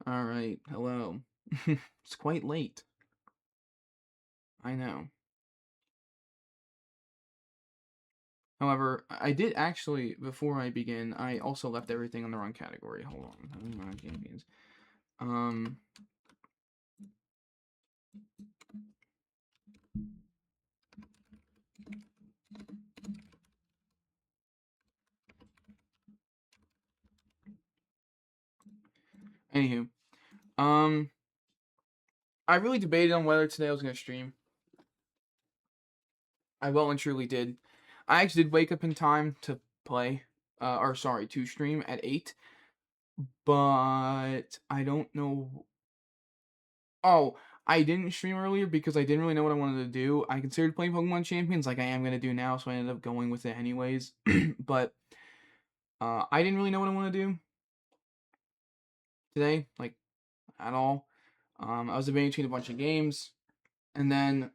Alright, hello. It's quite late. I know. However, I did actually, before I begin, I also left everything on the wrong category. Hold on. Champions. Um, Anywho. Um, I really debated on whether today I was going to stream. I well and truly did. I actually did wake up in time to play, to stream at 8, but I don't know. Oh, I didn't stream earlier because I didn't really know what I wanted to do. I considered playing Pokemon Champions like I am going to do now, so I ended up going with it anyways. But I didn't really know what I want to do today, like, at all. I was debating between a bunch of games, and then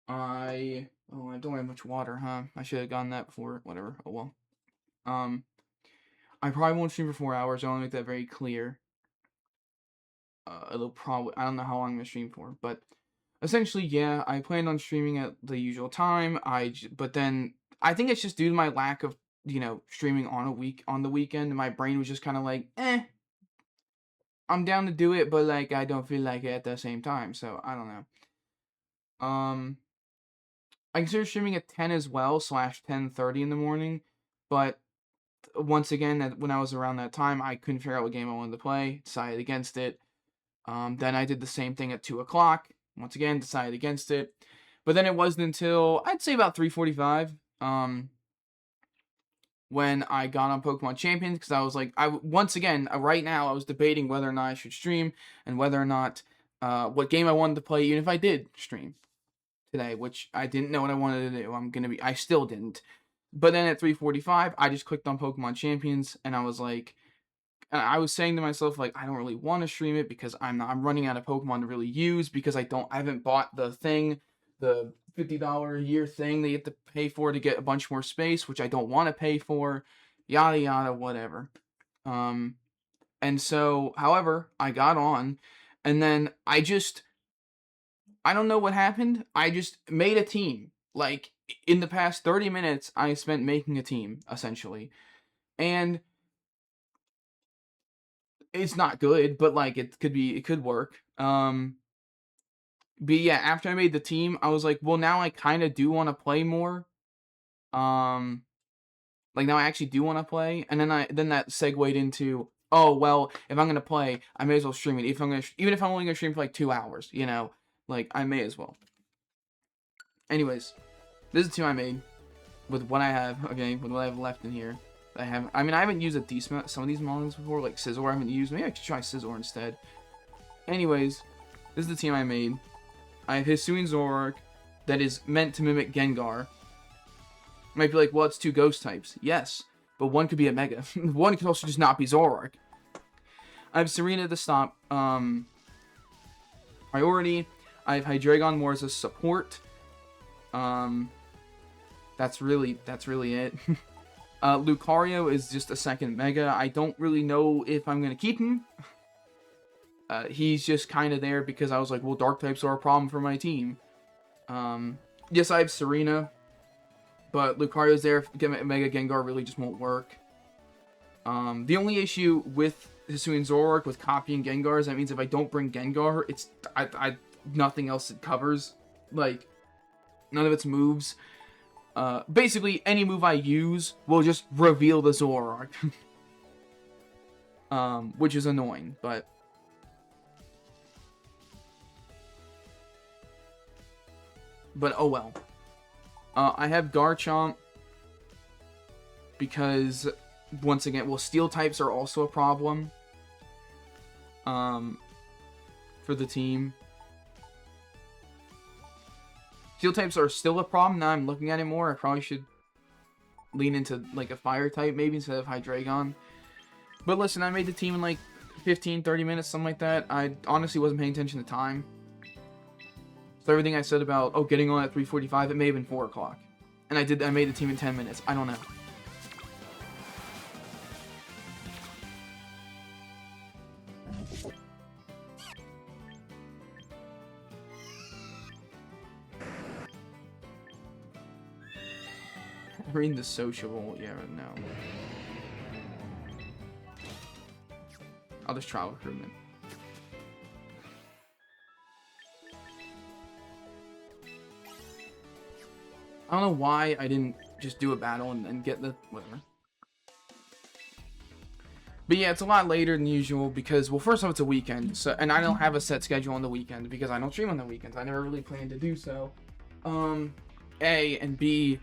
I don't have much water, huh? I should have gotten that before. Whatever. Oh well. I probably won't stream for 4 hours. I want to make that very clear. It'll probably, I don't know how long I'm gonna stream for, but essentially, yeah, I planned on streaming at the usual time. But then I think it's just due to my lack of streaming on the weekend. My brain was just kind of like, I'm down to do it, but like I don't feel like it at the same time. So I don't know. I consider streaming at 10 as well, /10:30 in the morning, but once again, when I was around that time, I couldn't figure out what game I wanted to play. Decided against it. Then I did the same thing at 2 o'clock. Once again, decided against it. But then it wasn't until, I'd say about 3:45, when I got on Pokemon Champions, because I was like, once again, right now, I was debating whether or not I should stream, and whether or not, what game I wanted to play, even if I did stream today, which I didn't know what I wanted to do. I still didn't. But then at 3:45, I just clicked on Pokemon Champions, and I was like, and I was saying to myself, like, I don't really want to stream it because I'm running out of Pokemon to really use, because I haven't bought the thing, the $50 a year thing that you have to pay for to get a bunch more space, which I don't want to pay for, yada yada, whatever. And so, however, I got on, and then I don't know what happened. I just made a team. Like, in the past 30 minutes, I spent making a team, essentially. And it's not good, but like it could work. But yeah, after I made the team, I was like, well, now I kind of do want to play more. Um, like now I actually do want to play, and then that segued into, oh well, if I'm gonna play, I may as well stream it. Even if I'm only gonna stream for like 2 hours, like I may as well. Anyways, this is the team I made with what I have. Okay, with what I have left in here. I haven't used some of these models before, like Scizor. I haven't used. Maybe I should try Scizor instead. Anyways, this is the team I made. I have Hisuian Zoroark that is meant to mimic Gengar. You might be like, well, it's two ghost types. Yes, but one could be a Mega. One could also just not be Zoroark. I have Serena to stop priority. I have Hydreigon more as a support. That's really it. Lucario is just a second Mega. I don't really know if I'm gonna keep him. He's just kind of there because I was like, well, dark types are a problem for my team. Yes, I have Serena, but Lucario's there. Mega Gengar really just won't work. The only issue with Hisuian Zoroark with copying Gengar is that means if I don't bring Gengar, it's nothing else it covers. Like, none of its moves. Basically, any move I use will just reveal the Zoroark. Which is annoying, but oh well. I have Garchomp because, once again, well, steel types are also a problem for the team. Steel types are still a problem. Now I'm looking at it more. I probably should lean into like a fire type maybe instead of Hydreigon. But listen, I made the team in like 15, 30 minutes, something like that. I honestly wasn't paying attention to time. So everything I said about, getting on at 3:45, it may have been 4 o'clock. And I made the team in 10 minutes. I don't know. Reading the sociable, yeah, no. I'll just try recruitment. I don't know why I didn't just do a battle and get the whatever. But yeah, it's a lot later than usual because, well, first off, it's a weekend, so and I don't have a set schedule on the weekend because I don't stream on the weekends. I never really planned to do so. A and B,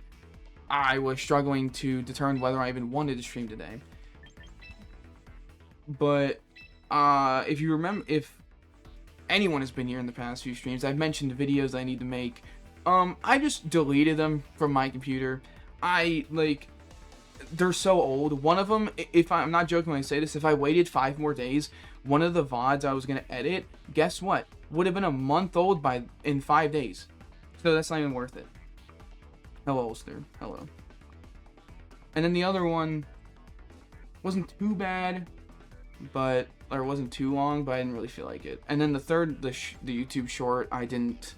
I was struggling to determine whether I even wanted to stream today. But if you remember, if anyone has been here in the past few streams, I've mentioned the videos I need to make. I just deleted them from my computer. They're so old. One of them, if I'm not joking when I say this, if I waited 5 more days, one of the VODs I was gonna edit, guess what? Would have been a month old in 5 days. So that's not even worth it. Hello, Ulster. Hello. And then the other one wasn't too bad, or it wasn't too long, but I didn't really feel like it. And then the third, the YouTube short, I didn't,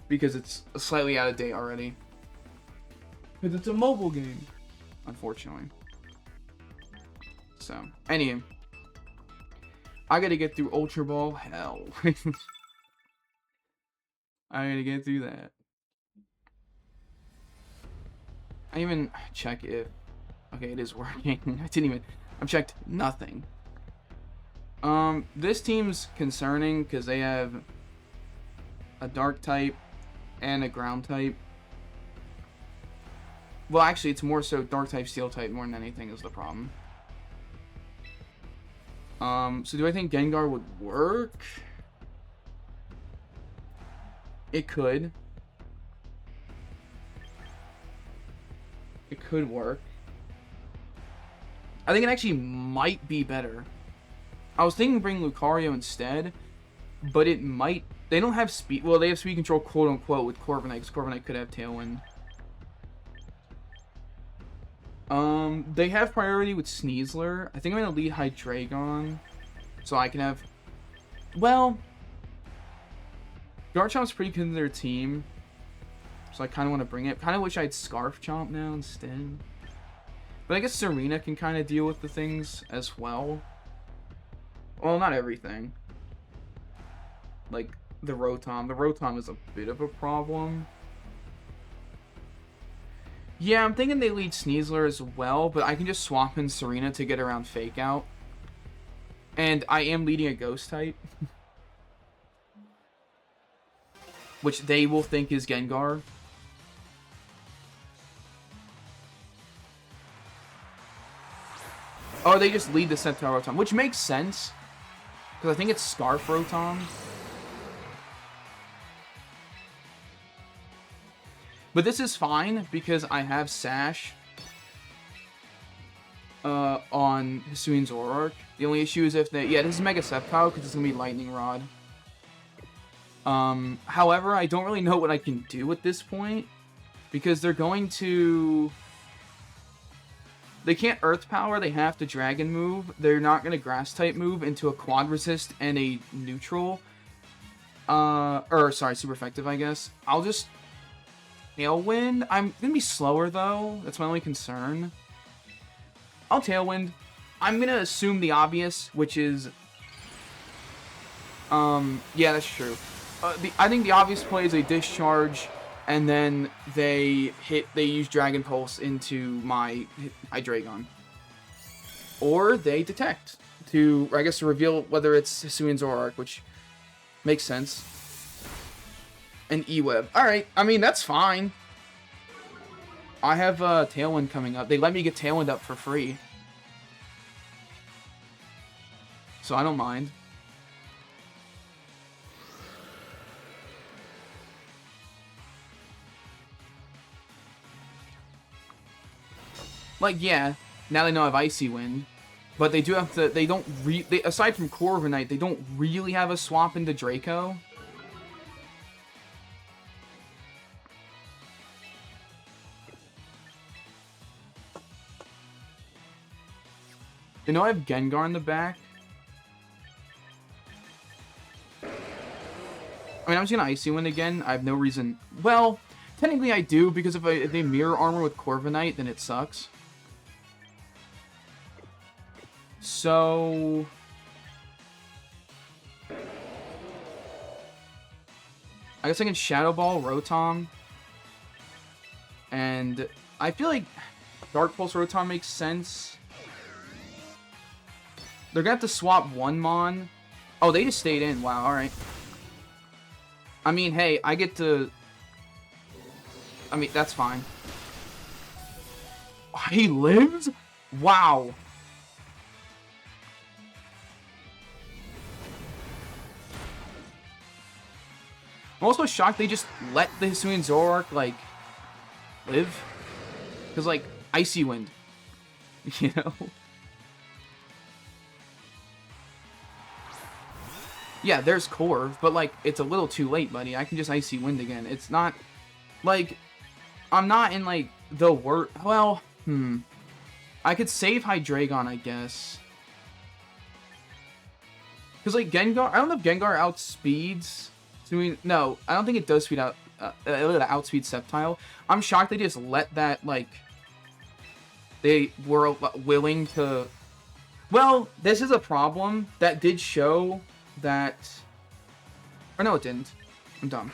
because it's slightly out of date already. Because it's a mobile game, unfortunately. So, anyway. I gotta get through Ultra Ball Hell. I gotta get through that. I even check if... Okay, it is working. I've checked nothing. This team's concerning because they have a dark type and a ground type. Well, actually, it's more so dark type, steel type more than anything is the problem. So do I think Gengar would work? It could. It could work. I think it actually might be better. I was thinking bring Lucario instead, but it might... They don't have speed... Well, they have speed control, quote-unquote, with Corviknight, because Corviknight could have Tailwind. They have priority with Sneasler. I think I'm going to lead Hydreigon, so I can have... Well... Garchomp's pretty good in their team, so I kind of want to bring it. Kind of wish I had Scarf Chomp now instead. But I guess Serena can kind of deal with the things as well. Well, not everything. Like, the Rotom. The Rotom is a bit of a problem. Yeah, I'm thinking they lead Sneasler as well, but I can just swap in Serena to get around Fake Out. And I am leading a Ghost type. Which they will think is Gengar. Oh, they just lead the Sceptile Rotom, which makes sense. Because I think it's Scarf Rotom. But this is fine, because I have Sash on Hisuian Zoroark. The only issue is if they... Yeah, this is Mega Sceptile, because it's going to be Lightning Rod. However, I don't really know what I can do at this point, because they're going to... They can't Earth Power, they have to Dragon move. They're not going to Grass type move into a Quad Resist and a Neutral. Sorry, Super Effective, I guess. I'll just Tailwind. I'm going to be slower, though. That's my only concern. I'll Tailwind. I'm going to assume the obvious, which is... yeah, that's true. I think the obvious play is they Discharge, and then they use Dragon Pulse into my Hydreigon. Or they Detect to, I guess, to reveal whether it's Hisuian Zoroark, which makes sense. And E-Web. Alright, I mean, that's fine. I have Tailwind coming up. They let me get Tailwind up for free. So I don't mind. Like, yeah, now they know I have Icy Wind, but they do have to, they don't aside from Corviknight, they don't really have a swap into Draco. They know I have Gengar in the back. mean, I'm just gonna Icy Wind again. I have no reason. Well, technically I do, because if they mirror armor with Corviknight, then it sucks. So... I guess I can Shadow Ball Rotom. And I feel like Dark Pulse Rotom makes sense. They're gonna have to swap one Mon. Oh, they just stayed in. Wow, alright. I mean, hey, I get to... I mean, that's fine. He lives? Wow. I'm also shocked they just let the Hisuian Zoroark, like, live. Because, like, Icy Wind. You know? Yeah, there's Corv, but, like, it's a little too late, buddy. I can just Icy Wind again. It's not, like, I'm not in, like, the worst. Well, I could save Hydreigon, I guess. Because, like, Gengar, I don't know if Gengar outspeeds. No, I don't think it does outspeed Sceptile. I'm shocked they just let that, like, they were willing to... Well, this is a problem that did show that... Or no, it didn't. I'm dumb.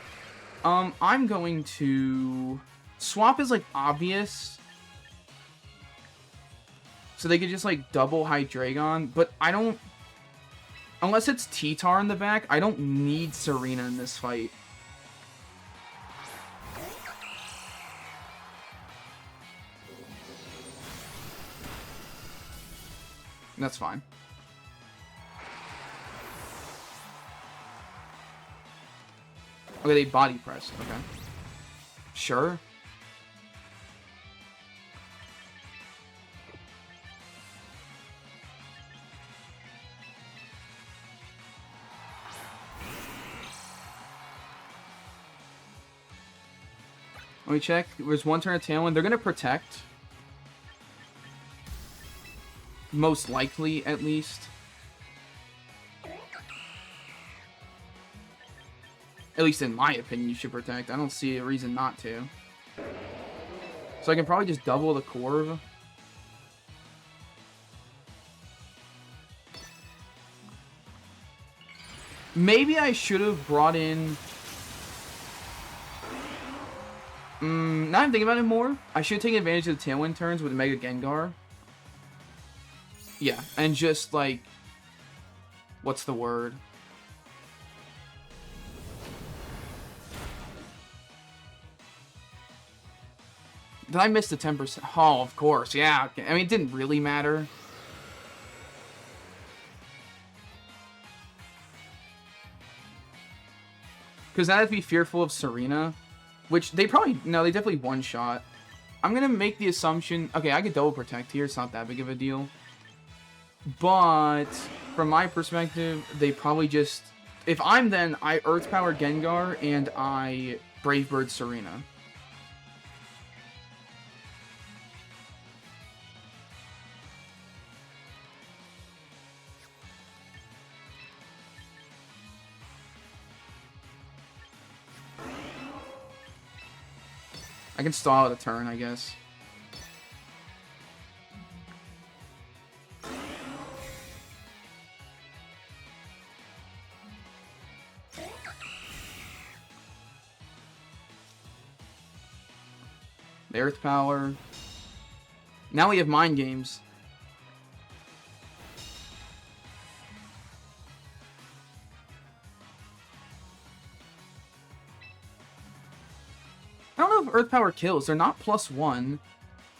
I'm going to... Swap is, like, obvious. So they could just, like, double Hydreigon, but I don't... Unless it's T-Tar in the back, I don't need Serena in this fight. That's fine. Okay, they body pressed. Okay. Sure. Let me check. There's one turn of Tailwind. They're going to protect. Most likely, at least. At least in my opinion, you should protect. I don't see a reason not to. So I can probably just double the Corv. Maybe I should have brought in... now I'm thinking about it more. I should take advantage of the Tailwind turns with Mega Gengar. Yeah, and just, like... What's the word? Did I miss the 10%? Oh, of course, yeah. I mean, it didn't really matter. Because I'd have to be fearful of Serena. Which, they probably... No, they definitely one-shot. I'm going to make the assumption... Okay, I could double protect here. It's not that big of a deal. But, from my perspective, they probably just... If I'm then, I Earth Power Gengar, and I Brave Bird Serena. I can stall out a turn, I guess. The Earth Power. Now we have Mind Games. I don't know if Earth Power kills. They're not +1.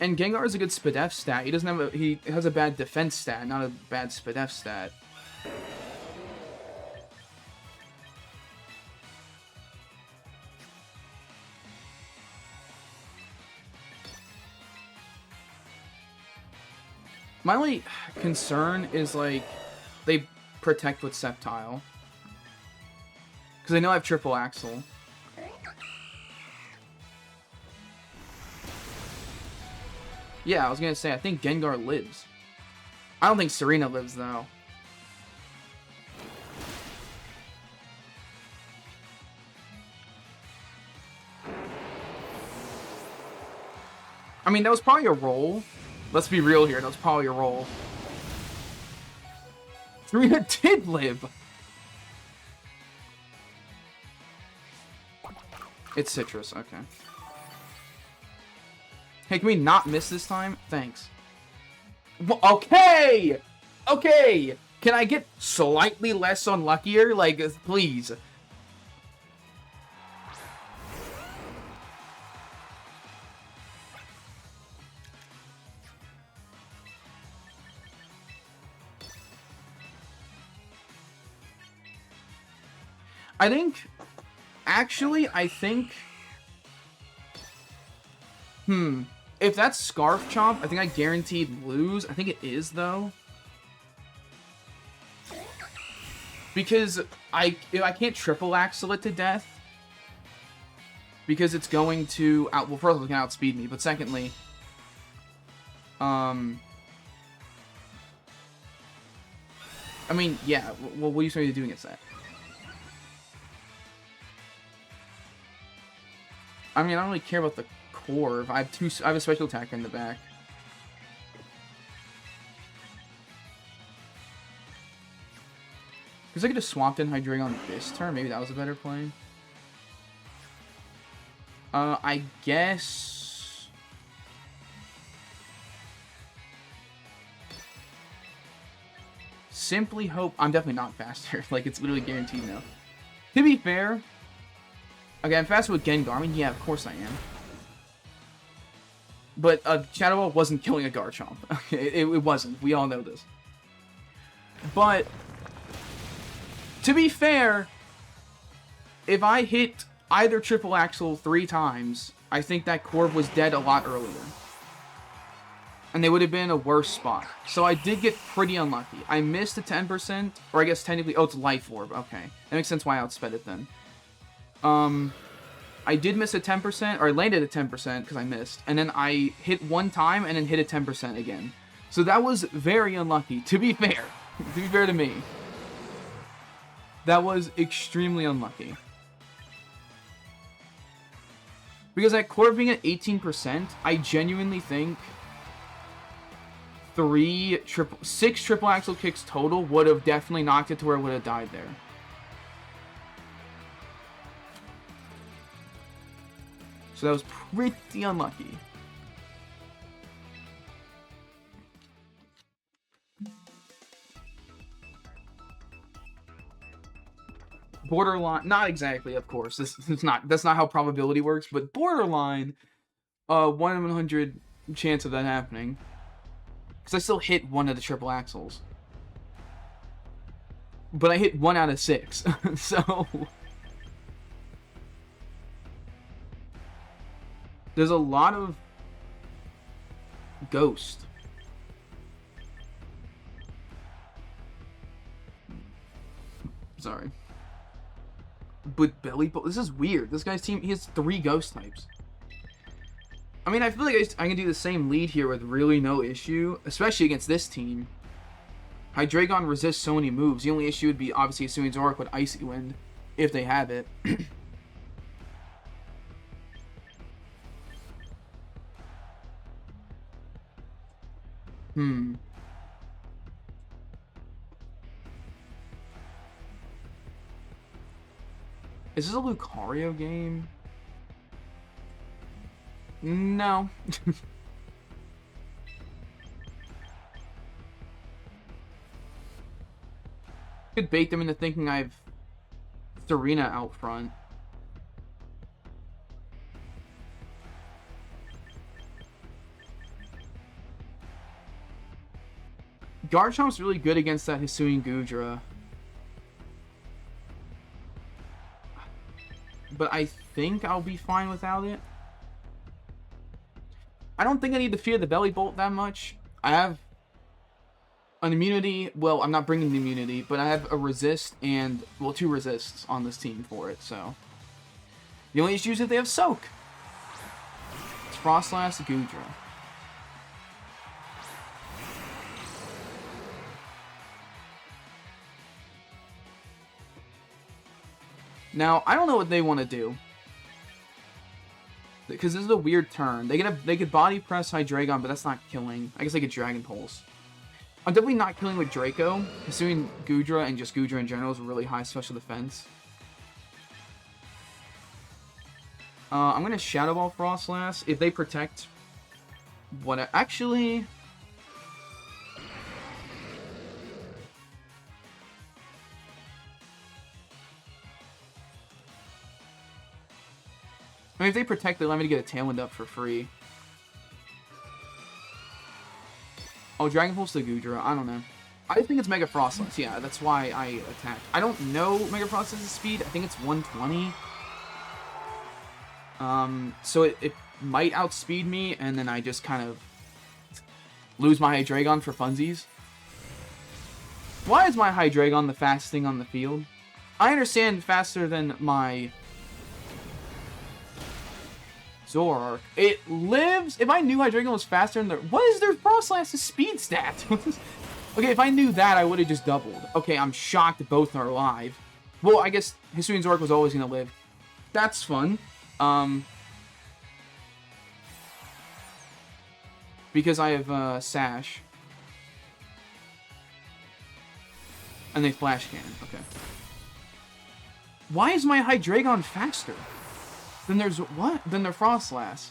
And Gengar is a good SPDF stat. He doesn't have he has a bad defense stat, not a bad SPDF stat. My only concern is, like, they protect with Sceptile. Because I know I have Triple Axle. Yeah, I was gonna say, I think Gengar lives. I don't think Serena lives, though. I mean, that was probably a roll. Let's be real here. That was probably a roll. Serena did live. It's citrus. Okay. Hey, can we not miss this time? Thanks. Well, okay! Okay! Can I get slightly less unluckier? Like, please. I think... Actually, I think... If that's Scarf Chomp, I think I guaranteed lose. I think it is, though. Because if I can't triple axle it to death. Because it's going to... well, first of all, it can outspeed me. But secondly... I mean, yeah. Well, what are you supposed to do against that? I mean, I don't really care about the core. I have a special attacker in the back. Because I could have swapped in Hydreigon this turn. Maybe that was a better play. I guess... Simply hope... I'm definitely not faster. Like, it's literally guaranteed now. To be fair... Okay, I'm faster with Gengar. I mean, yeah, of course I am. But Shadow Ball wasn't killing a Garchomp. Okay, it wasn't. We all know this. But... To be fair... If I hit either Triple Axle 3 times, I think that Corv was dead a lot earlier. And they would have been in a worse spot. So I did get pretty unlucky. I missed a 10%, or I guess technically... Oh, it's Life Orb. Okay. That makes sense why I outsped it then. I did miss a 10%, or I landed at 10% because I missed. And then I hit one time and then hit a 10% again. So that was very unlucky, to be fair. To be fair to me. That was extremely unlucky. Because at Corv being at 18%, I genuinely think 6 triple axle kicks total would have definitely knocked it to where it would have died there. So that was pretty unlucky. Borderline, not exactly, of course. That's not how probability works, but borderline, 1 in 100 chance of that happening. Because I still hit one of the triple axles. But I hit 1 out of 6, so... There's a lot of Ghost. Sorry. But Belly Bolt, this is weird. This guy's team, he has 3 Ghost types. I mean, I feel like I can do the same lead here with really no issue, especially against this team. Hydreigon resists so many moves. The only issue would be obviously assuming Zoroark with Icy Wind, if they have it. Is this a Lucario game? No. Could bait them into thinking I've Serena out front. Garchomp's really good against that Hisuian Goodra. But I think I'll be fine without it. I don't think I need to fear the Belly Bolt that much. I have an immunity. Well, I'm not bringing the immunity, but I have a resist and, well, 2 resists on this team for it, so. The only issue is that they have Soak. It's Frostlass, Goodra. Now, I don't know what they want to do. Because this is a weird turn. They could body press Hydreigon, but that's not killing. I guess they could Dragon Pulse. I'm definitely not killing with Draco. Assuming Goodra and just Goodra in general is really high special defense. I'm gonna Shadow Ball Frostlass. If they protect... What? Actually... I mean, if they protect, they allow me to get a Tailwind up for free. Oh, Dragon Pulse to Goodra. I don't know. I think it's Mega Frostlass. Yeah, that's why I attacked. I don't know Mega Frostlass's speed. I think it's 120. So it might outspeed me, and then I just kind of lose my Hydreigon for funsies. Why is my Hydreigon the fastest thing on the field? I understand faster than my Zoroark. It lives... If I knew Hydreigon was faster than their... What is their Frostlass's speed stat? Okay, if I knew that, I would have just doubled. Okay, I'm shocked that both are alive. Well, I guess Hisuian Zoroark was always going to live. That's fun. Because I have Sash. And they Flash Cannon. Okay. Why is my Hydreigon faster? Then there's what? Then they're Frostlass.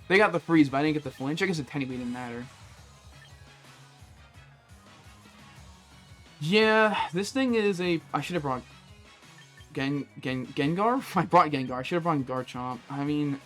They got the freeze, but I didn't get the flinch. I guess it technically didn't matter. Yeah, this thing is a... I should have brought... Gengar? I brought Gengar. I should have brought Garchomp. I mean...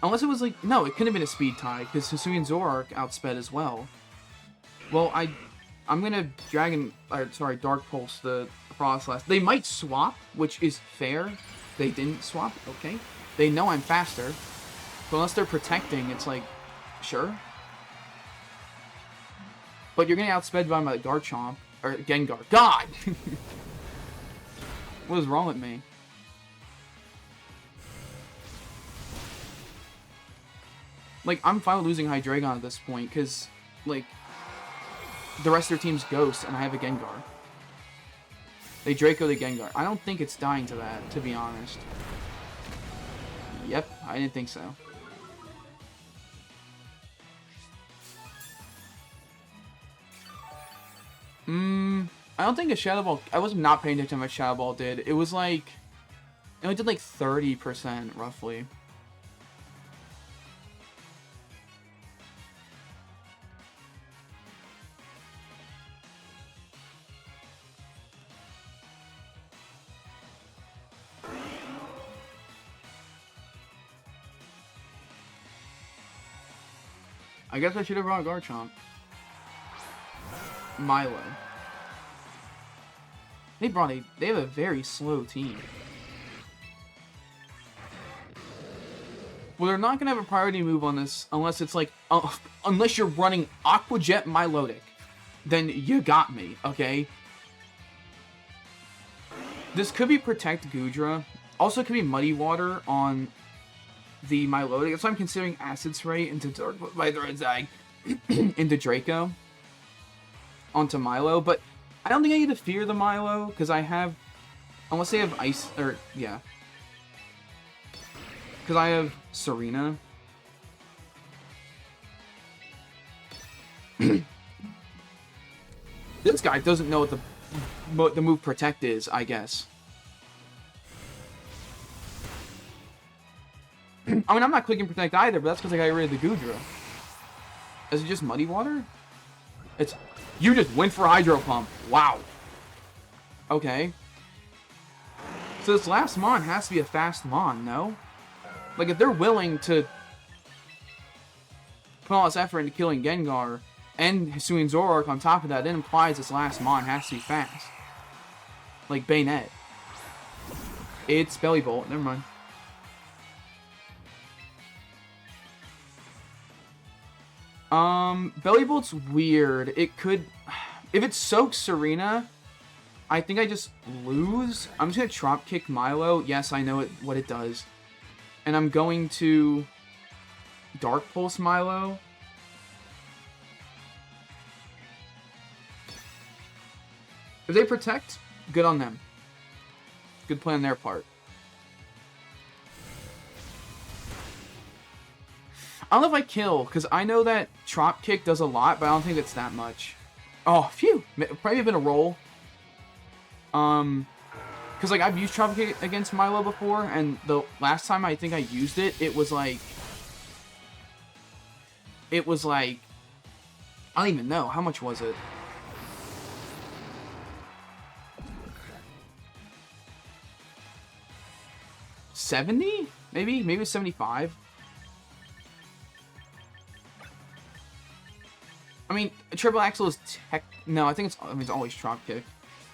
Unless it was like... No, it couldn't have been a speed tie, because Hisuian Zoroark outsped as well. Well, I'm gonna Dark Pulse the Frostlass. They might swap, which is fair. They didn't swap, okay. They know I'm faster. So unless they're protecting, it's like, sure. But you're getting outsped by my Garchomp, or Gengar. God! What is wrong with me? Like, I'm fine with losing Hydreigon at this point, because, like, the rest of their team's Ghost, and I have a Gengar. They Draco the Gengar. I don't think it's dying to that, to be honest. Yep, I didn't think so. I don't think a Shadow Ball... I was not paying attention to what Shadow Ball did. It was like... It only did like 30%, roughly. I guess I should have brought Garchomp. Milo. They have a very slow team. Well, they're not gonna have a priority move on this unless it's like, unless you're running Aqua Jet Milotic, then you got me, okay? This could be Protect Goodra. Also, it could be Muddy Water on the Milotic. That's why I'm considering Acid Spray into into Draco onto Milo, but I don't think I need to fear the Milo because I have, unless they have Ice, or yeah, because I have Serena. This guy doesn't know what the move Protect is, I guess. I mean, I'm not clicking Protect either, but that's because I got rid of the Goodra. Is it just Muddy Water? It's... You just went for Hydro Pump. Wow. Okay. So this last Mon has to be a fast Mon, no? Like, if they're willing to put all this effort into killing Gengar and Hisuian Zoroark on top of that, it implies this last Mon has to be fast. Like Bayonet. It's Belly Bolt. Never mind. Belly Bolt's weird. It could... If it soaks Serena, I think I just lose. I'm just going to Trop Kick Milo. Yes, I know what it does. And I'm going to Dark Pulse Milo. If they protect, good on them. Good play on their part. I don't know if I kill, because I know that Trop Kick does a lot, but I don't think it's that much. Oh, phew. Probably been a roll. Because, like, I've used Trop Kick against Milo before, and the last time I think I used it, it was like... I don't even know. How much was it? $70? Maybe? Maybe it was 75? I mean, a triple axel is no, I think it's always Trop Kick.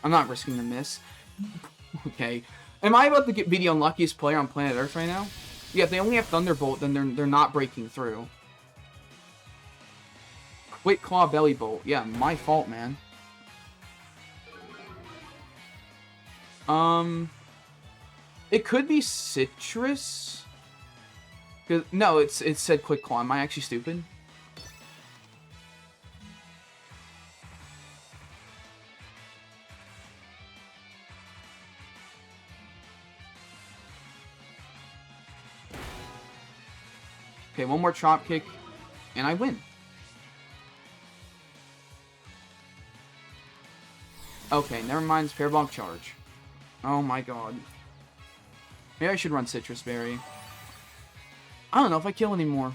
I'm not risking the miss. Okay. Am I about to be the unluckiest player on planet Earth right now? Yeah, if they only have Thunderbolt, then they're not breaking through. Quick Claw Belly Bolt. Yeah, my fault, man. It could be Citrus. No, it said Quick Claw. Am I actually stupid? Okay, one more Trop Kick, and I win. Okay, never mind. Fair Bomb Charge. Oh my god. Maybe I should run Citrus Berry. I don't know if I kill anymore.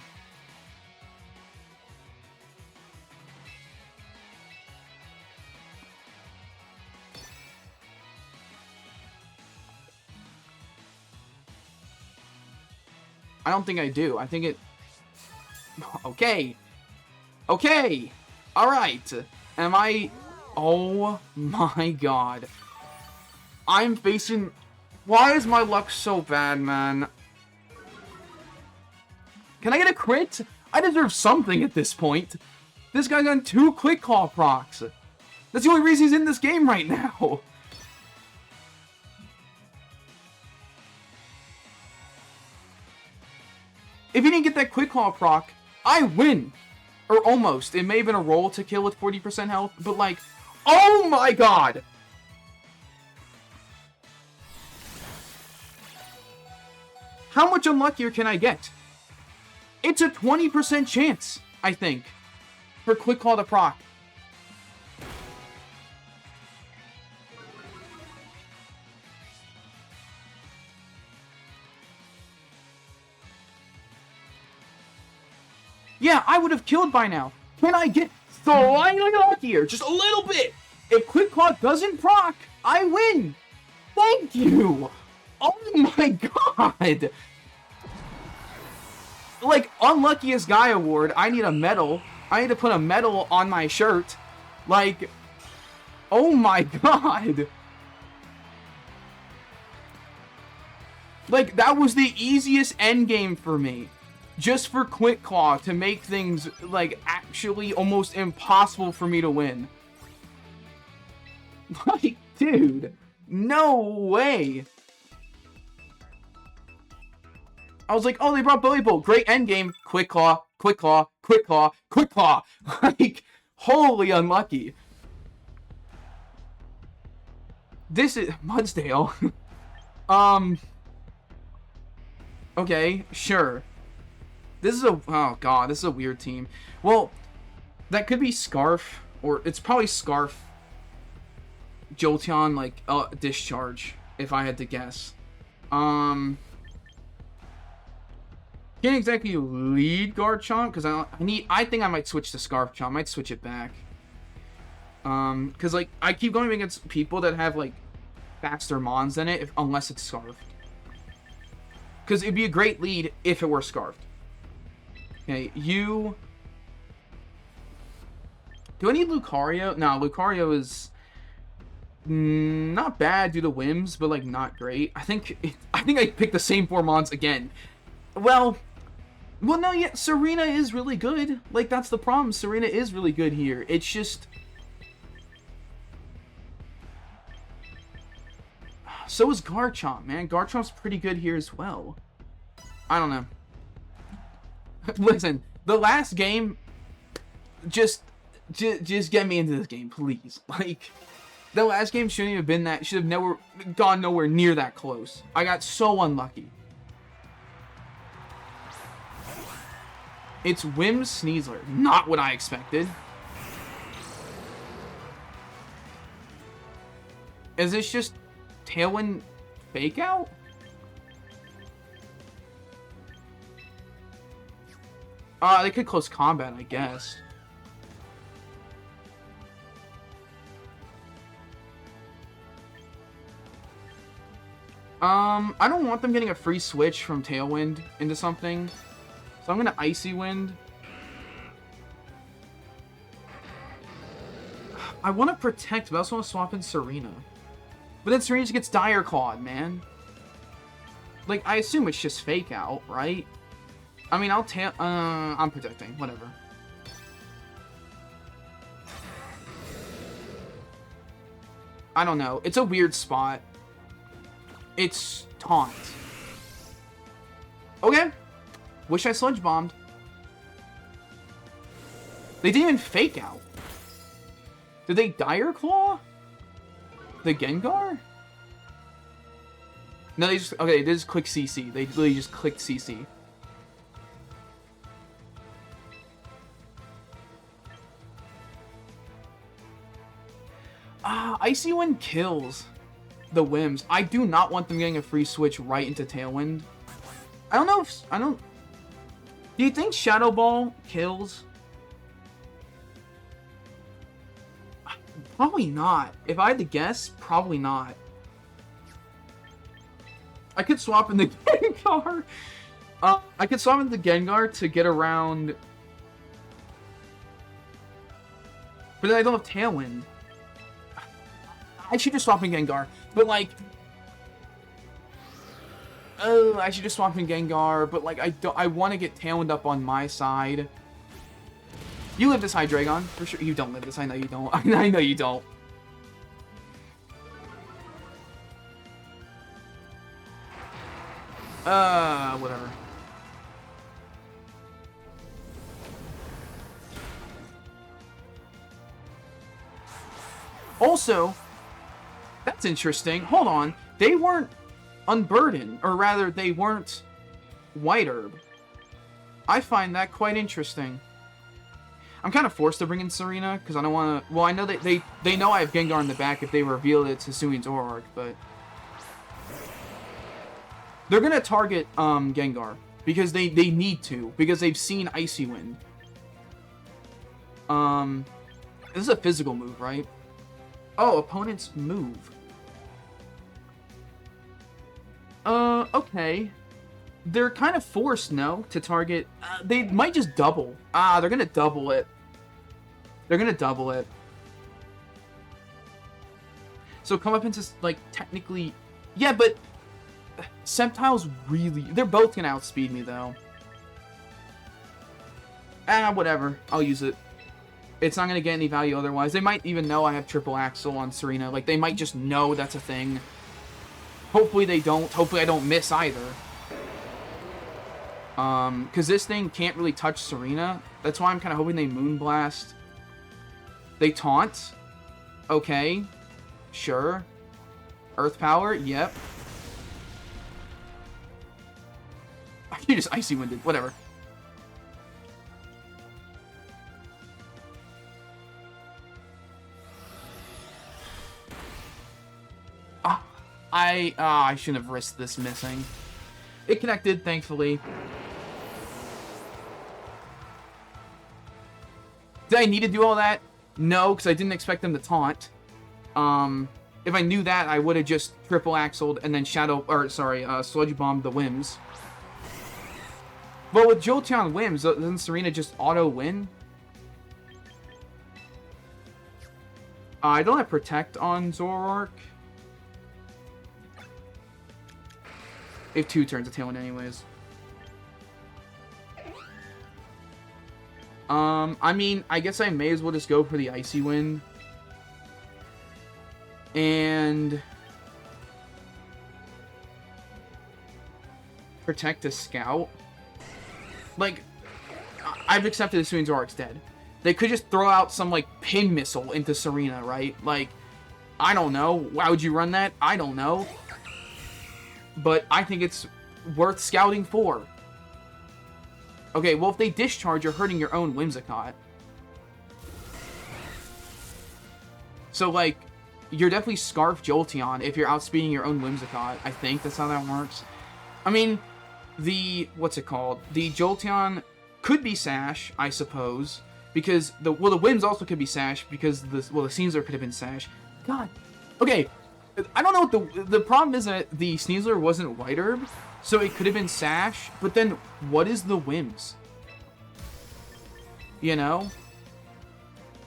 I don't think I do. I think it... Okay. Okay. Alright. Am I... Oh my god. I'm facing... Why is my luck so bad, man? Can I get a crit? I deserve something at this point. This guy's on 2 Quick Claw procs. That's the only reason he's in this game right now. If he didn't get that Quick Claw proc, I win. Or almost. It may have been a roll to kill with 40% health, but like, oh my god! How much unluckier can I get? It's a 20% chance, I think, for Quick Claw to proc. Yeah, I would have killed by now. Can I get slightly luckier? Just a little bit. If Quick Claw doesn't proc, I win. Thank you. Oh my god. Like, unluckiest guy award, I need a medal. I need to put a medal on my shirt. Like, oh my god. Like, that was the easiest endgame for me. Just for Quick Claw to make things, like, actually almost impossible for me to win. Like, dude, no way. I was like, oh, they brought Belly Bolt. Great endgame. Quick Claw, Quick Claw, Quick Claw, Quick Claw. Like, holy unlucky. This is Mudsdale. Okay, sure. This is a... Oh, God. This is a weird team. Well, that could be Scarf. Or it's probably Scarf. Jolteon, like, Discharge. If I had to guess. Can't exactly lead Garchomp. Because I think I might switch to Scarf Chomp. I might switch it back. Because, like, I keep going against people that have, like, faster Mons than it. Unless it's Scarfed. Because it'd be a great lead if it were Scarfed. Okay, you... Do I need Lucario? No, Lucario is not bad due to whims, but like not great. I think I picked the same 4 Mons again. Well, no, yeah, Serena is really good. Like, that's the problem. Serena is really good here. It's just... So is Garchomp, man. Garchomp's pretty good here as well. I don't know. Listen, the last game, just get me into this game, please. Like, the last game shouldn't even have been that. Should have never gone nowhere near that close. I got so unlucky. It's Wims Sneasler. Not what I expected. Is this just Tailwind Fake Out? They could close combat, I guess. I don't want them getting a free switch from Tailwind into something. So I'm gonna Icy Wind. I want to protect, but I also want to swap in Serena. But then Serena just gets Dire Clawed, man. Like, I assume it's just Fake Out, right? I mean, I'm protecting, whatever. I don't know. It's a weird spot. It's Taunt. Okay. Wish I Sludge Bombed. They didn't even Fake Out. Did they Dire Claw? The Gengar? No, they just... Okay, they just click CC. They literally just clicked CC. Icy Wind kills the Wims. I do not want them getting a free switch right into Tailwind. I don't know if... Do you think Shadow Ball kills? Probably not. If I had to guess, probably not. I could swap in the Gengar. I could swap in the Gengar to get around... But then I don't have Tailwind. I should just swap in Gengar. But, like... Oh, I should just swap in Gengar. But, like, I want to get Tailwind up on my side. You live this Hydreigon. For sure. You don't live this. I know you don't. I know you don't. Whatever. Also, that's interesting. Hold on. They weren't Unburdened. Or rather, they weren't White Herb. I find that quite interesting. I'm kind of forced to bring in Serena, because I don't want to... Well, I know that they know I have Gengar in the back if they reveal it's Hisuian Zoroark, but... They're going to target Gengar, because they need to, because they've seen Icy Wind. This is a physical move, right? Oh, opponent's move. Okay. They're kind of forced, no, to target... they might just double. They're going to double it. They're going to double it. So come up into, like, technically... Yeah, but... Sceptile's really... They're both going to outspeed me, though. Whatever. I'll use it. It's not going to get any value otherwise. They might even know I have Triple Axle on Serena. Like, they might just know that's a thing. Hopefully they don't. Hopefully I don't miss either. Because this thing can't really touch Serena. That's why I'm kind of hoping they Moonblast. They Taunt. Okay. Sure. Earth Power. Yep. You just Icy Winded. Whatever. I shouldn't have risked this missing. It connected, thankfully. Did I need to do all that? No, because I didn't expect them to taunt. If I knew that, I would have just triple axled and then sludge bombed the Wims. But with Jolteon Wims, doesn't Serena just auto win? I don't have Protect on Zoroark. If 2 turns a Tailwind anyways. I mean, I guess I may as well just go for the Icy Wind. And... protect a scout. Like, I've accepted Hisuian Zorak's dead. They could just throw out some, like, pin missile into Serena, right? Like, I don't know. Why would you run that? I don't know. But I think it's worth scouting for. Okay, well, if they discharge, you're hurting your own Whimsicott. So, like, you're definitely Scarf Jolteon if you're outspeeding your own Whimsicott. I think that's how that works. I mean, what's it called? The Jolteon could be Sash, I suppose. Because, the Whims also could be Sash, because the Sneasler could have been Sash. God. Okay, I don't know what the problem is that the Sneasler wasn't White Herb, so it could have been Sash, but then what is the Whims? You know?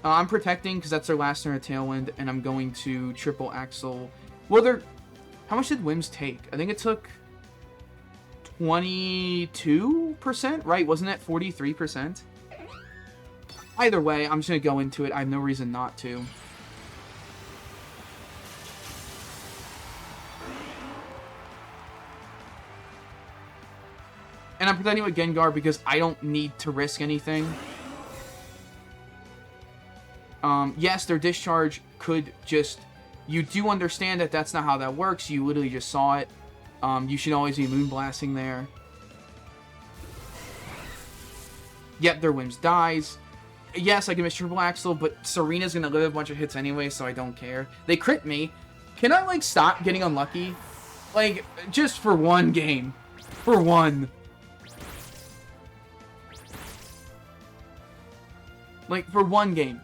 I'm protecting because that's their last turn of Tailwind, and I'm going to Triple Axle. Well, how much did Whims take? I think it took 22%, right? Wasn't it 43%? Either way, I'm just going to go into it. I have no reason not to. And I'm protecting with Gengar because I don't need to risk anything. Yes, their discharge could just... You do understand that that's not how that works. You literally just saw it. You should always be Moonblasting there. Yep, their Whims dies. Yes, I can miss Triple Axle, but Serena's gonna live a bunch of hits anyway, so I don't care. They crit me. Can I, like, stop getting unlucky? Like, just for one game. For one. Like, for one game.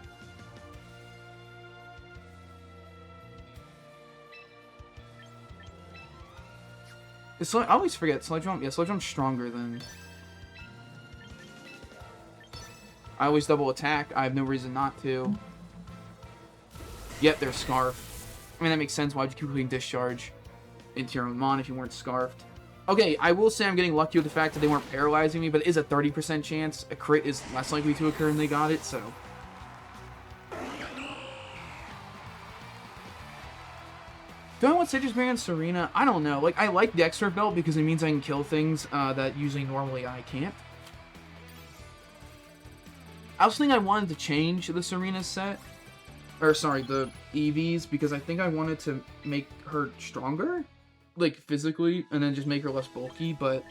I always forget. Sludge Jump? Yeah, Sludge Jump's stronger than... I always double attack. I have no reason not to. Yep, there's Scarf. I mean, that makes sense. Why'd you keep putting Discharge into your own Mon if you weren't Scarfed? Okay, I will say I'm getting lucky with the fact that they weren't paralyzing me, but it is a 30% chance. A crit is less likely to occur and they got it, so... Do I want Citrus Berry and Serena? I don't know. Like, I like the Extra Belt because it means I can kill things that usually normally I can't. I also think I wanted to change the Serena set. Or, sorry, the EVs, because I think I wanted to make her stronger. Like, physically, and then just make her less bulky, but...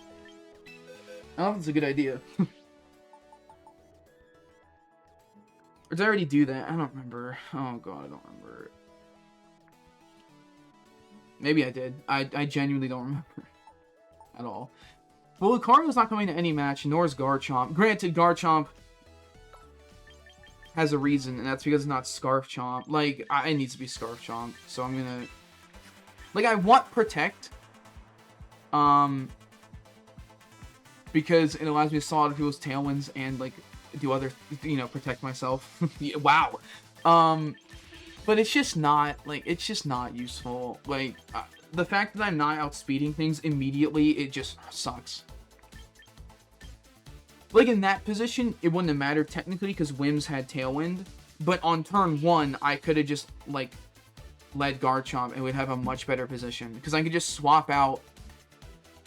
I don't know if it's a good idea. Or did I already do that? I don't remember. Oh, God, I don't remember. Maybe I did. I genuinely don't remember. At all. Well, Lucario's not coming to any match, nor is Garchomp. Granted, Garchomp has a reason, and that's because it's not Scarf Chomp. Like, it needs to be Scarf Chomp, so I'm gonna... Like, I want Protect. Because it allows me to saw other people's Tailwinds and, like, do other, you know, protect myself. Yeah, wow. But it's just not, like, it's just not useful. Like, the fact that I'm not outspeeding things immediately, it just sucks. Like, in that position, it wouldn't have mattered technically because Whims had Tailwind. But on turn 1, I could have just, like, led Garchomp and would have a much better position. Because I could just swap out...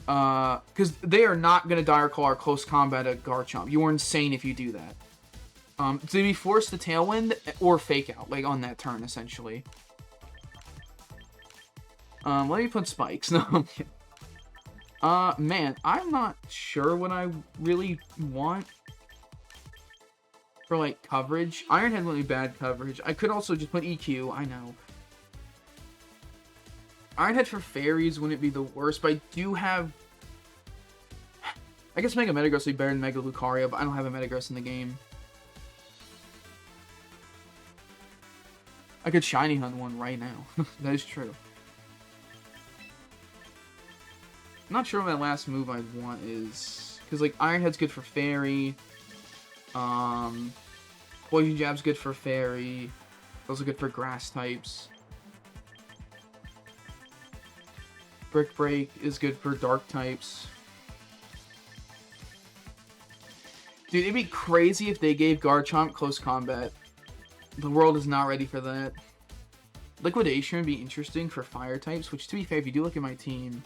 Because they are not going to Dire Claw or Close Combat a Garchomp. You are insane if you do that. To be forced to Tailwind or Fake Out, like, on that turn, essentially. Let me put Spikes. No, I'm kidding. Man, I'm not sure what I really want for, like, coverage. Iron Head wouldn't be bad coverage. I could also just put EQ, I know. Iron Head for Fairies wouldn't be the worst, but I do have... I guess Mega Metagross would be better than Mega Lucario, but I don't have a Metagross in the game. I could Shiny Hunt one right now. That is true. I'm not sure what my last move I'd want is... Because, like, Iron Head's good for Fairy. Poison Jab's good for Fairy. It's also good for Grass types. Brick Break is good for Dark types. Dude, it'd be crazy if they gave Garchomp Close Combat. The world is not ready for that. Liquidation would be interesting for Fire types, which, to be fair, if you do look at my team...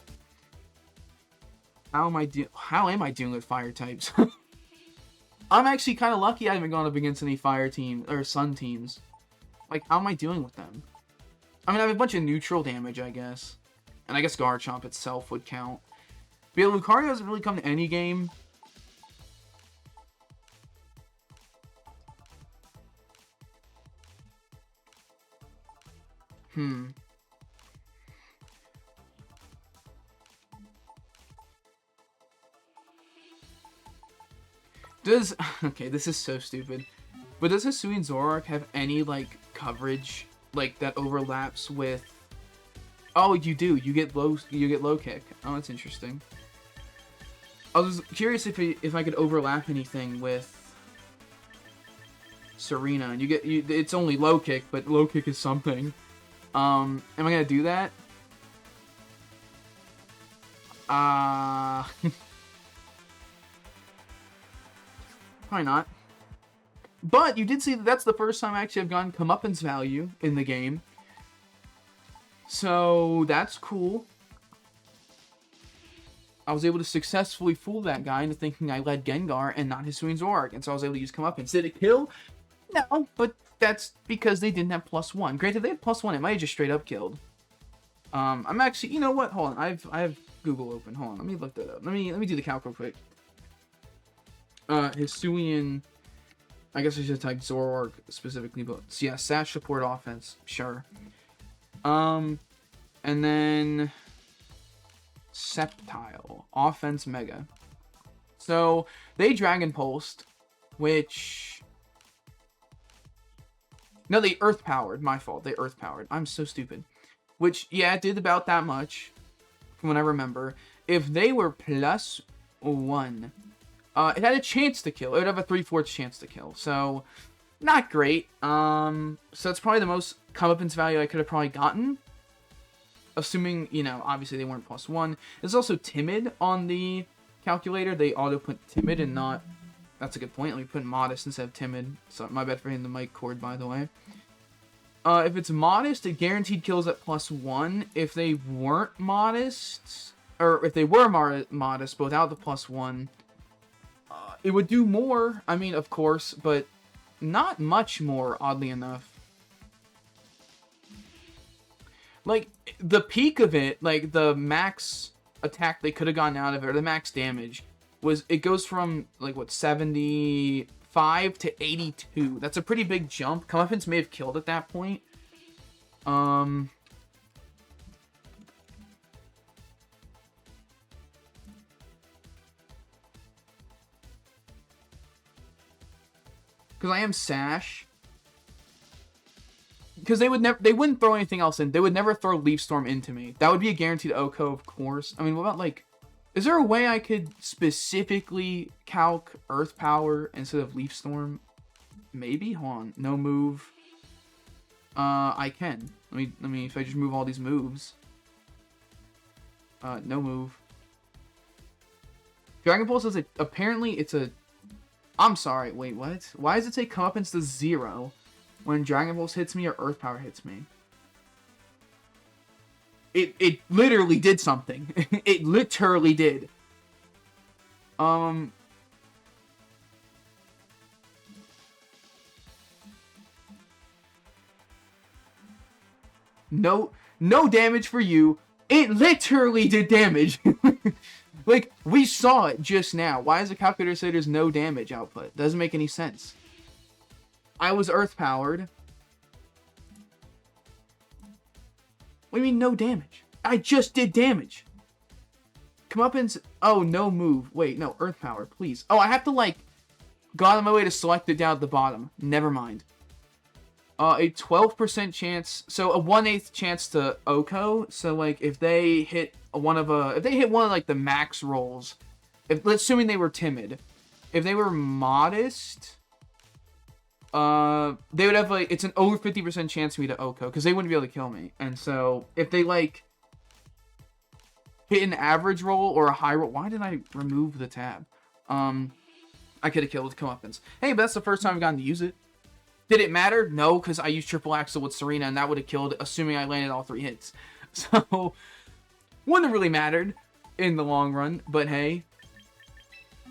How am I doing with fire types? I'm actually kind of lucky I haven't gone up against any fire team or sun teams. Like, how am I doing with them? I mean, I have a bunch of neutral damage, I guess. And I guess Garchomp itself would count. But yeah, Lucario doesn't really come to any game. Okay, this is so stupid. But does Hisuian Zoroark have any, like, coverage, like, that overlaps with... Oh, you do. You get low kick. Oh, that's interesting. I was curious if I could overlap anything with Serena. And it's only low kick, but low kick is something. Am I gonna do that? Probably not. But you did see that's the first time I actually have gotten comeuppance value in the game. So that's cool. I was able to successfully fool that guy into thinking I led Gengar and not Hisuian Zoroark. And so I was able to use comeuppance. Did it kill? No, but that's because they didn't have +1. Granted, they had +1. It might have just straight up killed. I'm actually, you know what? Hold on. I have Google open. Hold on. Let me look that up. Let me do the calc real quick. Hisuian... I guess I should type Zoroark specifically, but yeah, Sash support offense, sure. And then Sceptile, offense mega. So they Dragon Pulsed, which... No, they Earth Powered, my fault, they Earth Powered. I'm so stupid. Which, yeah, it did about that much, from what I remember. If they were +1... it had a chance to kill. It would have a 3/4 chance to kill. So, not great. So that's probably the most comeuppance value I could have probably gotten. Assuming, you know, obviously they weren't +1. There's also timid on the calculator. They auto put timid and not... That's a good point. Let me put modest instead of timid. So, my bad for hitting the mic cord, by the way. If it's modest, it guaranteed kills at +1. If they weren't modest... Or if they were modest, but without the +1... it would do more, I mean, of course, but not much more, oddly enough. Like, the peak of it, like, the max attack they could have gotten out of it, or the max damage, was, it goes from, like, what, 75 to 82. That's a pretty big jump. Comeuppance may have killed at that point. Because I am Sash. Because they wouldn't throw anything else in. They would never throw Leaf Storm into me. That would be a guaranteed OHKO, of course. I mean, what about, like... Is there a way I could specifically calc Earth Power instead of Leaf Storm? Maybe? Hold on. No move. I can. Let me, if I just move all these moves. No move. Dragon Pulse is apparently it's a... I'm sorry, wait, what? Why does it say comeuppance to 0 when Dragon Pulse hits me or Earth Power hits me? It literally did something. It literally did. No damage for you. It literally did damage. Like, we saw it just now. Why does the calculator say there's no damage output? Doesn't make any sense. I was Earth-powered. What do you mean, no damage? I just did damage. Comeuppance... Oh, no move. Wait, no, Earth Power, please. Oh, I have to, like, go out of my way to select it down at the bottom. Never mind. A 12% chance... So, a 1/8 chance to OHKO. So, like, if they hit one of, like, the max rolls... Assuming they were timid. If they were modest... they would have, like, it's an over 50% chance for me to OHKO, because they wouldn't be able to kill me. And so, if they, like, hit an average roll or a high roll... Why did I remove the tab? I could have killed with Comeuppance. Hey, but that's the first time I've gotten to use it. Did it matter? No, because I used Triple Axel with Serena, and that would have killed, assuming I landed all 3 hits. So, wouldn't have really mattered. in the long run, but hey,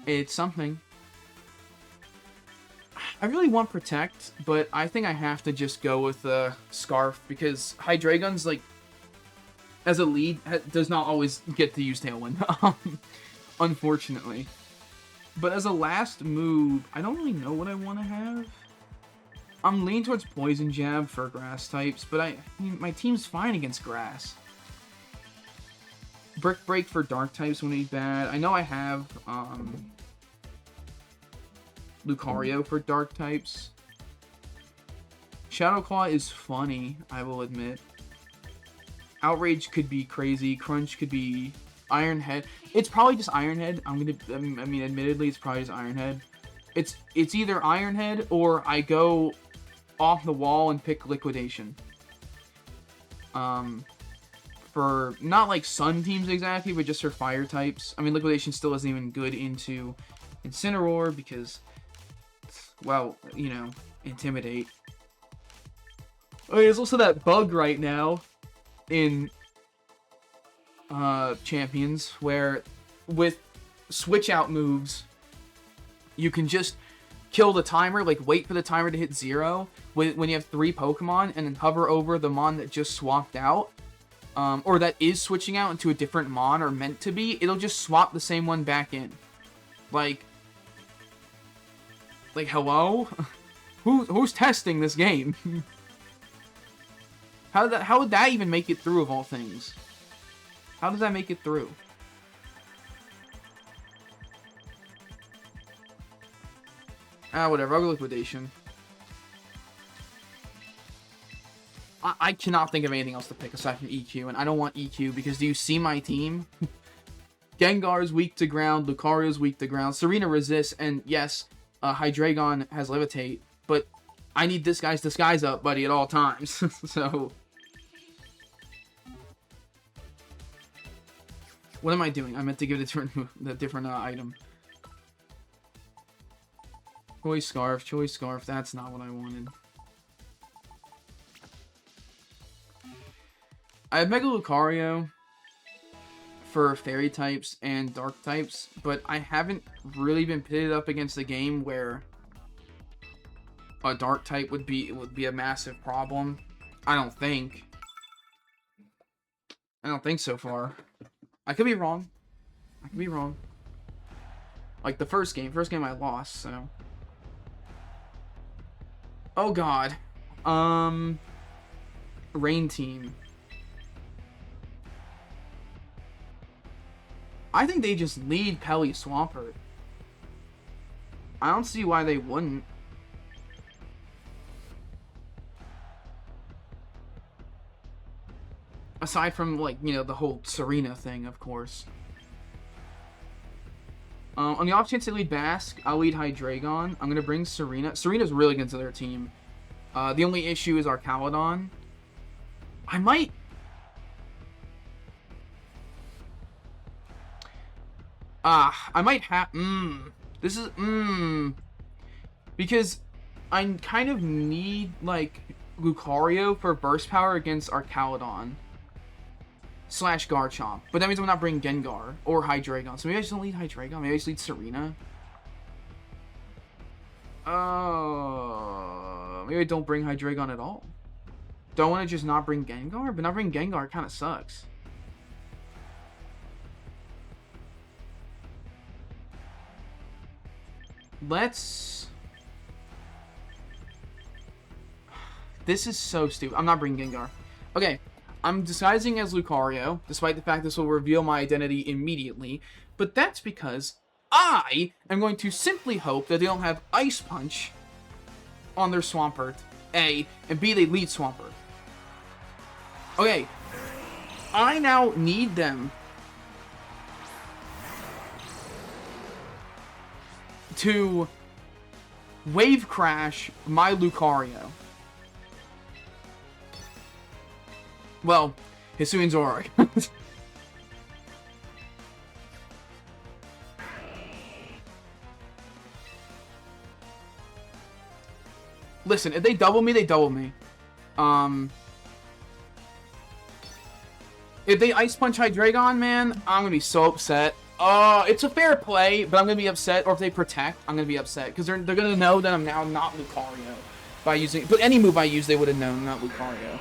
it's something. I really want Protect, but I think I have to just go with Scarf, because Hydreigon's, like, as a lead, does not always get to use Tailwind, unfortunately. But as a last move, I don't really know what I want to have. I'm leaning towards Poison Jab for Grass types, but I mean, my team's fine against Grass. Brick Break for Dark types wouldn't be bad. I know I have Lucario for Dark types. Shadow Claw is funny, I will admit. Outrage could be crazy. Crunch could be Iron Head. It's probably just Iron Head. I mean, admittedly, it's probably just Iron Head. It's either Iron Head or I go off the wall and pick Liquidation. For not like Sun teams exactly, but just for Fire types. I mean, Liquidation still isn't even good into Incineroar because, well, you know, Intimidate. Oh, there's also that bug right now in Champions where with switch out moves you can just kill the timer, like wait for the timer to hit 0 when you have 3 Pokemon and then hover over the Mon that just swapped out or that is switching out into a different Mon or meant to be. It'll just swap the same one back in. Like hello? Who's testing this game? How would that even make it through, of all things? How does that make it through? Whatever. I'll go Liquidation. I cannot think of anything else to pick aside from EQ, and I don't want EQ because do you see my team? Gengar's weak to ground, Lucario's weak to ground, Serena resists, and yes, Hydreigon has Levitate, but I need this guy's Disguise up, buddy, at all times. So what am I doing? I meant to give it a different item. Choice Scarf. That's not what I wanted. I have Mega Lucario for Fairy types and Dark types, but I haven't really been pitted up against a game where a Dark type would be a massive problem. I don't think so far. I could be wrong. Like the first game I lost, so. Oh god. Rain Team. I think they just lead Pelly Swampert. I don't see why they wouldn't. Aside from, like, you know, the whole Serena thing, of course. On the off chance they lead Basque, I'll lead Hydreigon. I'm going to bring Serena. Serena's really good to their team. The only issue is Arcaludon. I might have... This is... Because I kind of need, like, Lucario for burst power against Arcaludon. / Garchomp. But that means I'm not bringing Gengar or Hydreigon. So maybe I just don't lead Hydreigon. Maybe I just lead Serena. Maybe I don't bring Hydreigon at all. Do I want to just not bring Gengar? But not bring Gengar kind of sucks. Let's... This is so stupid. I'm not bringing Gengar. Okay. I'm disguising as Lucario, despite the fact this will reveal my identity immediately, but that's because I am going to simply hope that they don't have Ice Punch on their Swampert, A, and B, they lead Swampert. Okay, I now need them to Wave Crash my Lucario. Well, Hisuian Zoroark. Listen, if they double me, they double me. If they Ice Punch Hydreigon, man, I'm gonna be so upset. It's a fair play, but I'm gonna be upset. Or if they Protect, I'm gonna be upset because they're gonna know that I'm now not Lucario by using. But any move I use, they would have known, not Lucario.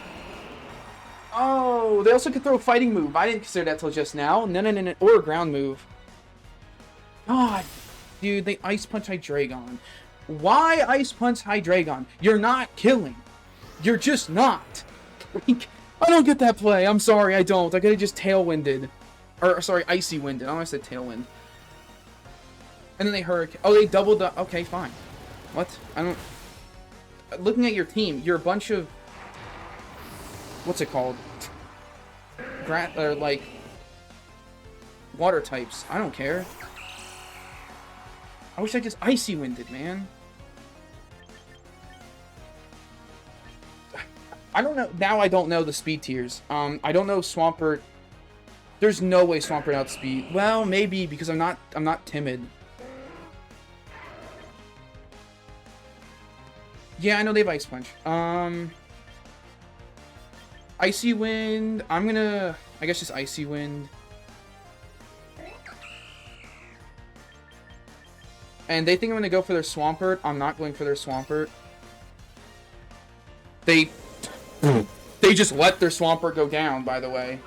Oh, they also could throw a fighting move. I didn't consider that till just now. No. Or a ground move. God, dude, they Ice Punch Hydreigon. Why Ice Punch Hydreigon? You're not killing. You're just not. I don't get that play. I'm sorry, I don't. I could have just Tailwinded. Or, sorry, Icy Winded. I don't want to say Tailwind. And then they Hurricane. Oh, they doubled the... Okay, fine. What? I don't... Looking at your team, you're a bunch of... What's it called? Or, like... Water types. I don't care. I wish I just Icy Winded, man. I don't know. Now I don't know the speed tiers. I don't know Swampert. There's no way Swampert outspeed. Well, maybe because I'm not timid. Yeah, I know they have Ice Punch. Icy Wind. I'm gonna, I guess, just Icy Wind. And they think I'm gonna go for their Swampert. I'm not going for their Swampert. They just let their Swampert go down, by the way.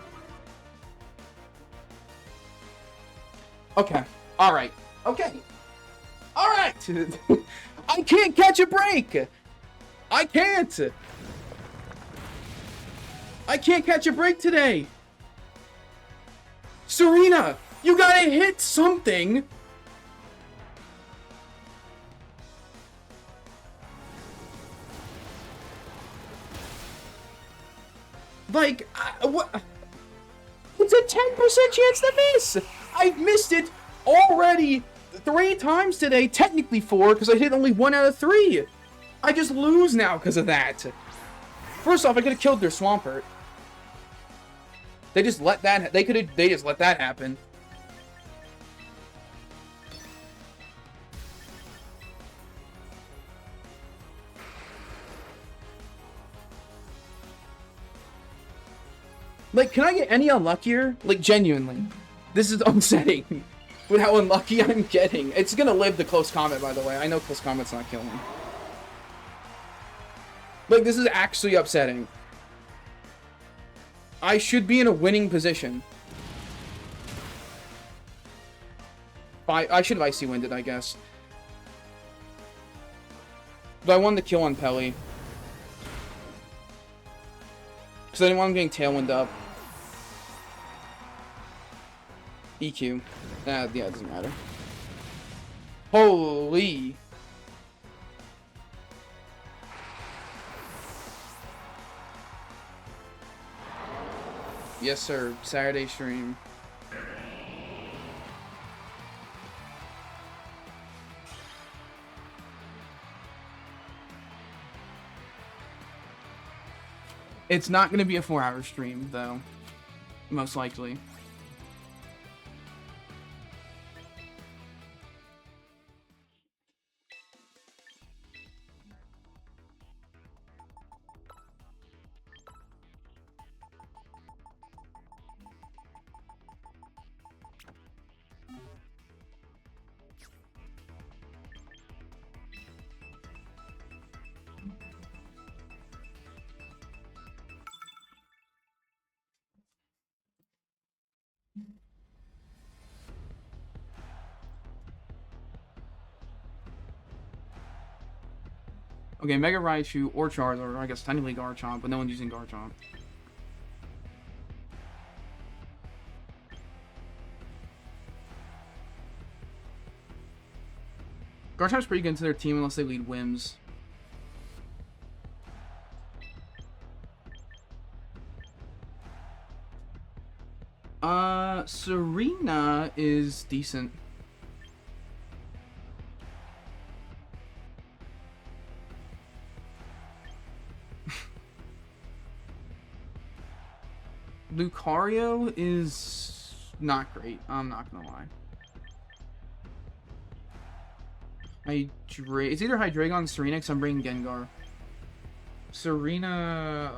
Okay. Alright. Okay. Alright! I can't catch a break! I can't! I can't catch a break today! Serena! You gotta hit something! Like, what? It's a 10% chance to miss! I've missed it already 3 times today. Technically 4, because I hit only 1 out of 3. I just lose now because of that. First off, I could have killed their Swampert. They just let that... They just let that happen. Like, can I get any unluckier? Like, genuinely. This is upsetting. With how unlucky I'm getting. It's gonna live the close combat, by the way. I know close combat's not killing. Like, this is actually upsetting. I should be in a winning position. I should have Icy Winded, I guess. But I wanted to kill on Pelly. Because I didn't want him getting Tailwind up. EQ. Yeah, it doesn't matter. Holy. Yes, sir. Saturday stream. It's not going to be a 4-hour stream, though. Most likely. Okay, Mega Raichu or Charizard, or I guess technically Garchomp, but no one's using Garchomp. Garchomp's pretty good into their team unless they lead Wims. Serena is decent. Lucario is not great. I'm not gonna lie. It's either Hydreigon, Serena, because I'm bringing Gengar. Serena.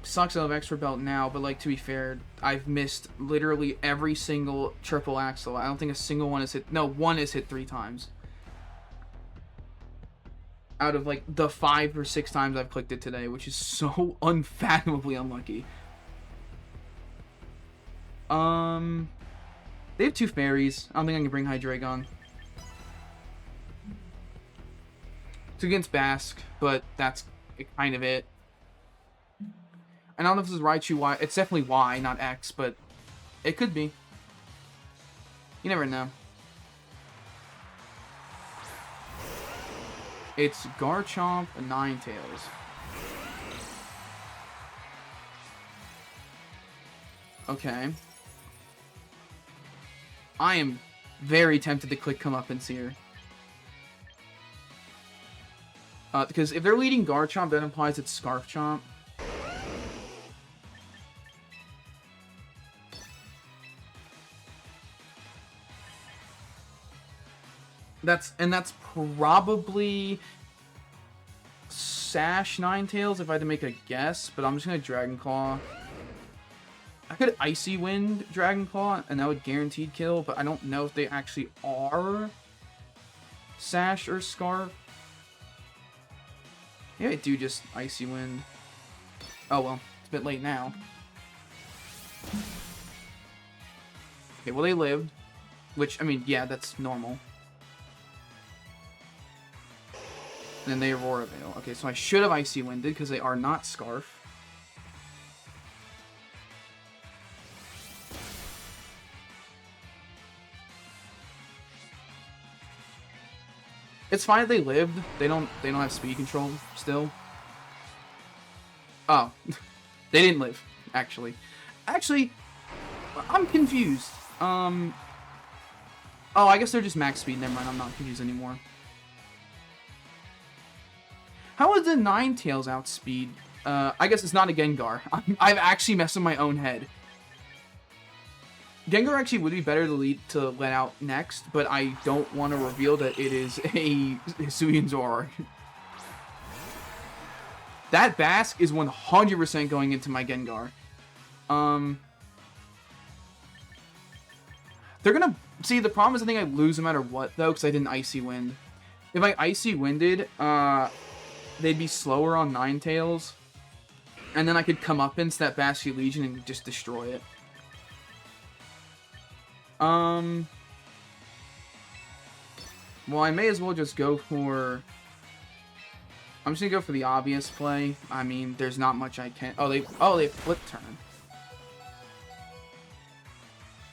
sucks I have expert belt now, but like to be fair, I've missed literally every single triple axel. I don't think a single one has hit. No, one has hit 3 times. Out of like the 5 or 6 times I've clicked it today, which is so unfathomably unlucky. They have 2 fairies. I don't think I can bring Hydreigon. It's against Basque, but that's kind of it. I don't know if this is Raichu Y. It's definitely Y, not X, but it could be. You never know. It's Garchomp and Ninetales. Okay. I am very tempted to click Comeuppance here. Because if they're leading Garchomp, that implies it's Scarf Chomp. That's probably Sash Ninetales if I had to make a guess, but I'm just gonna Dragon Claw. I could Icy Wind Dragon Claw, and that would guaranteed kill, but I don't know if they actually are Sash or Scarf. Maybe I do just Icy Wind. Oh well, it's a bit late now. Okay, well they lived, which, I mean, yeah, that's normal. And then they Aurora Veil. Okay, so I should have Icy Winded because they are not Scarf. It's fine if they lived. They don't have speed control still. Oh. They didn't live, actually. Actually, I'm confused. Oh, I guess they're just max speed. Never mind, I'm not confused anymore. How is the Ninetales outspeed? I guess it's not a Gengar. I've actually messed with my own head. Gengar actually would be better to let out next, but I don't want to reveal that it is a Hisuian Zoroark. That Basque is 100% going into my Gengar. They're gonna... See, the problem is I think I lose no matter what, though, because I didn't Icy Wind. If I Icy Winded, they'd be slower on Ninetales, and then I could come up into that Basque Legion and just destroy it. Well, I may as well just go for... I'm just gonna go for the obvious play. I mean, there's not much I can... Oh, they flip turn.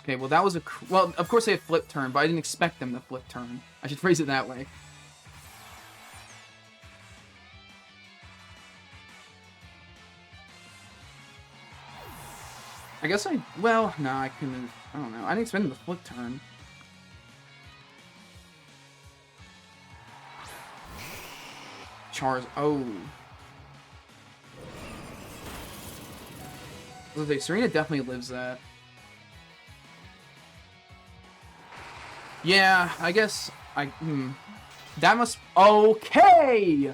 Okay, well, that was a... Well, of course they have flip turn, but I didn't expect them to flip turn. I should phrase it that way. I guess well, no, I couldn't... I don't know. I didn't expect them to flip turn. Oh. Okay, Serena definitely lives that. Yeah, I guess that must... Okay!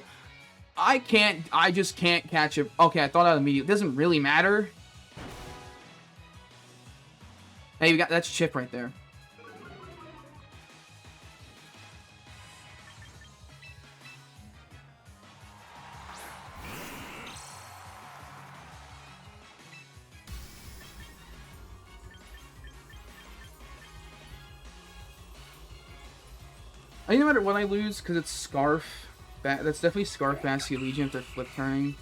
I just can't catch it. Okay, I thought out immediately. It doesn't really matter. Hey, we got... That's Chip right there. I think no matter what I lose, because it's Scarf. That's definitely Scarf Basque Legion if they're flip turning.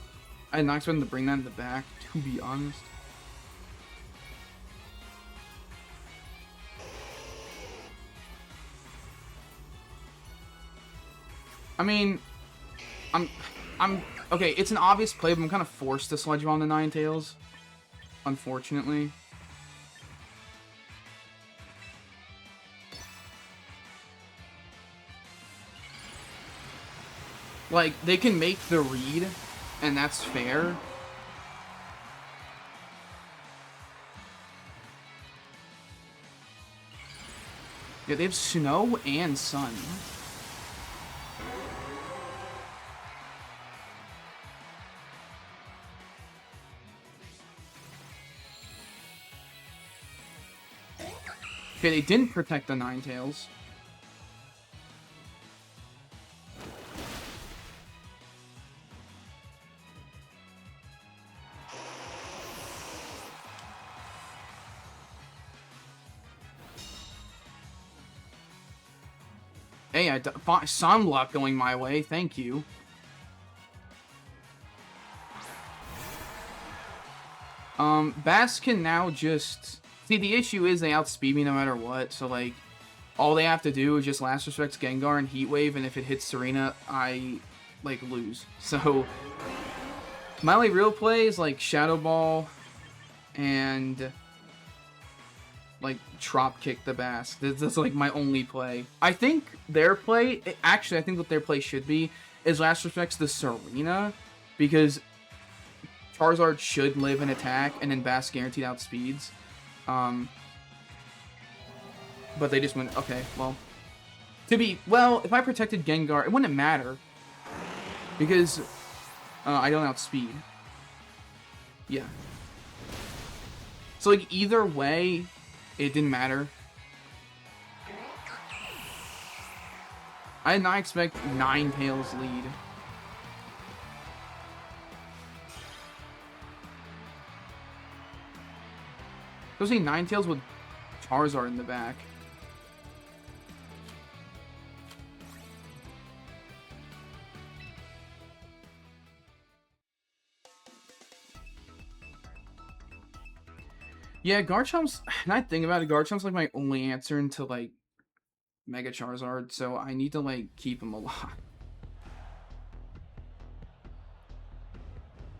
I did not expect them to bring that in the back, to be honest. I mean, I'm okay. It's an obvious play, but I'm kind of forced to Sludge Bomb the Ninetales, unfortunately. Like, they can make the read, and that's fair. Yeah, they have Snow and Sun. Okay, they didn't protect the Ninetales. Hey, Sunblock going my way. Thank you. Bass can now just... See, the issue is they outspeed me no matter what, so, like, all they have to do is just Last Respects Gengar and Heat Wave, and if it hits Serena, I, like, lose. So, my only real play is, like, Shadow Ball and... like, Trop Kick the Bass. That's like my only play. I think their play, actually I think what their play should be is Last Respects the Serena, because Charizard should live and attack, and then Bass guaranteed outspeeds. But they just went, okay, well. If I protected Gengar, it wouldn't matter. Because I don't outspeed. Yeah. So, like, either way, it didn't matter. I did not expect Ninetales lead. Especially Ninetales with Charizard in the back. Yeah, Garchomp's... Now I think about it, Garchomp's like my only answer into, like, Mega Charizard, so I need to, like, keep him alive.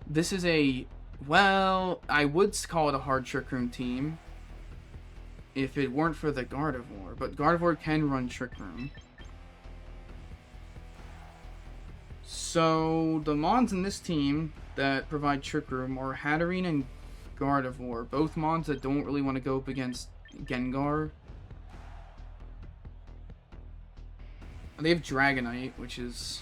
This is a... Well, I would call it a hard Trick Room team if it weren't for the Gardevoir, but Gardevoir can run Trick Room. So, the Mons in this team that provide Trick Room are Hatterene and Gardevoir, both Mons that don't really want to go up against Gengar. They have Dragonite, which is...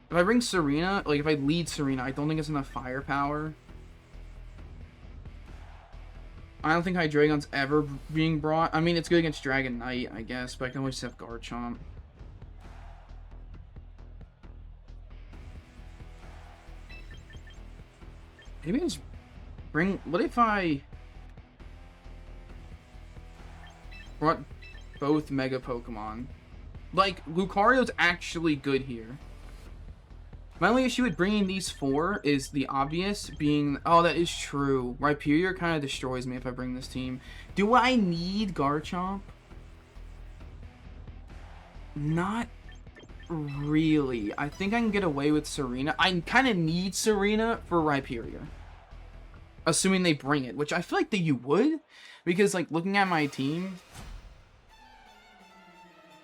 If I bring Serena, like if I lead Serena, I don't think it's enough firepower. I don't think Hydreigon's ever being brought. I mean, it's good against Dragonite, I guess, but I can always have Garchomp. Maybe I just bring... What if I brought both Mega Pokemon? Like, Lucario's actually good here. My only issue with bringing these four is the obvious being... Oh, that is true. Rhyperior kind of destroys me if I bring this team. Do I need Garchomp? Not really. I think I can get away with Serena. I kind of need Serena for Rhyperior. Assuming they bring it, which I feel like that you would. Because, like, looking at my team...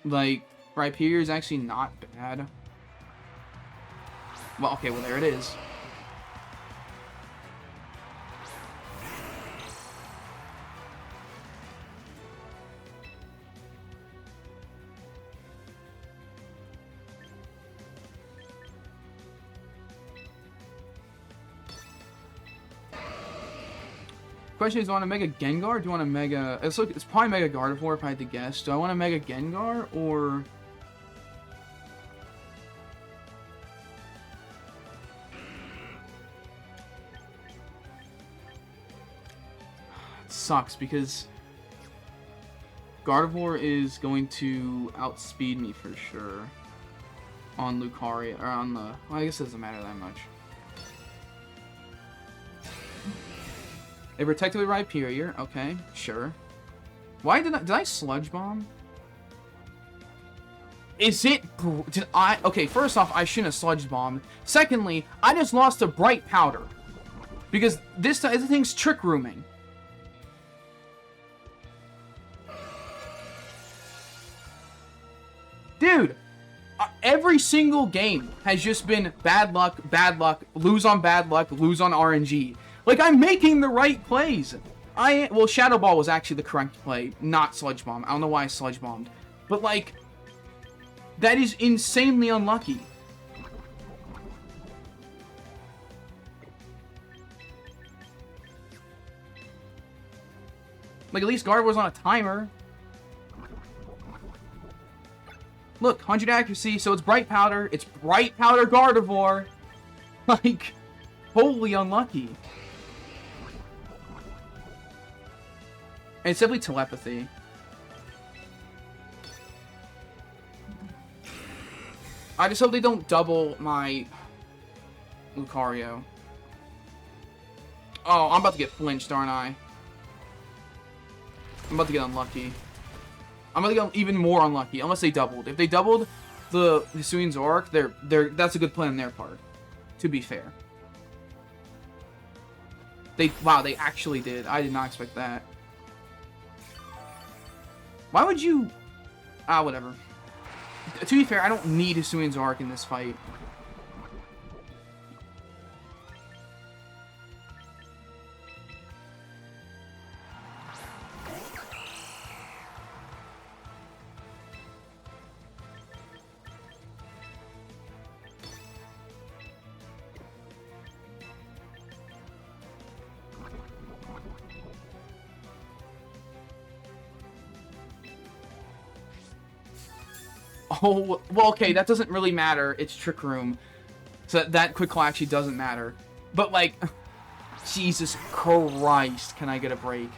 Like, Rhyperior is actually not bad. Well, okay, well, there it is. Question is, do I want to Mega Gengar, or do you want to Mega... It's probably Mega Gardevoir if I had to guess. Do I want to Mega Gengar, or... Sucks because Gardevoir is going to outspeed me for sure on Lucario, or on the... Well, I guess it doesn't matter that much. They protected with Rhyperior. Okay, sure. Why did I Sludge Bomb? Is it... Did I... Okay, first off, I shouldn't have Sludge Bombed. Secondly, I just lost to Bright Powder. Because this thing's Trick Rooming. Dude, every single game has just been bad luck, lose on bad luck, lose on RNG. Like, I'm making the right plays. Well, Shadow Ball was actually the correct play, not Sludge Bomb. I don't know why I Sludge Bombed. But, like, that is insanely unlucky. Like, at least Gardevoir's on a timer. Look, 100 accuracy, so it's Bright Powder. It's Bright Powder Gardevoir. Like, wholly unlucky. And it's simply telepathy. I just hope they don't double my Lucario. Oh, I'm about to get flinched, aren't I? I'm about to get unlucky. I'm about to get even more unlucky, unless they doubled. If they doubled the Hisuian Zoroark, that's a good plan on their part. To be fair. Wow, they actually did. I did not expect that. Why would you... whatever. To be fair, I don't need Hisuian Zoroark in this fight. Oh, well, okay, that doesn't really matter. It's Trick Room. So that Quick Claw actually doesn't matter. But, like, Jesus Christ, can I get a break?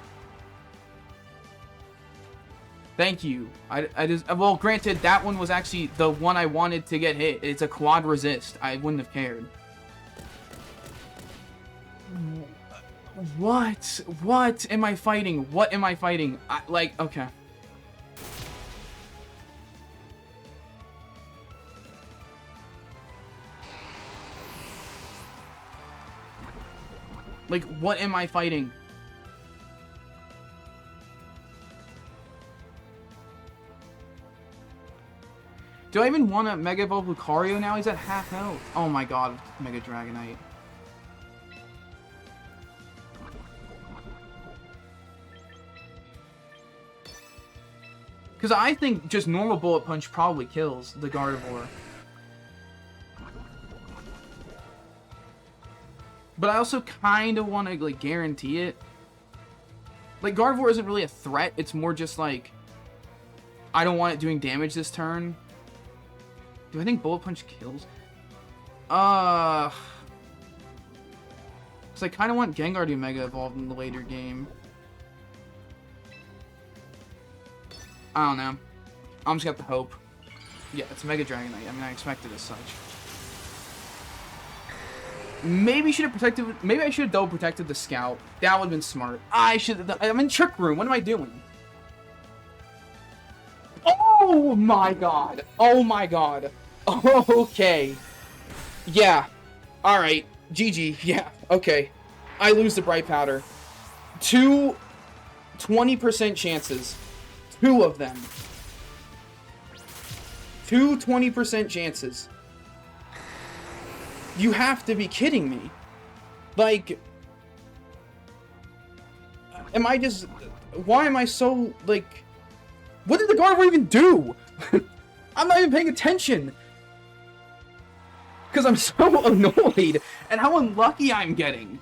Thank you. Well, granted, that one was actually the one I wanted to get hit. It's a quad resist. I wouldn't have cared. What? What am I fighting? What am I fighting? Okay. Like, what am I fighting? Do I even want to Mega Evolve Lucario now? He's at half health. Oh my god, Mega Dragonite. Because I think just normal Bullet Punch probably kills the Gardevoir. But I also kind of want to, like, guarantee it. Like, Gardevoir isn't really a threat. It's more just, like, I don't want it doing damage this turn. Do I think Bullet Punch kills? Because I kind of want Gengar to Mega Evolve in the later game. I don't know. I'm just got the hope. Yeah, it's Mega Dragonite. I mean, I expected as such. Maybe I should have double protected the Scout. That would have been smart. I'm in Trick Room. What am I doing? Oh my god. Oh my god. Okay. Yeah. Alright. GG. Yeah. Okay. I lose the Bright Powder. 2 20% chances. 2 of them. 2 20% chances. You have to be kidding me. Like, am I just... Why am I so, like... What did the Gardevoir even do? I'm not even paying attention. Because I'm so annoyed at how unlucky I'm getting.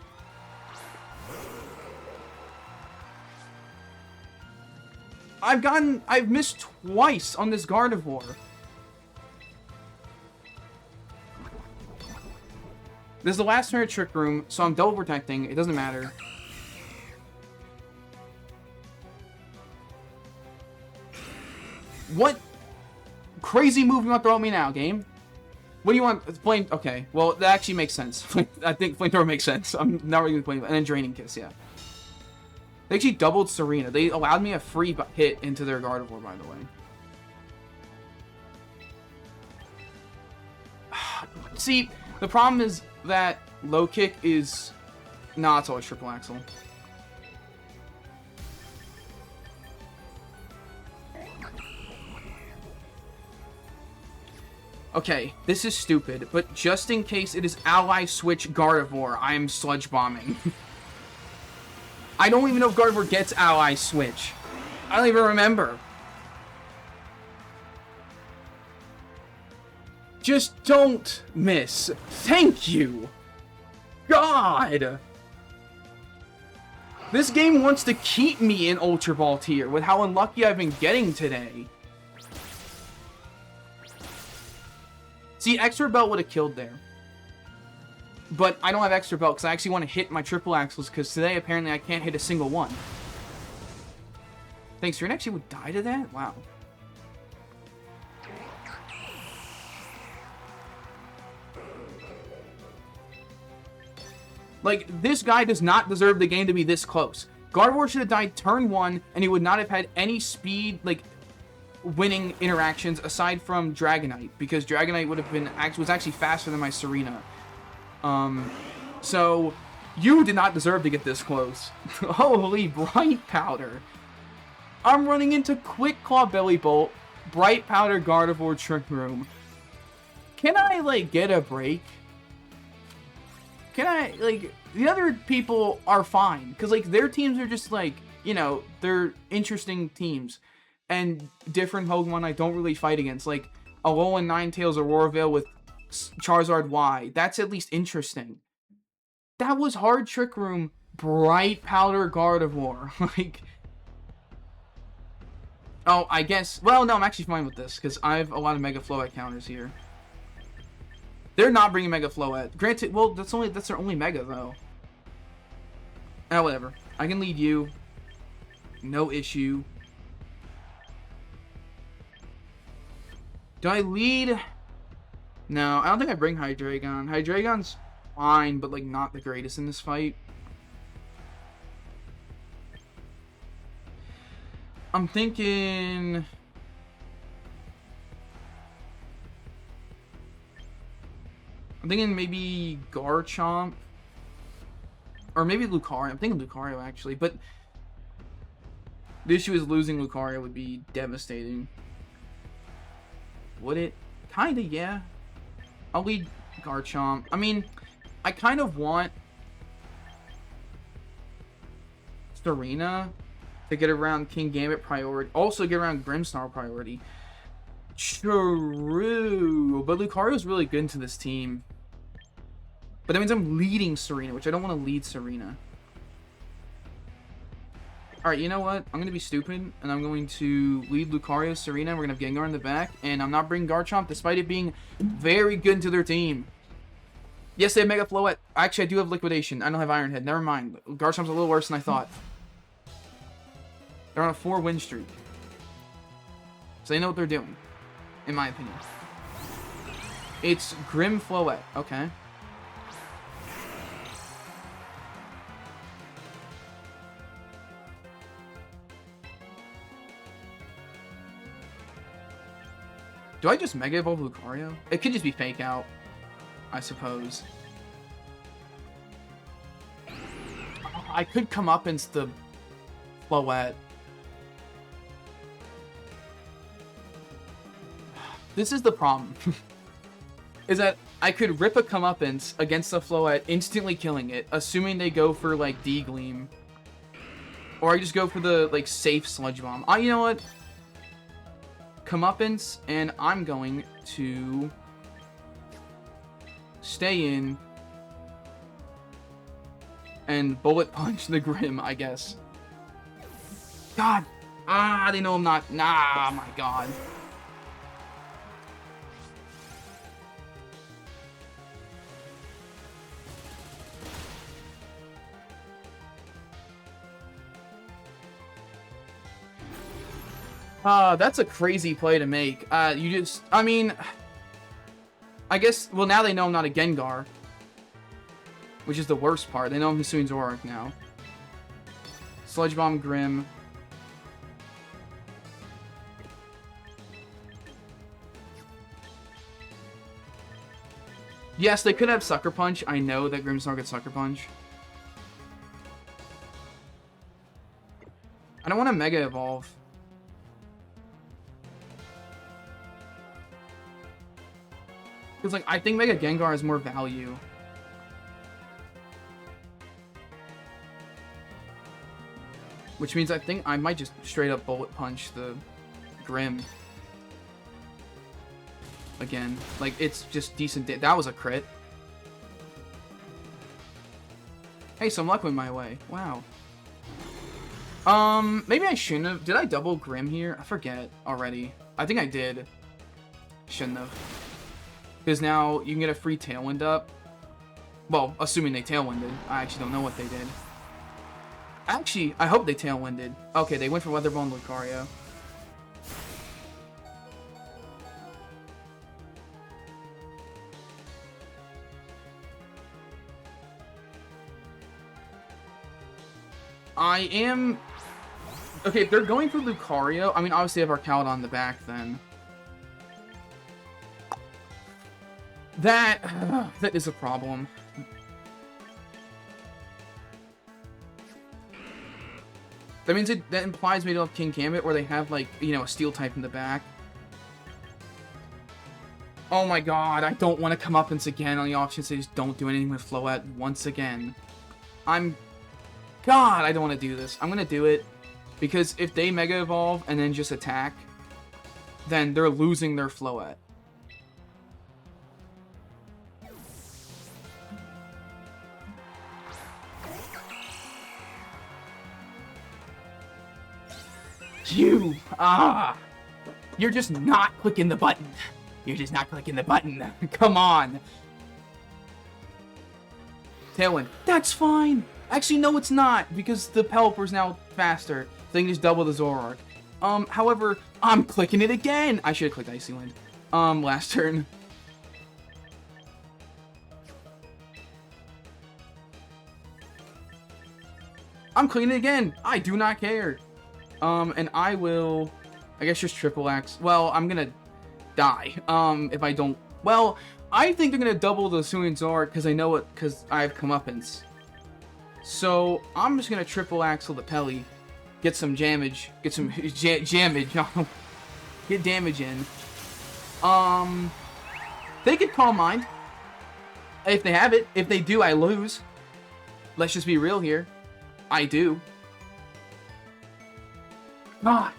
I've missed twice on this Gardevoir. This is the last turn of Trick Room, so I'm double protecting. It doesn't matter. What crazy move you want to throw at me now, game? What do you want? Flame. Okay, well, that actually makes sense. I think Flamethrower makes sense. I'm not really going to play. And then Draining Kiss, yeah. They actually doubled Serena. They allowed me a free hit into their Gardevoir, by the way. See, the problem is that low kick is... Nah, it's always triple axle. Okay, this is stupid, but just in case it is Ally Switch Gardevoir, I am Sludge Bombing. I don't even know if Gardevoir gets Ally Switch. I don't even remember. Just don't miss. Thank you. God. This game wants to keep me in Ultra Ball tier with how unlucky I've been getting today. See, Extra Belt would have killed there. But I don't have Extra Belt because I actually want to hit my triple axles because today apparently I can't hit a single one. Thanks, Serena actually would die to that? Wow. Like, this guy does not deserve the game to be this close. Gardevoir should have died turn 1, and he would not have had any speed, like, winning interactions aside from Dragonite, because Dragonite would have been was actually faster than my Serena. So you did not deserve to get this close. Holy Bright Powder. I'm running into Quick Claw Belly Bolt, Bright Powder Gardevoir Trick Room. Can I, like, get a break? Can I, like, the other people are fine, because, like, their teams are just, like, you know, they're interesting teams, and different Pokemon I don't really fight against, like, Alolan Ninetales Aurora Veil with Charizard Y, that's at least interesting. That was hard Trick Room, Bright Powder Gardevoir, like, oh, I guess, well, no, I'm actually fine with this, because I have a lot of Mega Floette counters here. They're not bringing Mega Floette. Granted, well, that's their only Mega, though. Ah, whatever. I can lead you. No issue. Do I lead? No, I don't think I bring Hydreigon. Hydreigon's fine, but, like, not the greatest in this fight. I'm thinking... maybe Garchomp. Or maybe Lucario. I'm thinking Lucario, actually. But the issue is losing Lucario would be devastating. Would it? Kinda, yeah. I'll lead Garchomp. I mean, I kind of want Serena to get around Kingambit priority. Also get around Grimmsnarl priority. True. But Lucario's really good into this team. But that means I'm leading Serena, which I don't want to lead Serena. Alright, you know what? I'm going to be stupid, and I'm going to lead Lucario, Serena, and we're going to have Gengar in the back, and I'm not bringing Garchomp, despite it being very good into their team. Yes, they have Mega Floette. Actually, I do have Liquidation. I don't have Iron Head. Never mind. Garchomp's a little worse than I thought. They're on a 4-win streak. So they know what they're doing, in my opinion. It's Grim Floette. Okay. Do I just Mega Evolve Lucario? It could just be Fake Out, I suppose. I could come up against the Floette. This is the problem. Is that I could rip a comeuppance against the Floette, instantly killing it, assuming they go for, like, D-Gleam. Or I just go for the, like, safe Sludge Bomb. You know what? Comeuppance, and I'm going to stay in and Bullet Punch the Grim, I guess. God! They know I'm not. Nah, my God. That's a crazy play to make. I mean, I guess, well, now they know I'm not a Gengar. Which is the worst part. They know I'm Hisuian Zoroark now. Sludge Bomb Grim. Yes, they could have Sucker Punch. I know that Grimmsnarl gets Sucker Punch. I don't want to Mega Evolve. Because, like, I think Mega Gengar has more value. Which means I think I might just straight up Bullet Punch the Grim. Again. Like, it's just decent. That was a crit. Hey, some luck went my way. Wow. Maybe I shouldn't have. Did I double Grim here? I forget already. I think I did. Shouldn't have. Because now you can get a free Tailwind up. Well, assuming they Tailwinded. I actually don't know what they did. Actually, I hope they Tailwinded. Okay, they went for Weatherbone Lucario. I am... Okay, if they're going for Lucario, I mean, obviously they have Arcaludon on the back then. That is a problem. That means that implies maybe they'll have King Gambit where they have, like, you know, a steel type in the back. Oh my god, I don't want to come up again on the off chance they just don't do anything with Floette once again. God, I don't want to do this. I'm going to do it. Because if they Mega Evolve and then just attack, then they're losing their Floette. You're just not clicking the button. You're just not clicking the button. Come on. Tailwind. That's fine. Actually, no, it's not, because the Pelipper's now faster. So they can just double the Zoroark. However, I'm clicking it again. I should have clicked Icy Wind. Last turn. I'm clicking it again. I do not care. And I will, I guess, just Triple Axe. Well, I'm gonna die. If I don't, well, I think they're gonna double the Hisuian Zoroark because I know it, because I have Comeuppance. So I'm just gonna Triple Axle the Pelly, get some damage, get some jammage, get damage in. They could Calm Mind if they have it. If they do, I lose. Let's just be real here. I do. God.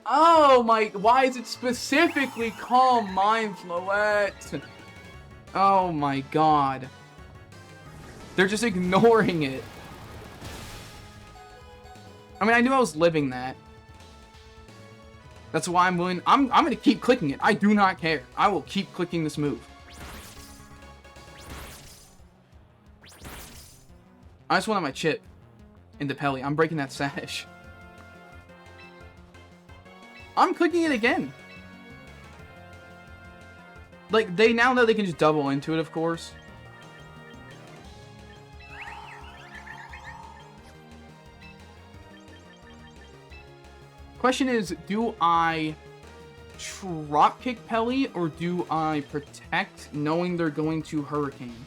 Oh my, why is it specifically Calm Mind, Floette? Oh my god. They're just ignoring it. I mean, I knew I was living that. That's why I'm willing, I'm gonna keep clicking it. I do not care. I will keep clicking this move. I just wanted my chip into Pelly. I'm breaking that sash. I'm clicking it again. Like, they now know they can just double into it, of course. Question is, do I drop kick Pelly or do I protect knowing they're going to Hurricane?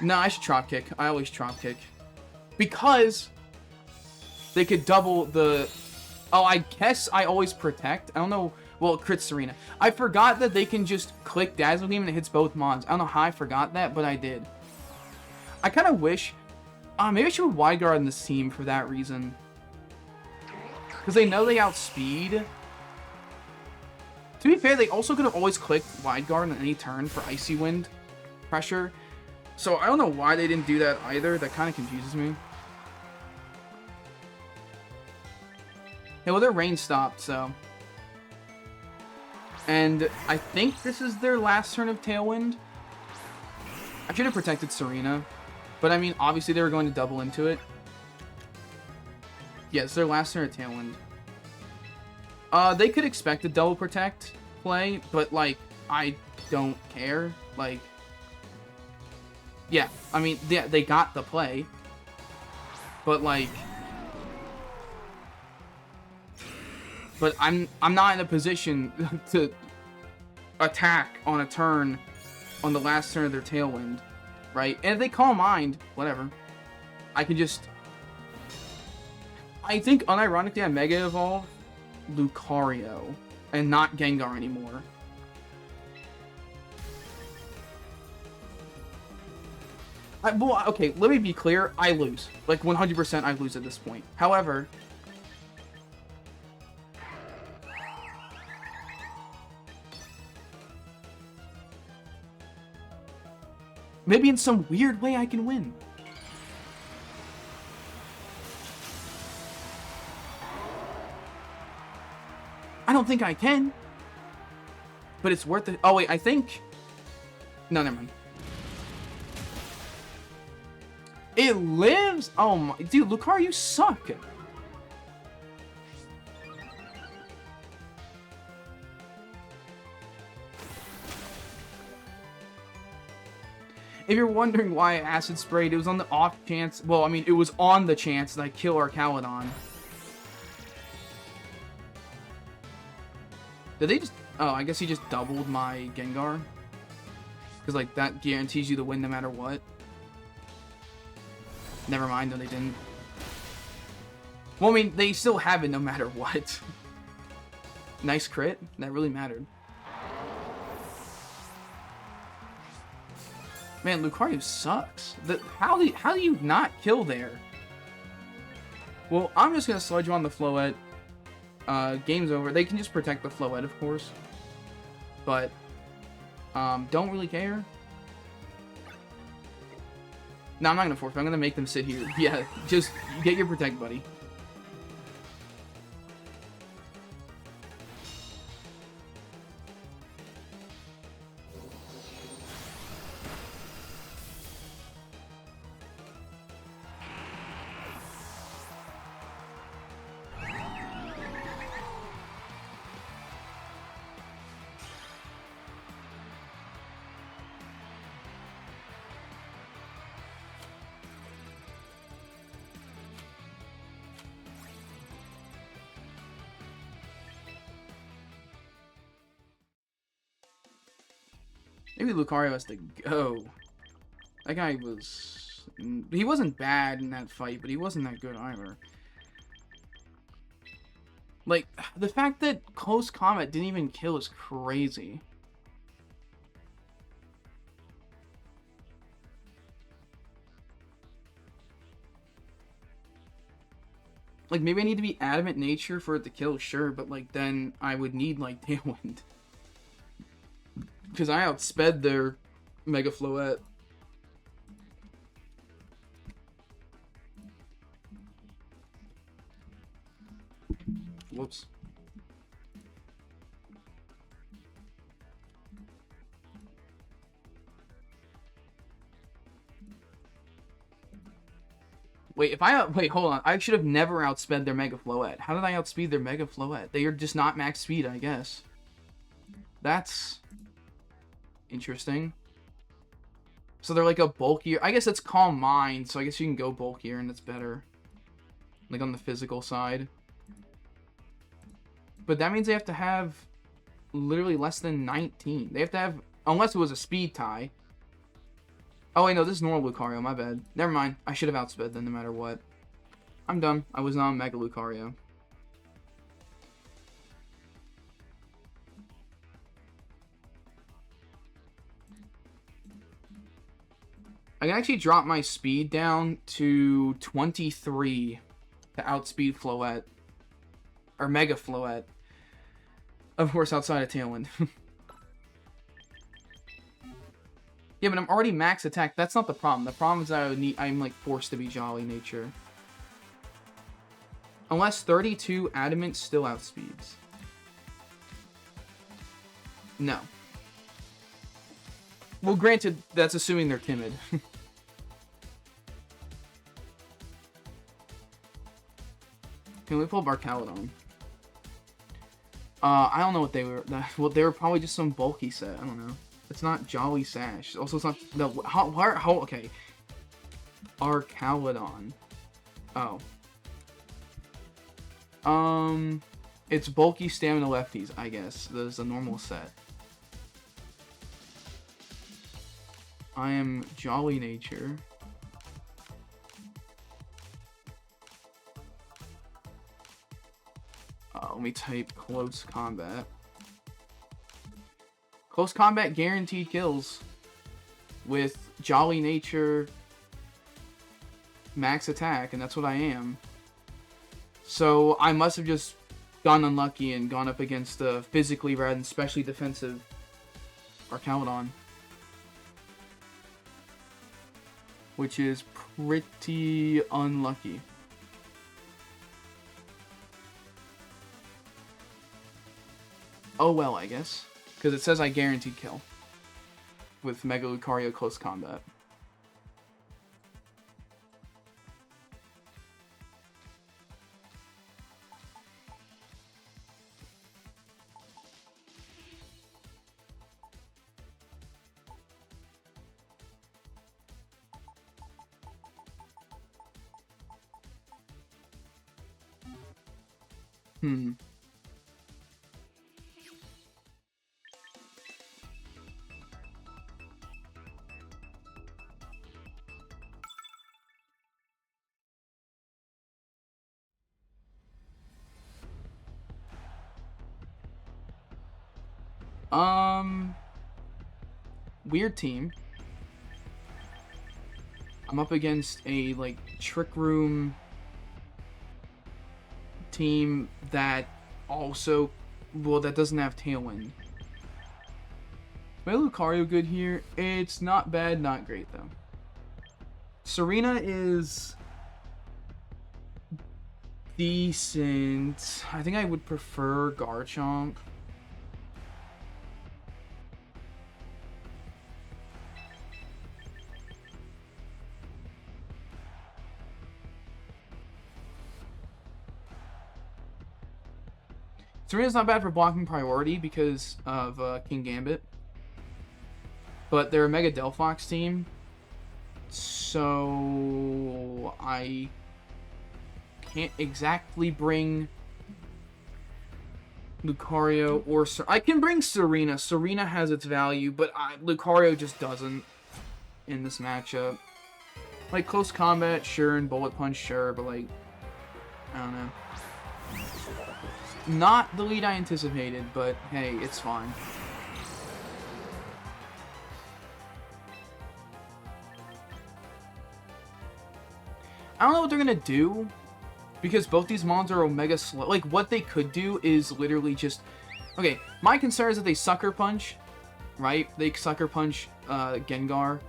No, I should drop kick. I always drop kick. Because they could double the... Oh, I guess I always protect. I don't know. Well, crit Serena. I forgot that they can just click Dazzle Beam and it hits both mons. I don't know how I forgot that, but I did. I kind of wish... maybe I should put Wide Guard in this team for that reason. Because they know they outspeed. To be fair, they also could have always clicked Wide Guard on any turn for Icy Wind pressure. So I don't know why they didn't do that either. That kind of confuses me. Yeah, well, their rain stopped, so. And I think this is their last turn of Tailwind. I should have protected Serena. But I mean, obviously they were going to double into it. Yes, their last turn of Tailwind. They could expect a double protect play, but, like, I don't care. Like, yeah, I mean, they got the play. But, like... But I'm not in a position to attack on a turn on the last turn of their Tailwind, right? And if they Calm Mind, whatever. I can just... I think, unironically, I Mega Evolve Lucario and not Gengar anymore. Well, okay, let me be clear. I lose. Like, 100% I lose at this point. However... maybe in some weird way I can win. don't think I can. But it's worth it. Oh, wait, I think... No, never mind. It lives? Oh, my... Dude, Lucario, you suck. If you're wondering why I acid sprayed, it was on the off chance... Well, I mean, it was on the chance that I kill Archaludon. Did they just... Oh, I guess he just doubled my Gengar. Because, like, that guarantees you the win no matter what. Never mind, no, they didn't. Well, I mean, they still have it no matter what. Nice crit. That really mattered. Man, Lucario sucks. How do you not kill there? Well, I'm just going to sludge you on the Floette. Game's over. They can just protect the Floette, of course. But, don't really care. No, I'm not going to force it. I'm going to make them sit here. Yeah, just get your protect, buddy. Maybe Lucario has to go. That guy was... He wasn't bad in that fight, but he wasn't that good either. Like, the fact that Close Combat didn't even kill is crazy. Like, maybe I need to be Adamant Nature for it to kill, sure, but, like, then I would need, like, Tailwind. Because I outsped their Mega Floette. Whoops. Wait, wait, hold on. I should have never outsped their Mega Floette. How did I outspeed their Mega Floette? They are just not max speed, I guess. That's... interesting. So they're like a bulkier... I guess it's Calm Mind, so I guess you can go bulkier and it's better. Like on the physical side. But that means they have to have literally less than 19. They have to have... Unless it was a speed tie. Oh wait, no, this is normal Lucario, my bad. Never mind. I should have outsped them no matter what. I'm done. I was not on Mega Lucario. I can actually drop my speed down to 23 to outspeed Floette. Or Mega Floette. Of course, outside of Tailwind. Yeah, but I'm already max attack. That's not the problem. The problem is that I'm like forced to be Jolly Nature. Unless 32 Adamant still outspeeds. No. Well, granted, that's assuming they're timid. Can we pull Archaludon? I don't know what they were. Well, they were probably just some bulky set. I don't know. It's not Jolly Sash. Also, it's not... No, how okay. Archaludon. Oh. It's bulky stamina lefties, I guess. There's a normal set. I am Jolly Nature. Let me type Close Combat. Close Combat guaranteed kills with Jolly Nature max attack, and that's what I am. So I must have just gone unlucky and gone up against a physically rather than specially defensive Archaludon. Which is pretty unlucky. Oh well, I guess. Because it says I guaranteed kill. With Mega Lucario close combat. Hmm. Weird team. I'm up against a, like, Trick Room team that also, well, that doesn't have Tailwind. My Lucario good here. It's not bad, not great, though. Serena is decent. I think I would prefer Garchomp. Serena's not bad for blocking priority because of Kingambit. But they're a Mega Delphox team. So I can't exactly bring Lucario or I can bring Serena. Serena has its value, but Lucario just doesn't in this matchup. Like, close combat, sure, and bullet punch, sure, but, like, I don't know. Not the lead I anticipated, but hey, it's fine. I don't know what they're gonna do, because both these mons are Omega slow. Like, what they could do is literally just... Okay, my concern is that they Sucker Punch, right? They Sucker Punch Gengar.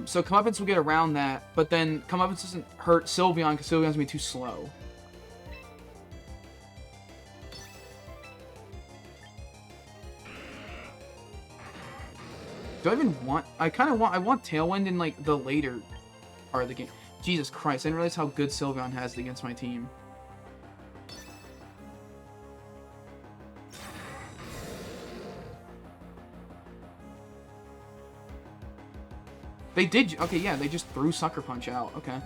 So Comeuppance will get around that, but then Comeuppance doesn't hurt Sylveon, because Sylveon's gonna be too slow. Do I even want... I want Tailwind in, like, the later part of the game. Jesus Christ, I didn't realize how good Sylveon has it against my team. They did... Okay, yeah, they just threw Sucker Punch out. Okay.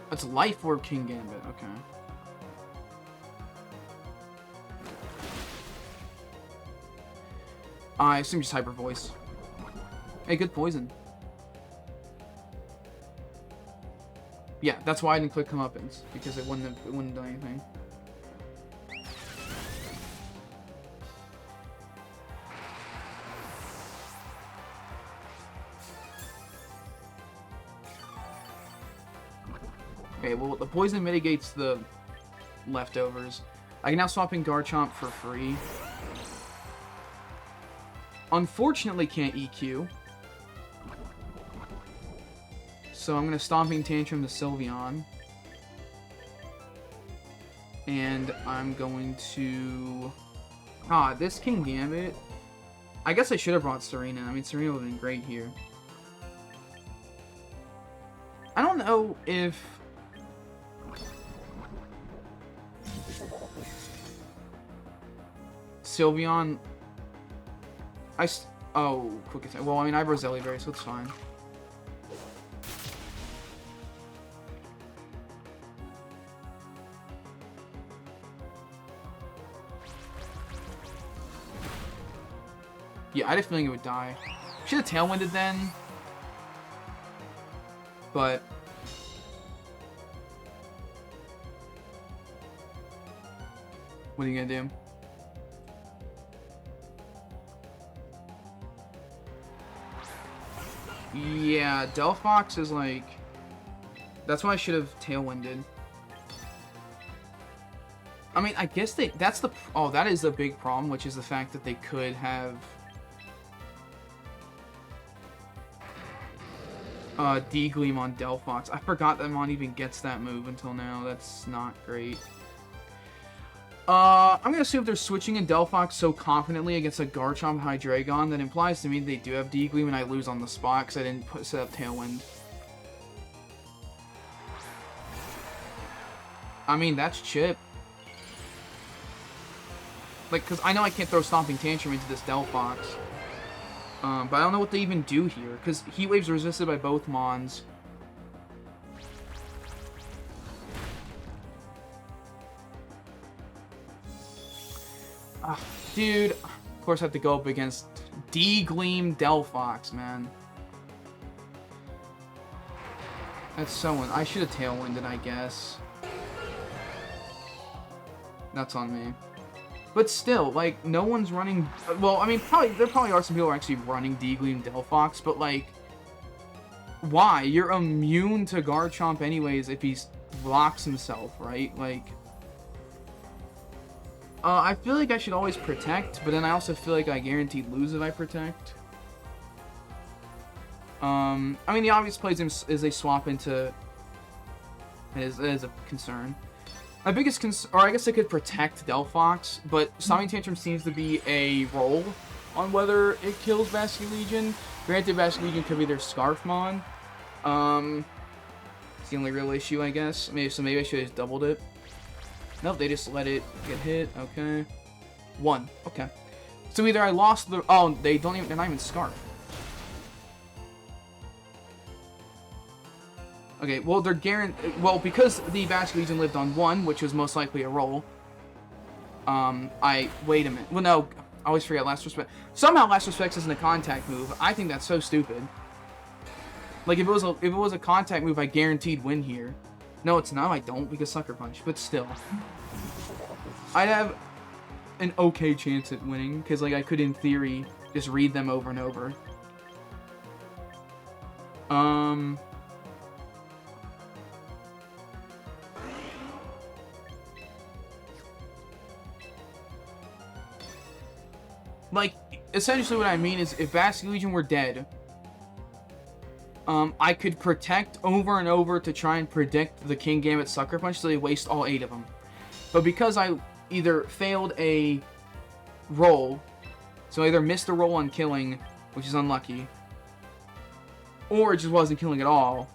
That's Life Orb Kingambit. Okay. I assume just Hyper Voice. Hey, good poison. Yeah, that's why I didn't click Comeuppance, because it wouldn't have done anything. Okay, well, the poison mitigates the leftovers. I can now swap in Garchomp for free. Unfortunately, can't EQ. So I'm going to Stomping Tantrum to Sylveon. And I'm going to... this Kingambit... I guess I should have brought Serena. I mean, Serena would have been great here. I don't know if... Sylveon... Oh, quick attack. Well, I mean, I have Roselli Berry, so it's fine. Yeah, I had a feeling it would die. Should have Tailwinded then. But... what are you gonna do? Yeah, Delphox is like... That's why I should have Tailwinded. I mean, I guess that's the... Oh, that is the big problem, which is the fact that they could have... D-Gleam on Delphox. I forgot that Mon even gets that move until now. That's not great. I'm gonna assume they're switching in Delphox so confidently against a Garchomp Hydreigon that implies to me they do have D-Gleam and I lose on the spot because I didn't set up Tailwind. I mean, that's Chip. Like, because I know I can't throw Stomping Tantrum into this Delphox. But I don't know what they even do here, because Heat Wave's resisted by both Mons. Dude, of course I have to go up against D-Gleam Delphox, man. That's so... I should have Tailwinded, I guess. That's on me. But still, like, no one's running... Well, I mean, there probably are some people who are actually running D-Gleam Delphox, but, like... Why? You're immune to Garchomp anyways if he blocks himself, right? Like... I feel like I should always protect, but then I also feel like I guaranteed lose if I protect. I mean, the obvious play is they swap into... is a concern. My biggest concern, or I guess I could protect Delphox, but Stomping Tantrum seems to be a roll on whether it kills Basculegion. Granted, Basculegion could be their Scarfmon. It's the only real issue, I guess. Maybe I should have just doubled it. Nope, they just let it get hit. Okay. 1. Okay. So either I lost the... Oh, they're not even Scarf. Okay, well, they're guaranteed... Well, because the Basculegion lived on 1, which was most likely a roll, Wait a minute. Well, no, I always forget Last Respect. Somehow Last Respect isn't a contact move. I think that's so stupid. Like, if it was a contact move, I guaranteed win here. No, it's not. I don't, because Sucker Punch. But still. I'd have an okay chance at winning, because, like, I could, in theory, just read them over and over. Like, essentially what I mean is, if Basculegion were dead, I could protect over and over to try and predict the Kingambit Sucker Punch so they waste all 8 of them. But because I either failed a roll, so I either missed a roll on killing, which is unlucky, or it just wasn't killing at all,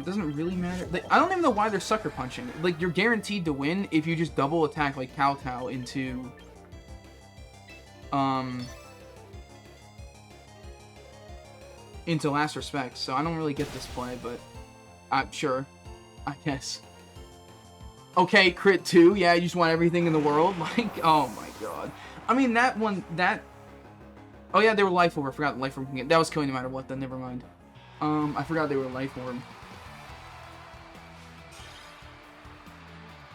doesn't really matter. Like, I don't even know why they're Sucker Punching. Like, you're guaranteed to win if you just double attack like Kowtow into... into Last Respect, so I don't really get this play, but I'm sure, I guess. Okay, crit 2, yeah, you just want everything in the world, like, oh my god. I mean, that one, oh yeah, they were Life Orb, I forgot Life Orb, that was killing no matter what, then never mind. I forgot they were Life Orb.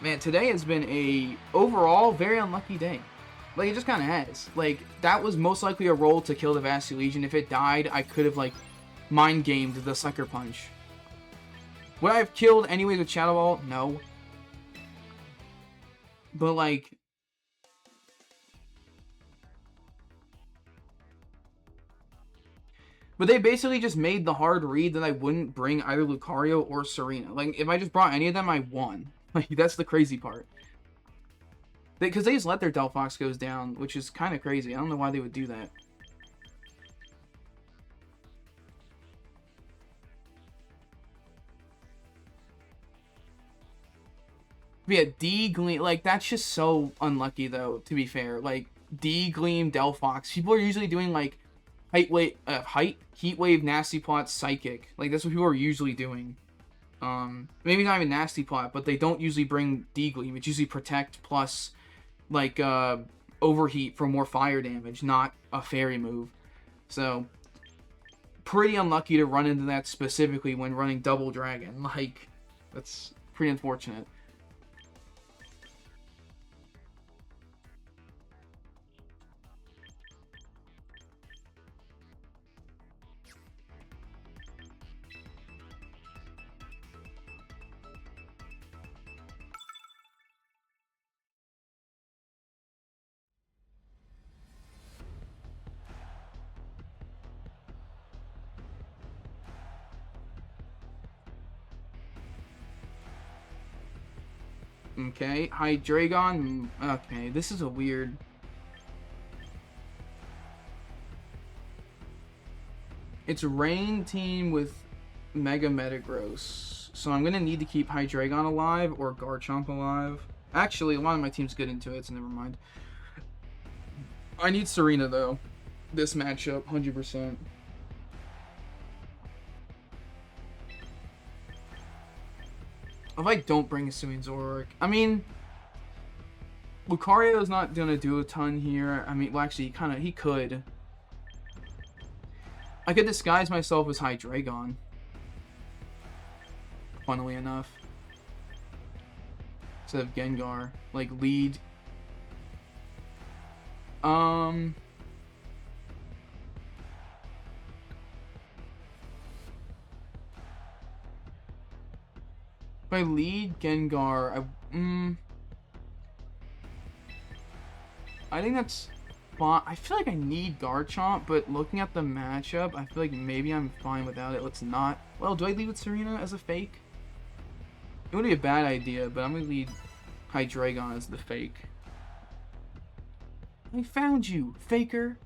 Man, today has been a, overall, very unlucky day. Like, it just kind of has. Like, that was most likely a roll to kill the Basculegion. If it died, I could have, like, mind-gamed the Sucker Punch. Would I have killed anyways with Shadow Ball? No. But, like... But they basically just made the hard read that I wouldn't bring either Lucario or Serena. Like, if I just brought any of them, I won. Like, that's the crazy part. Because they just let their Delphox goes down, which is kind of crazy. I don't know why they would do that. But yeah, D-Gleam, like, that's just so unlucky, though, to be fair. Like, D-Gleam, Delphox. People are usually doing, like, Heat Wave, Nasty Plot, Psychic. Like, that's what people are usually doing. Maybe not even Nasty Plot, but they don't usually bring D-Gleam. It's usually Protect plus... like, Overheat for more fire damage, not a fairy move. So, pretty unlucky to run into that specifically when running Double Dragon. Like, that's pretty unfortunate. Okay, Hydreigon. Okay, this is a weird... It's Rain team with Mega Metagross. So I'm going to need to keep Hydreigon alive or Garchomp alive. Actually, a lot of my team's good into it, so never mind. I need Serena, though. This matchup, 100%. If I don't bring Hisuian Zoroark, I mean, Lucario's not gonna do a ton here. I mean, well, actually, he could. I could disguise myself as Hydreigon. Funnily enough. Instead of Gengar. Like, lead. If I lead Gengar, I think that's fine. I feel like I need Garchomp, but looking at the matchup, I feel like maybe I'm fine without it. Let's not. Well, do I lead with Serena as a fake? It wouldn't be a bad idea, but I'm going to lead Hydreigon as the fake. I found you, faker.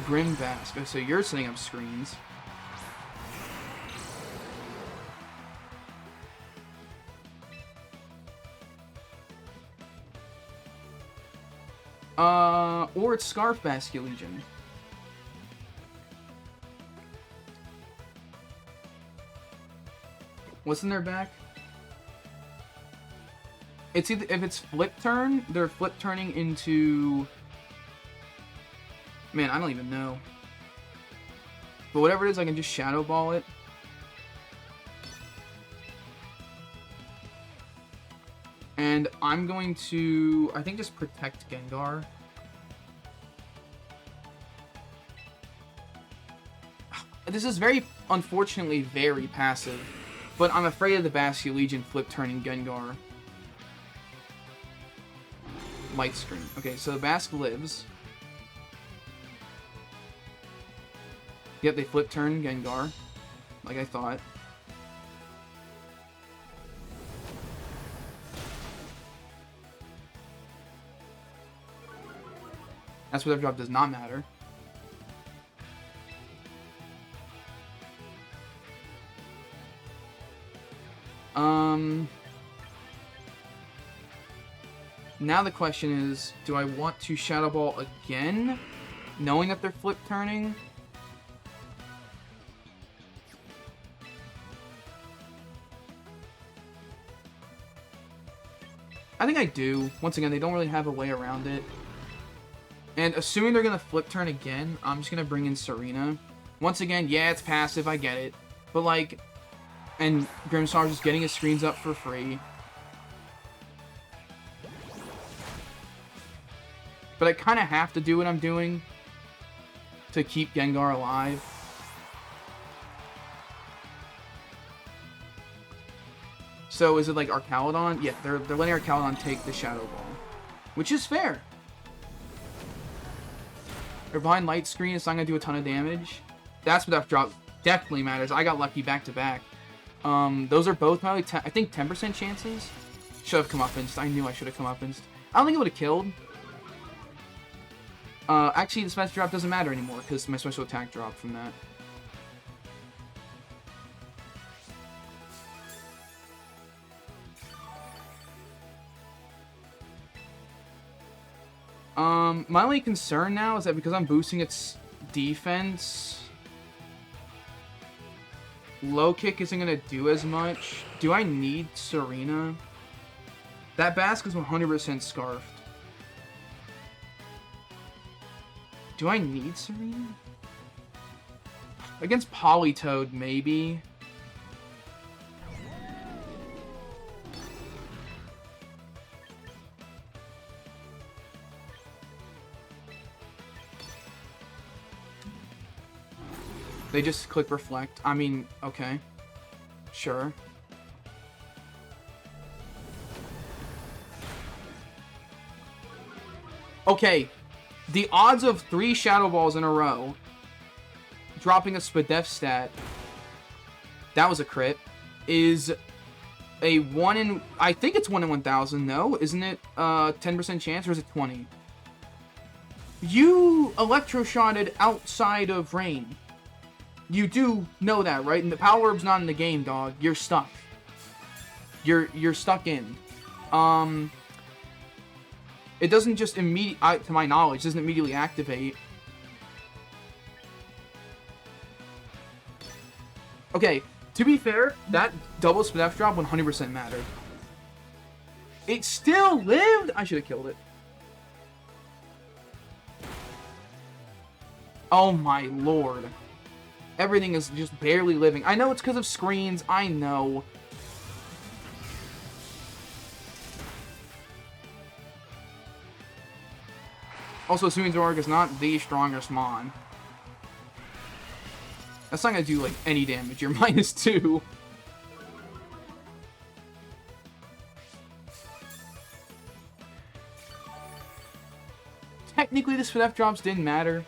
Grimbask. So you're setting up screens. Or it's Scarf Basculegion. What's in their back? It's either, if it's flip turn, they're flip turning into... Man, I don't even know. But whatever it is, I can just Shadow Ball it. And I'm going to, I think, just protect Gengar. This is unfortunately, very passive. But I'm afraid of the Basculegion flip turning Gengar. Light Screen. Okay, so the Basque lives. Yep, they flip turn Gengar. Like I thought. That's where their drop does not matter. Now the question is, do I want to Shadow Ball again, knowing that they're flip turning? I think I do. Once again, they don't really have a way around it. And assuming they're going to flip turn again, I'm just going to bring in Serena. Once again, yeah, it's passive, I get it. But like, and Grimmsnar's just getting his screens up for free. But I kind of have to do what I'm doing to keep Gengar alive. So is it like Arcaludon? Yeah, they're letting Arcaludon take the Shadow Ball. Which is fair. They're behind Light Screen, it's not going to do a ton of damage. That's what that drop definitely matters. I got lucky back-to-back. Those are both probably, I think, 10% chances. Should have come up inst. I knew I should have come up inst. I don't think it would have killed. Actually, the special drop doesn't matter anymore, because my special attack dropped from that. My only concern now is that because I'm boosting its defense, low kick isn't going to do as much. Do I need Serena? That Basque is 100% scarfed. Do I need Serena? Against Politoed, maybe. They just click reflect. I mean, okay. Sure. Okay. The odds of 3 Shadow Balls in a row dropping a Spadef stat, that was a crit, is a 1 in... I think it's 1 in 1,000, no? Isn't it 10% chance, or is it 20? You electroshotted outside of rain. You do know that, right? And the Power Orb's not in the game, dog. You're stuck. You're stuck in. It doesn't just to my knowledge, doesn't immediately activate. Okay, to be fair, that double Spadef drop 100% mattered. It still lived? I should have killed it. Oh my lord. Everything is just barely living. I know it's because of screens. I know. Also, assuming Zoroark is not the strongest Mon. That's not going to do, like, any damage. You're -2. Technically, the Spadef drops didn't matter.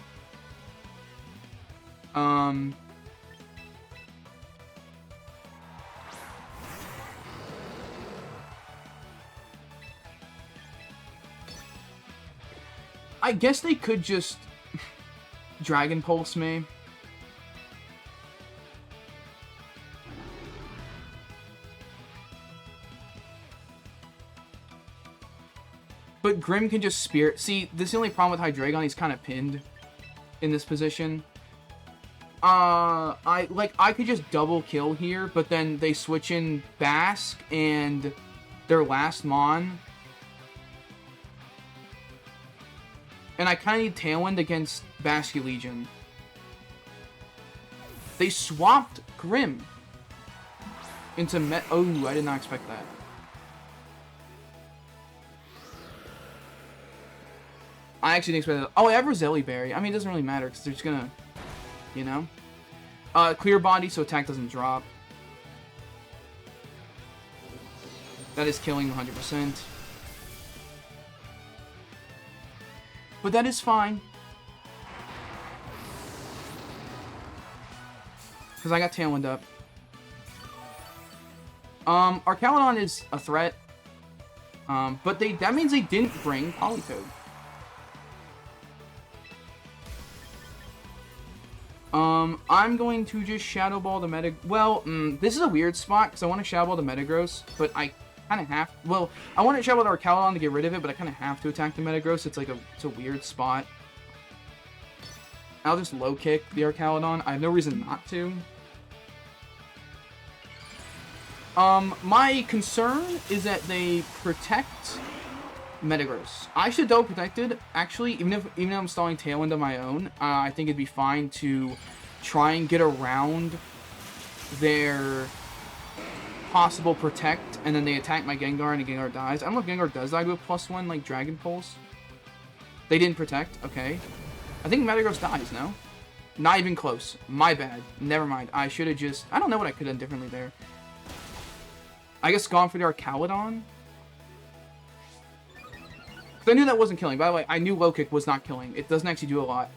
I guess they could just Dragon Pulse me. But Grim can just Spirit. See, this is the only problem with Hydreigon. He's kind of pinned in this position. I could just double kill here, but then they switch in Basque and their last Mon. And I kind of need Tailwind against Basculegion. They swapped Grim into Oh, I did not expect that. I actually didn't expect that. Oh, I have Roselli Berry. I mean, it doesn't really matter because they're just gonna, you know. Clear Body, so attack doesn't drop. That is killing 100%. But that is fine. Because I got Tailwind up. Arcaludon is a threat. But that means they didn't bring Politoed. I'm going to just Shadow Ball the Meta... Well, this is a weird spot, because I want to Shadow Ball the Metagross, but I kind of have... Well, I want to Shadow Ball the Arcaludon to get rid of it, but I kind of have to attack the Metagross. It's like it's a weird spot. I'll just low kick the Arcaludon. I have no reason not to. My concern is that they protect Metagross. I should double protected. Actually, even if I'm stalling Tailwind on my own, I think it'd be fine to try and get around their possible protect, and then they attack my Gengar and the Gengar dies. I don't know if Gengar does die to a +1 like Dragon Pulse. They didn't protect. Okay. I think Metagross dies, no? Not even close. My bad. Never mind. I should have just... I don't know what I could have done differently there. I guess gone for the Arcaludon. I knew that wasn't killing. By the way, I knew low kick was not killing. It doesn't actually do a lot.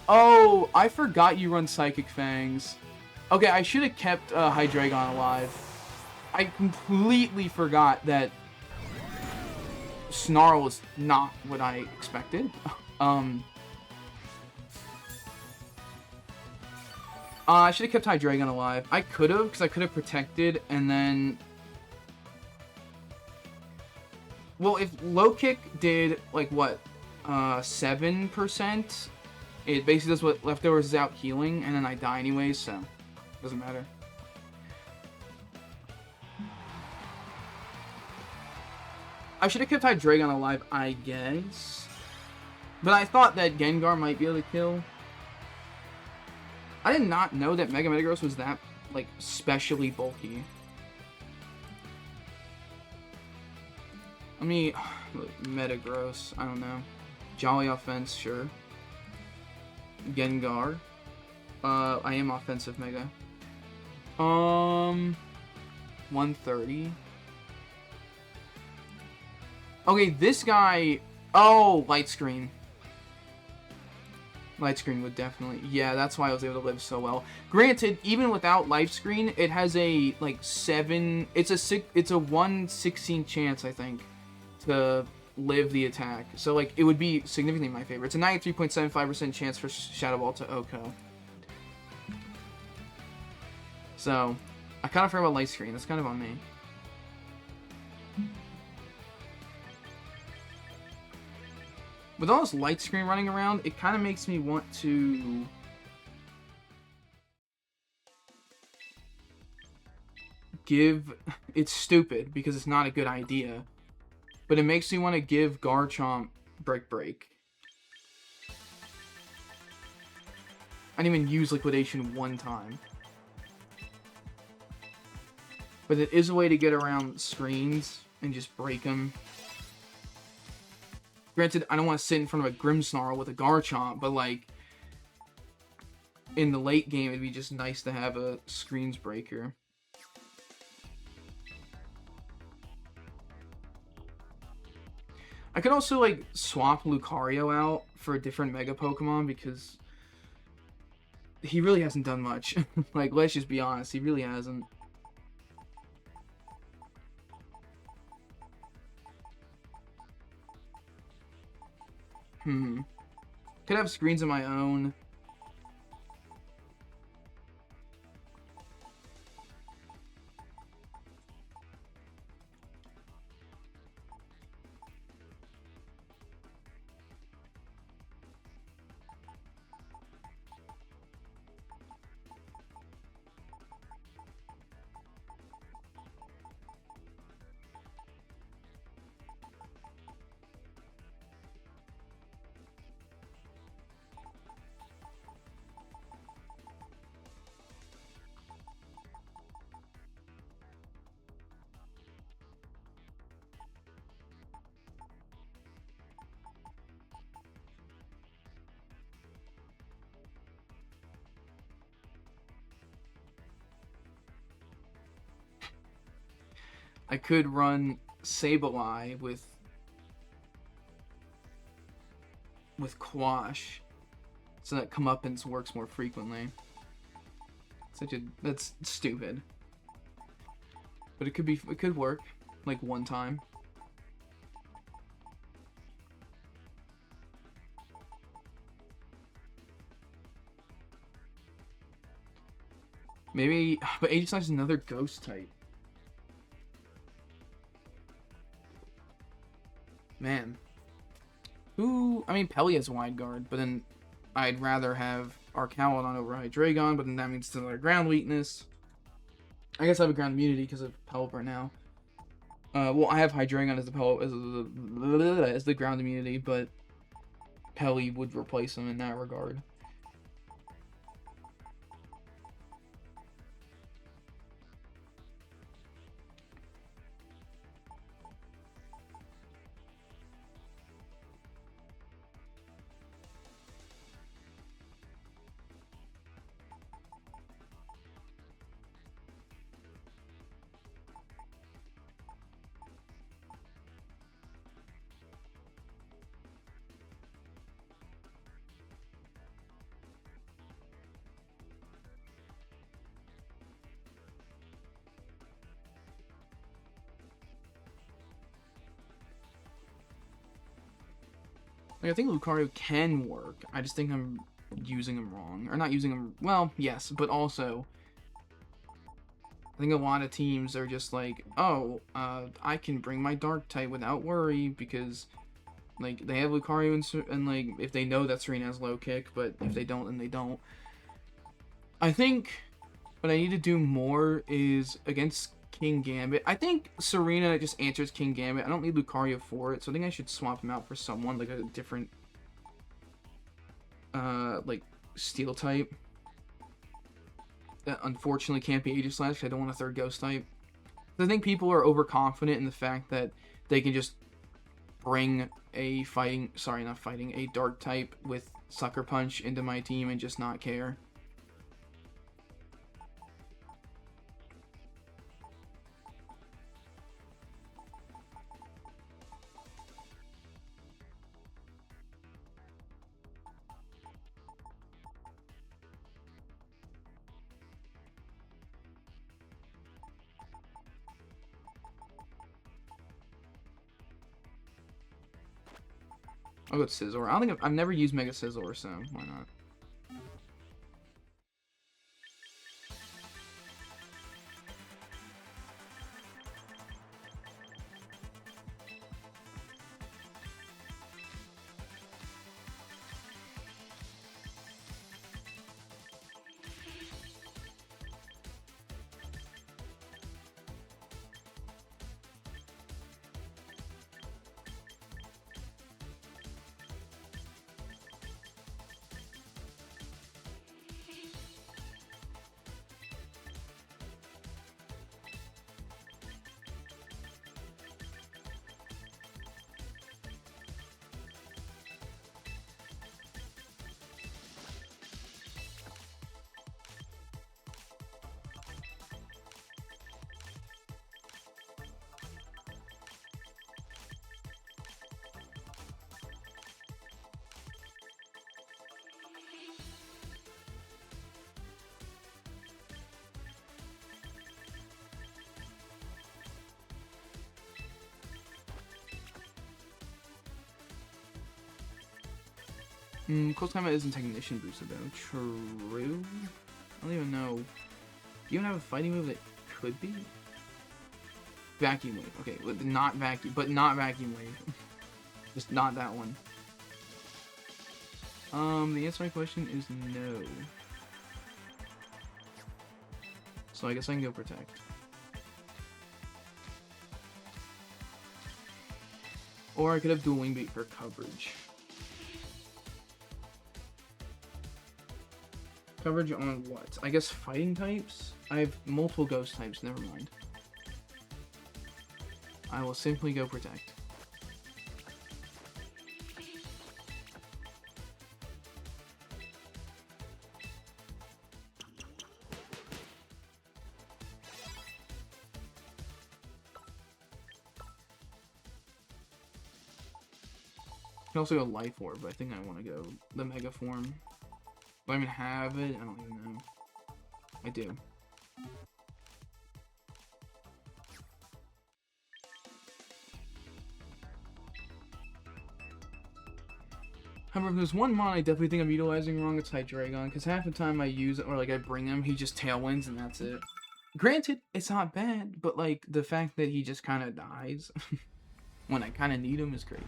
Oh, I forgot you run Psychic Fangs. Okay, I should have kept Hydreigon alive. I completely forgot that Snarl was not what I expected. I should have kept Hydreigon alive. I could have, because I could have protected, and then... Well, if low kick did, like, what, 7%, it basically does what leftovers is out healing, and then I die anyways, so it doesn't matter. I should have kept Hydreigon alive, I guess. But I thought that Gengar might be able to kill. I did not know that Mega Metagross was that, like, specially bulky. Let me... Metagross, I don't know. Jolly Offense, sure. Gengar. I am offensive Mega. 130. Okay, this guy... Oh, Light Screen. Light screen would definitely, yeah, that's why I was able to live so well. Granted, even without light screen, it has a like 7, it's a 1/16 chance, I think, to live the attack. So like it would be significantly my favorite. It's a 93.75% chance for Shadow Ball to OHKO. So I kind of forgot about light screen. That's kind of on me. With all this light screen running around, it kind of makes me want to give... It's stupid, because it's not a good idea. But it makes me want to give Garchomp Break. I didn't even use Liquidation one time. But it is a way to get around screens and just break them. Granted, I don't want to sit in front of a Grimmsnarl with a Garchomp, but like, in the late game, it'd be just nice to have a screens breaker. I could also like swap Lucario out for a different Mega Pokemon, because he really hasn't done much. Like, let's just be honest, he really hasn't. Could have screens of my own. I could run Sableye with Quash, so that Comeuppance works more frequently. That's stupid. But it could work, like one time. Maybe, but Aegislash is another ghost type. Man. I mean, Pelly has Wide Guard, but then I'd rather have Archaludon over Hydreigon, but then that means it's another ground weakness. I guess I have a ground immunity because of Pelipper now. Well, I have Hydreigon as the ground immunity, but Pelly would replace him in that regard. Like, I think Lucario can work. I just think I'm using him wrong. Or not using him... Well, yes, but also... I think a lot of teams are just like, oh, I can bring my Dark type without worry, because, like, they have Lucario and like, if they know that Serena has low kick, but if they don't, then they don't. I think what I need to do more is against Kingambit. I think Serena just answers Kingambit. I don't need Lucario for it, so I think I should swap him out for someone, like a different, like, Steel type. That unfortunately can't be Aegislash. I don't want a third Ghost type. I think people are overconfident in the fact that they can just bring a a Dark type with Sucker Punch into my team and just not care. I'll go with Scizor. I don't think I've never used Mega Scizor, so why not? Close Combat isn't Technician boosted though. True. I don't even know. Do you even have a fighting move that could be? Vacuum Wave. Okay, not Vacuum, but not Vacuum Wave. Just not that one. The answer to my question is no. So I guess I can go Protect. Or I could have Dual Wing Beat for coverage. Coverage on what? I guess fighting types? I have multiple ghost types, never mind. I will simply go Protect. I can also go Life Orb, but I think I want to go the Mega Form. Do I even have it? I don't even know. I do. However, if there's one mon I definitely think I'm utilizing wrong, it's Hydreigon, because half the time I use it, or like I bring him, he just Tailwinds and that's it. Granted, it's not bad, but like the fact that he just kind of dies when I kind of need him is great.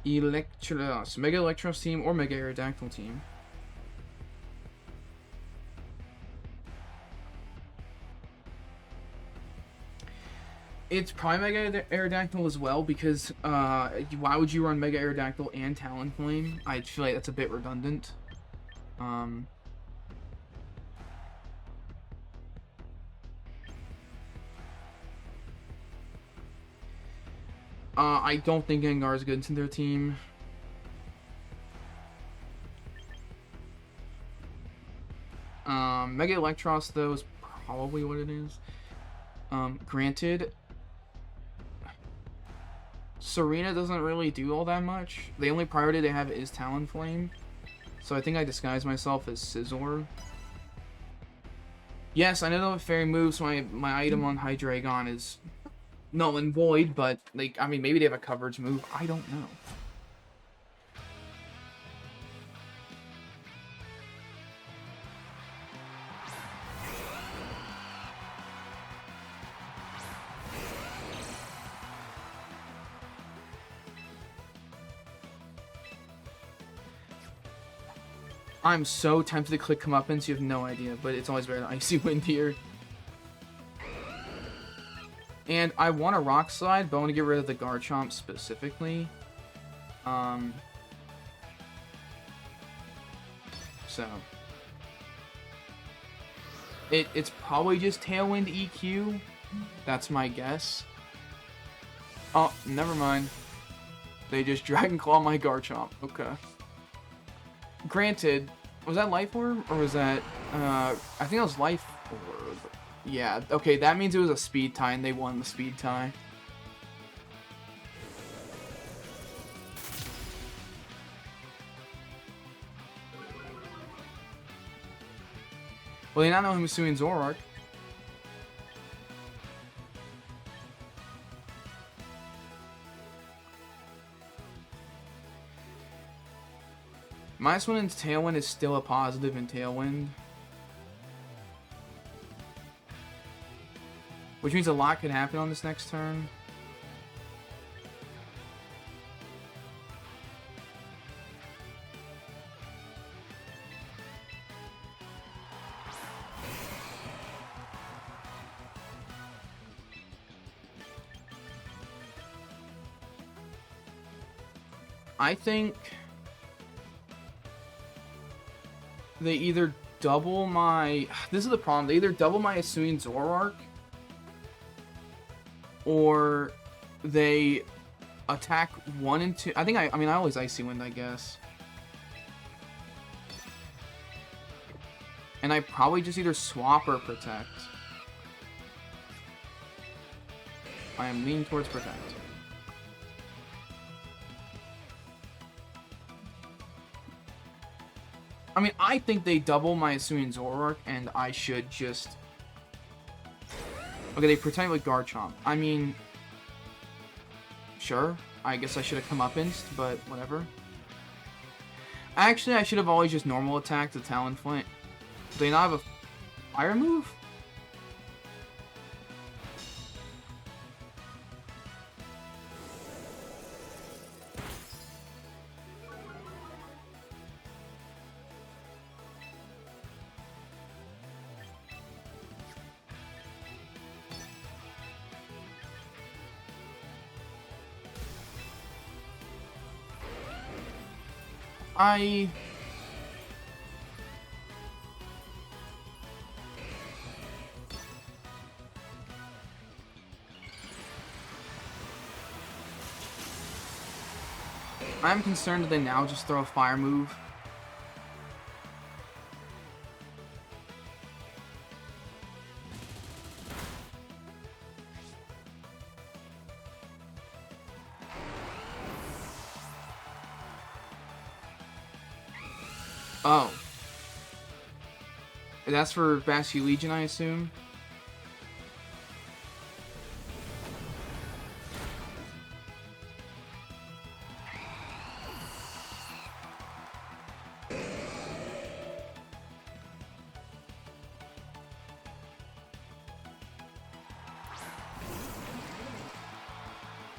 Electros, Mega Electros team or Mega Aerodactyl team. It's probably Mega Aerodactyl as well, because why would you run Mega Aerodactyl and Talonflame? I feel like that's a bit redundant. I don't think Gengar is good to their team. Mega Electros, though, is probably what it is. Granted, Serena doesn't really do all that much. The only priority they have is Talonflame. So I think I disguise myself as Scizor. Yes, I know the Fairy moves, so my item on Hydreigon is null and void, but like, I mean, maybe they have a coverage move. I don't know. I'm so tempted to click Comeuppance, you have no idea, but it's always better than Icy Wind here. And I want a Rock Slide, but I want to get rid of the Garchomp specifically. So. It's probably just Tailwind EQ. That's my guess. Oh, never mind. They just Dragon Claw my Garchomp. Okay. Granted, was that Life Orb? Or was that, I think that was Life Orb. Yeah, okay, that means it was a speed tie and they won the speed tie. Well, they now know Hisuian and Zoroark. -1 in Tailwind is still a positive in Tailwind. Which means a lot could happen on this next turn. I think they either double my... This is the problem. They either double my Hisuian Zoroark, or they attack 1 and 2. I mean, I always Icy Wind, I guess. And I probably just either swap or protect. I am leaning towards protect. I mean, I think they double my Hisuian Zoroark, and I should just... Okay, they protect with Garchomp. I mean... Sure. I guess I should have come up inst, but whatever. Actually, I should have always just normal attacked the Talonflame. Do they not have a fire move? I'm concerned that they now just throw a fire move. Oh. That's for Basculegion, I assume?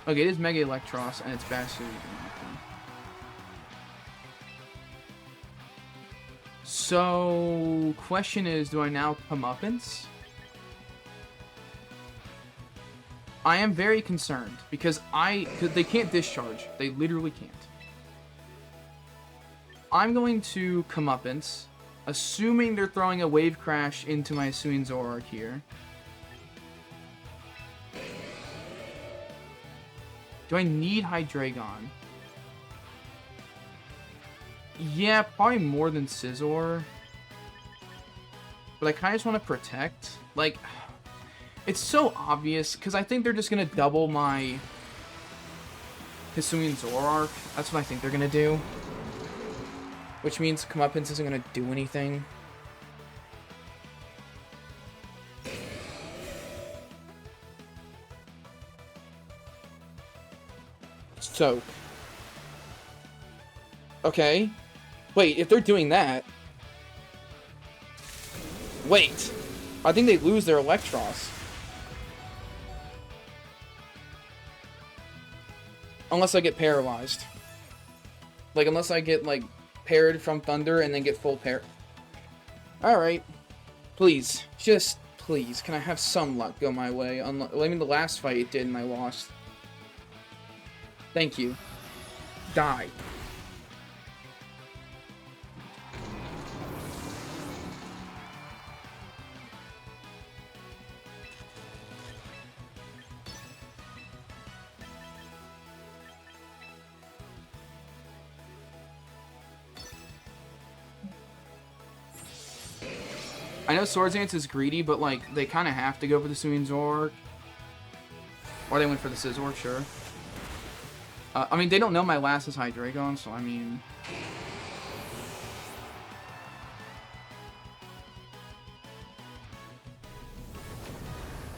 Okay, it is Mega Electros, and it's Basculegion. So, question is, do I now comeuppance? I am very concerned, because they can't discharge. They literally can't. I'm going to comeuppance, assuming they're throwing a Wave Crash into my Hisuian Zoroark here. Do I need Hydreigon? Yeah, probably more than Scizor. But I kind of just want to protect. Like, it's so obvious, because I think they're just going to double my Hisuian Zoroark. That's what I think they're going to do. Which means comeuppance isn't going to do anything. Soak. Okay. Wait, if they're doing that... Wait. I think they lose their Electros. Unless I get paralyzed. Like, unless I get, like, parried from Thunder and then get full pair. Alright. Please. Just, please. Can I have some luck go my way? I mean, the last fight it did and I lost. Thank you. Die. I know Swords Dance is greedy, but, like, they kind of have to go for the Hisuian Zoroark. Or they went for the Scizor, sure. I mean, they don't know my last is Hydreigon, so I mean...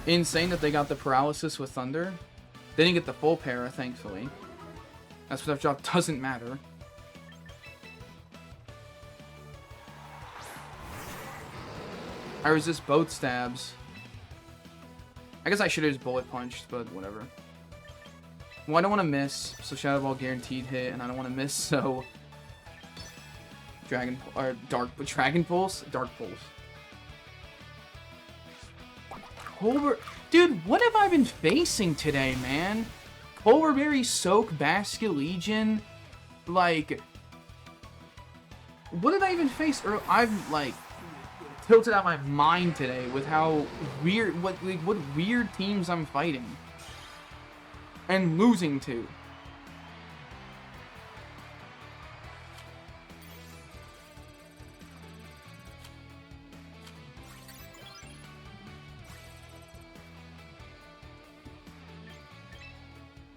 Insane that they got the paralysis with Thunder. They didn't get the full para, thankfully. That stuff job doesn't matter. I resist both stabs. I guess I should have just bullet punched, but whatever. Well, I don't want to miss, so Shadow Ball guaranteed hit, and I don't want to miss, so Dragon or Dragon Pulse, Dark Pulse. Dude, what have I been facing today, man? Polar Berry, Soak, Basculegion, like, what did I even face? I've like tilted out my mind today with how weird, what weird teams I'm fighting and losing to.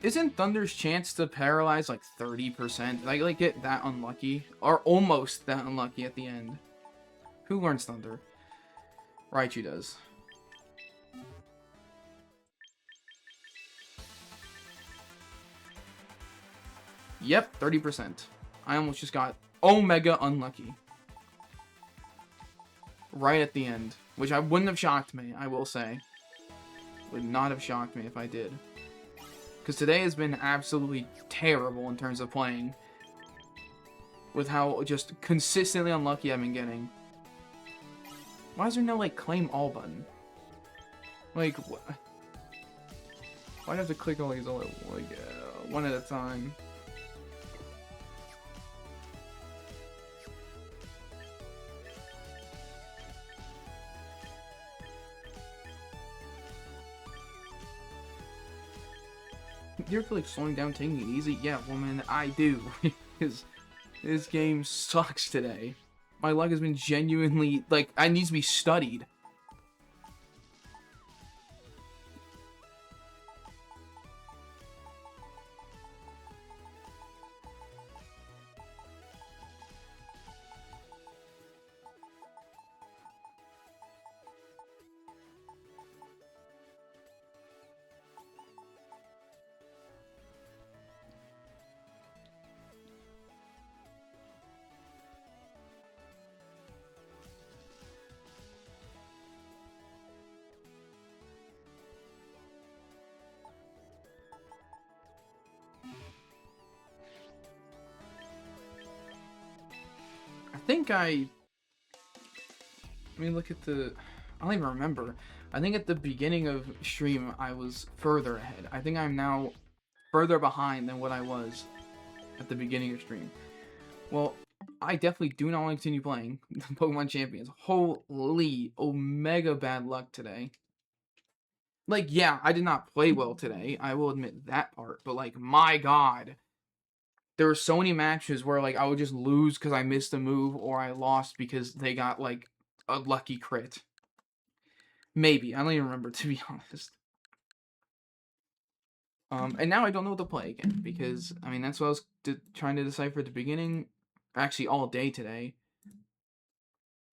Isn't Thunder's chance to paralyze like 30%? Like get that unlucky? Or almost that unlucky at the end? Who learns Thunder? Raichu does. Yep, 30%. I almost just got Omega unlucky. Right at the end. Which I wouldn't have shocked me, I will say. Would not have shocked me if I did. Because today has been absolutely terrible in terms of playing. With how just consistently unlucky I've been getting. Why is there no, like, claim all button? Like, what? Why'd I have to click all these all at, like, one at a time? Do you feel like slowing down, taking it easy? Yeah, woman, I do. Because this game sucks today. My luck has been genuinely, like, I need to be studied. Let me look at the, I don't even remember. I think at the beginning of stream, I was further ahead. I think I'm now further behind than what I was at the beginning of stream. Well, I definitely do not want to continue playing Pokemon Champions. Holy Omega bad luck today. Like, yeah, I did not play well today. I will admit that part. But, like, my God. There were so many matches where, like, I would just lose because I missed a move, or I lost because they got, like, a lucky crit. Maybe. I don't even remember, to be honest. And now I don't know what to play again, because, I mean, that's what I was trying to decipher at the beginning. Actually, all day today.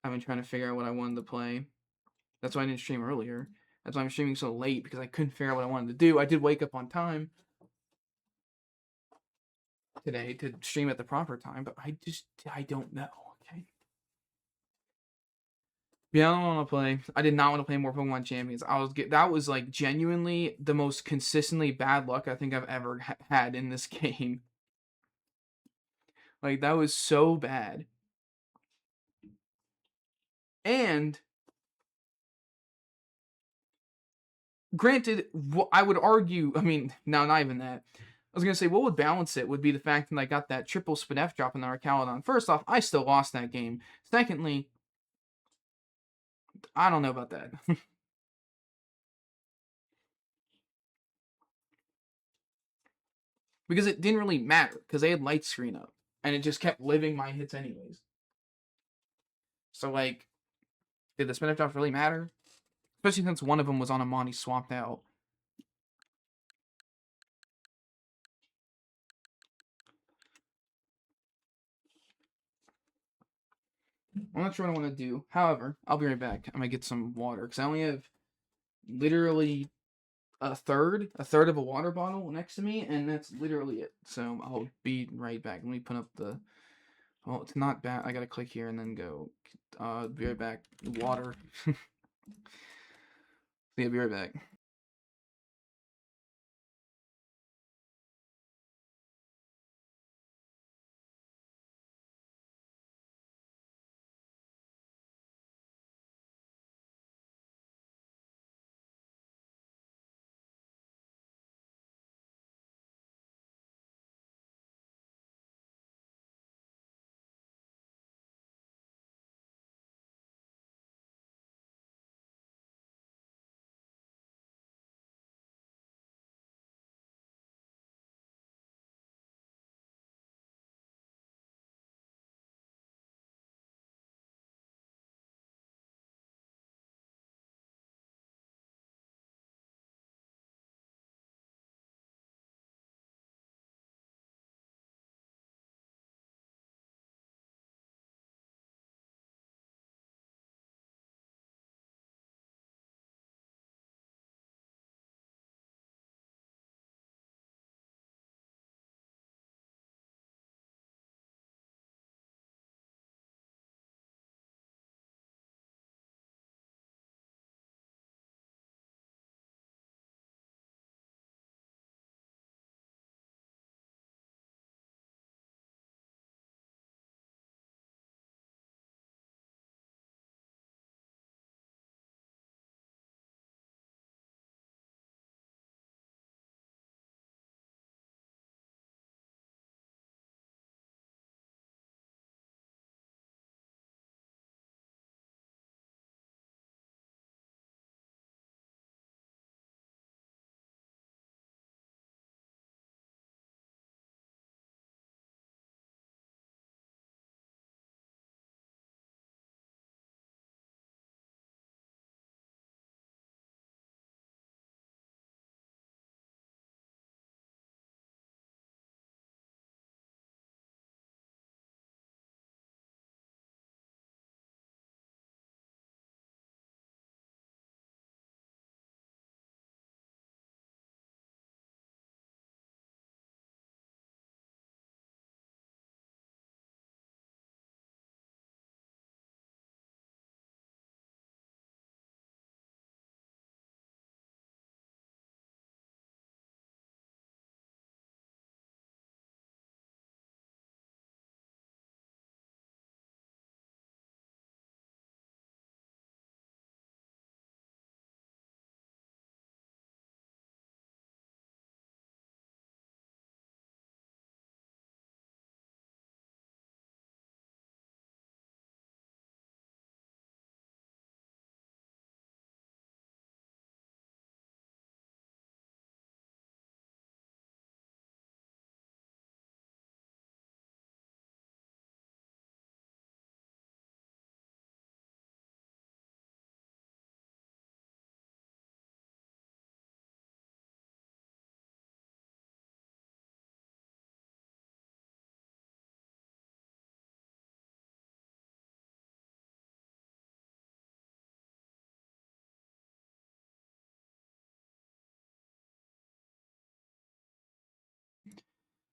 I've been trying to figure out what I wanted to play. That's why I didn't stream earlier. That's why I'm streaming so late, because I couldn't figure out what I wanted to do. I did wake up on time today to stream at the proper time, but I don't know, okay? Yeah, I don't want to play. I did not want to play more Pokemon Champions. That was like genuinely the most consistently bad luck I think I've ever had in this game. Like, that was so bad. And granted, I would argue, I mean, no, not even that. I was going to say, what would balance it would be the fact that I got that triple Spinef drop in the Arcalodon. First off, I still lost that game. Secondly, I don't know about that. Because it didn't really matter, because they had light screen up. And it just kept living my hits anyways. So, like, did the Spinef drop really matter? Especially since one of them was on a Monty swapped out. I'm not sure what I want to do. However, I'll be right back. I'm going to get some water, because I only have literally a third of a water bottle next to me, and that's literally it. So I'll be right back. Let me put up the Well, it's not bad. I gotta click here and then go. Be right back. Water. Yeah, be right back.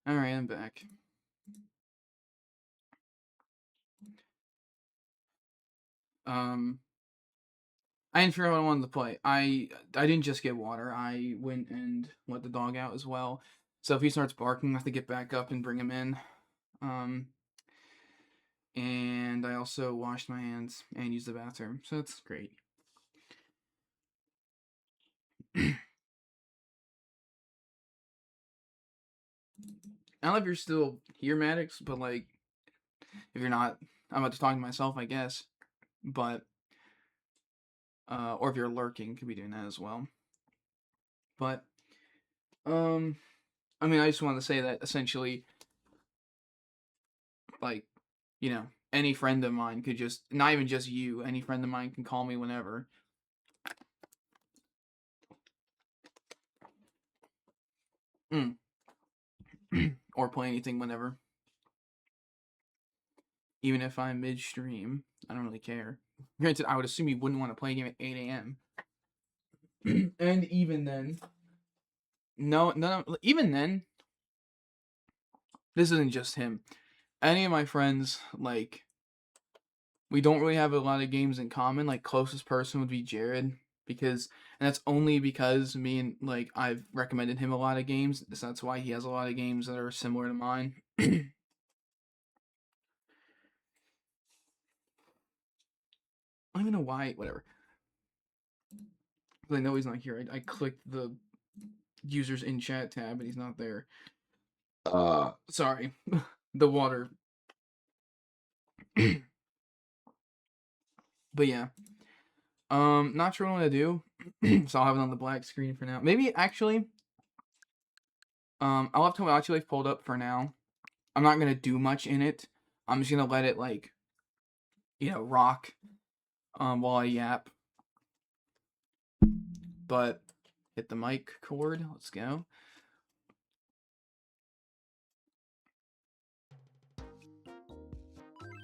All right, I'm back. Um, I didn't figure out what I wanted to play. I didn't just get water. I went and let the dog out as well. So if he starts barking, I have to get back up and bring him in. Um, and I also washed my hands and used the bathroom, so that's great. I don't know if you're still here, Maddox, but like, if you're not, I'm about to talk to myself, I guess. But or if you're lurking, could be doing that as well. But um, I mean, I just wanted to say that essentially, like, any friend of mine could just, not even just you, any friend of mine can call me whenever. Mm. Or play anything whenever. Even if I'm midstream, I don't really care. Granted, I would assume you wouldn't want to play a game at 8 a.m. And even then, no, even then, this isn't just him. any of my friends, like, we don't really have a lot of games in common. Like, closest person would be Jared, because, and that's only because me and, like, I've recommended him a lot of games, so that's why he has a lot of games that are similar to mine. I don't even know why, whatever. I know he's not here. I clicked the users in chat tab and he's not there. Sorry. The water. But yeah. Not sure what I'm gonna do. So I'll have it on the black screen for now. Maybe actually, I'll have Tomodachi Life pulled up for now. I'm not gonna do much in it. I'm just gonna let it, like, rock while I yap. But hit the mic cord. Let's go.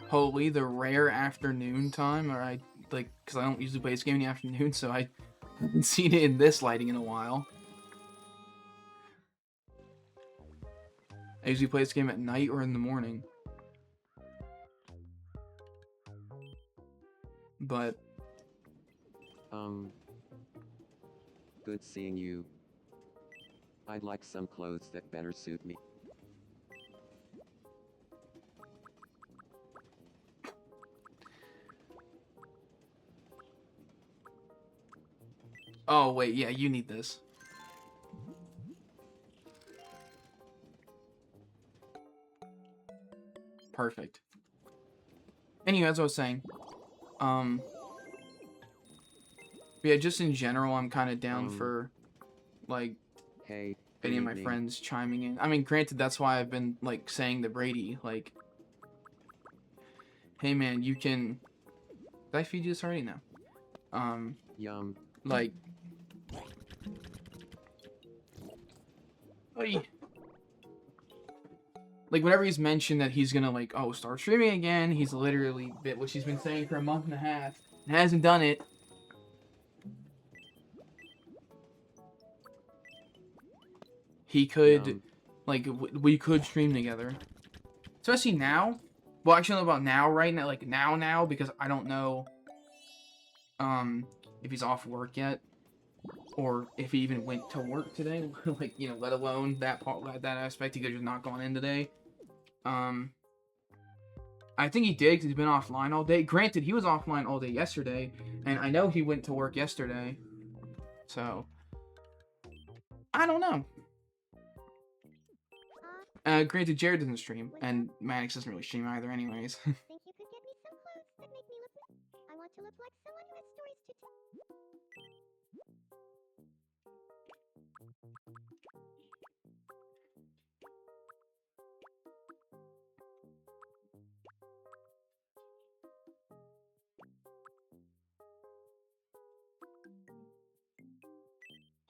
Holy, the rare afternoon time, or because I don't usually play this game in the afternoon, so I haven't seen it in this lighting in a while. I usually play this game at night or in the morning. But good seeing you. I'd like some clothes that better suit me. oh wait, yeah, you need this. Perfect. Anyway, as I was saying, yeah, just in general, I'm kind of down for, like, hey, any of my evening. friends chiming in. I mean, granted, that's why I've been, like, saying to Brady, like, hey man, you can. Did I feed you this already? No. Yum. Like, like, whenever he's mentioned that he's gonna, like, oh, start streaming again, he's literally bit, which he's been saying for a month and a half, and hasn't done it. He could, like, we could stream together. Especially now. Well, actually, I don't know about now, right now, like, now, because I don't know, if he's off work yet, or if he even went to work today, like, let alone that part, that aspect, he could just not gone in today. I think he did because he's been offline all day. Granted, he was offline all day yesterday, and I know he went to work yesterday. So, I don't know. Granted, Jared doesn't stream, and Maddox doesn't really stream either anyways. Think you could get me some clothes that make me look like I want to look like someone who has stories to tell.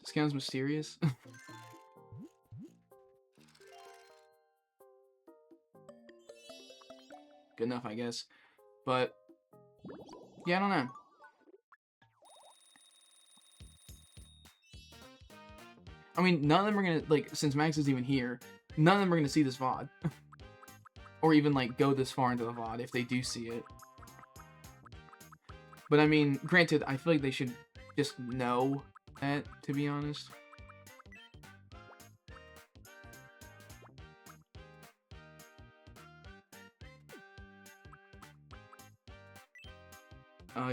Sounds mysterious. Good enough, I guess. But, yeah, I don't know. I mean, none of them are gonna, like, since Max is even here, none of them are gonna see this VOD. Or even, like, go this far into the VOD if they do see it. But, I mean, granted, I feel like they should just know that, to be honest.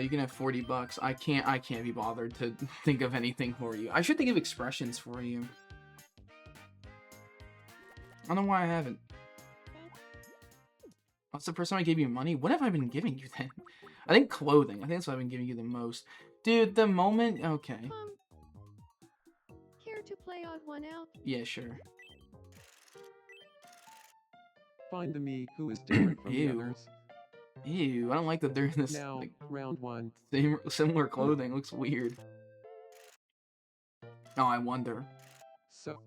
You can have $40. I can't be bothered to think of anything for you. I should think of expressions for you. I don't know why I haven't. That's the first time I gave you money? What have I been giving you then? I think clothing. I think that's what I've been giving you the most. Dude, the moment... Okay. Care to play odd one out? Yeah, sure. Find the me who is different from the Ew. others. Ew, I don't like that they're in this, Now, like, round one. similar clothing. Looks weird. Oh, I wonder. So,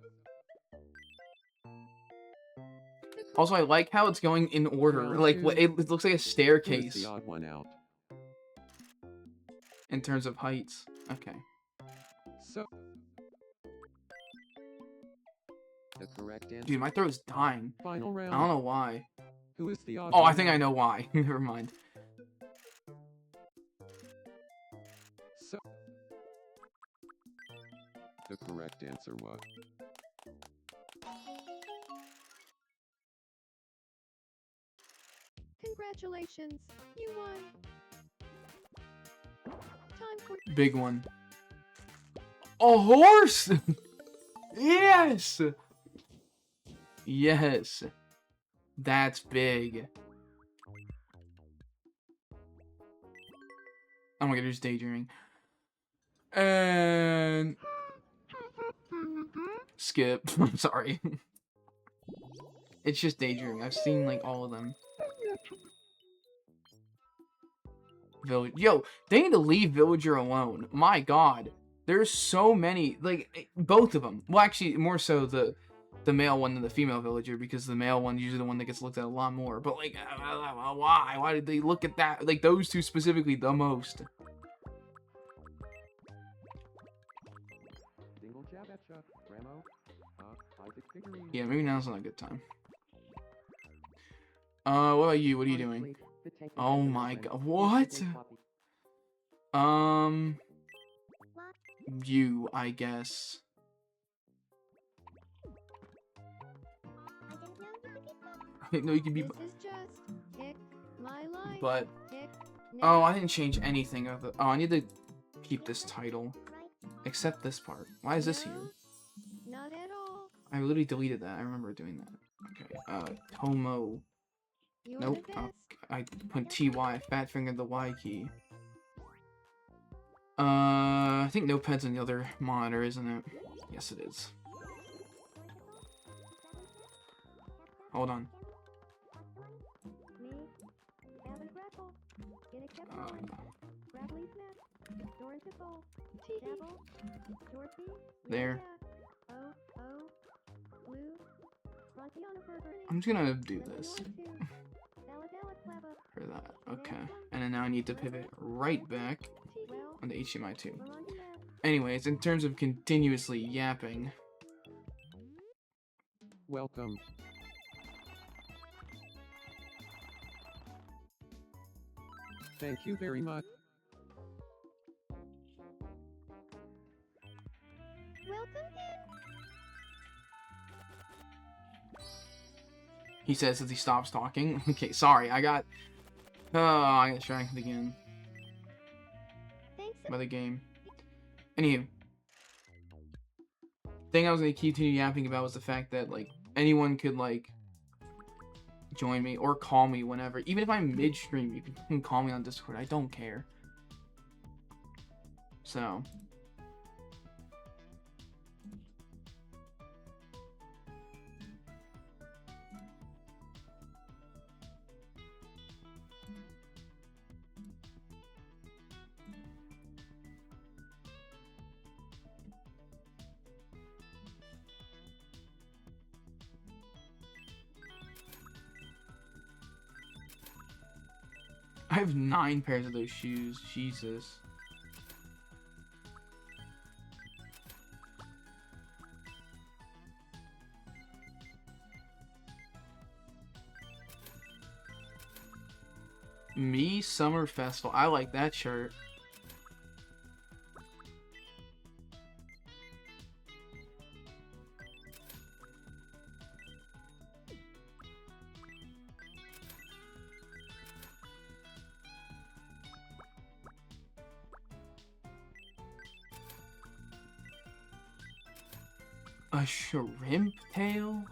Also, I like how it's going in order. Round Like, two. it looks like a who is staircase the odd one out? in terms of heights. Okay. So, the correct answer. Dude, my throat's dying. Final round. I don't know why. Who is the odd Oh, I one think I out? know why. Never mind. So, the correct answer was Congratulations, you won. Time for Big one. A horse! Yes! Yes. That's big. Oh my god, there's daydreaming. And skip. I'm sorry. It's just daydreaming. I've seen like all of them. Village. Yo, they need to leave Villager alone. My god. There's so many, like, both of them. Well, actually, more so the male one than the female villager, because the male one usually the one that gets looked at a lot more. But, like, why? Why did they look at that? Like, those two specifically the most. Dingle Jabetcha, Ramo, Isaac Figurine. Yeah, maybe now's not a good time. What about you? What are you doing? Oh my god. What? What? You, I guess. I didn't know you could be I didn't know you could be... this is just kick my life. But... Kick Oh, I didn't change anything of the... Oh, I need to keep this title. right? Except this part. Why is this here? Not at all. I literally deleted that. I remember doing that. Okay, Tomo. You're Nope. the best. I put TY, fat finger the Y key. I think Notepad's on the other monitor, isn't it? Yes, it is. Hold on. Me, Gavin Grackle, get a kept Uh, Grappling Snap, Doran Tickle, Dabble, Dorothy, There. Oh, oh, Blue, Frontiana Burger. I'm just gonna do this Saladella Clever, for that. Okay. And then now I need to pivot right back well, on the HDMI 2. we're on to that. Anyways, in terms of continuously yapping, Welcome. Thank you very much. Welcome in. he says as he stops talking. Okay, sorry, I got distracted again Thanks. by the game. Anywho, thing I was gonna continue yapping about was the fact that like anyone could like join me or call me whenever, even if I'm midstream. You can call me on Discord. I don't care. So. I have 9 pairs of those shoes. Jesus. Me Summer Festival. I like that shirt. A shrimp tail?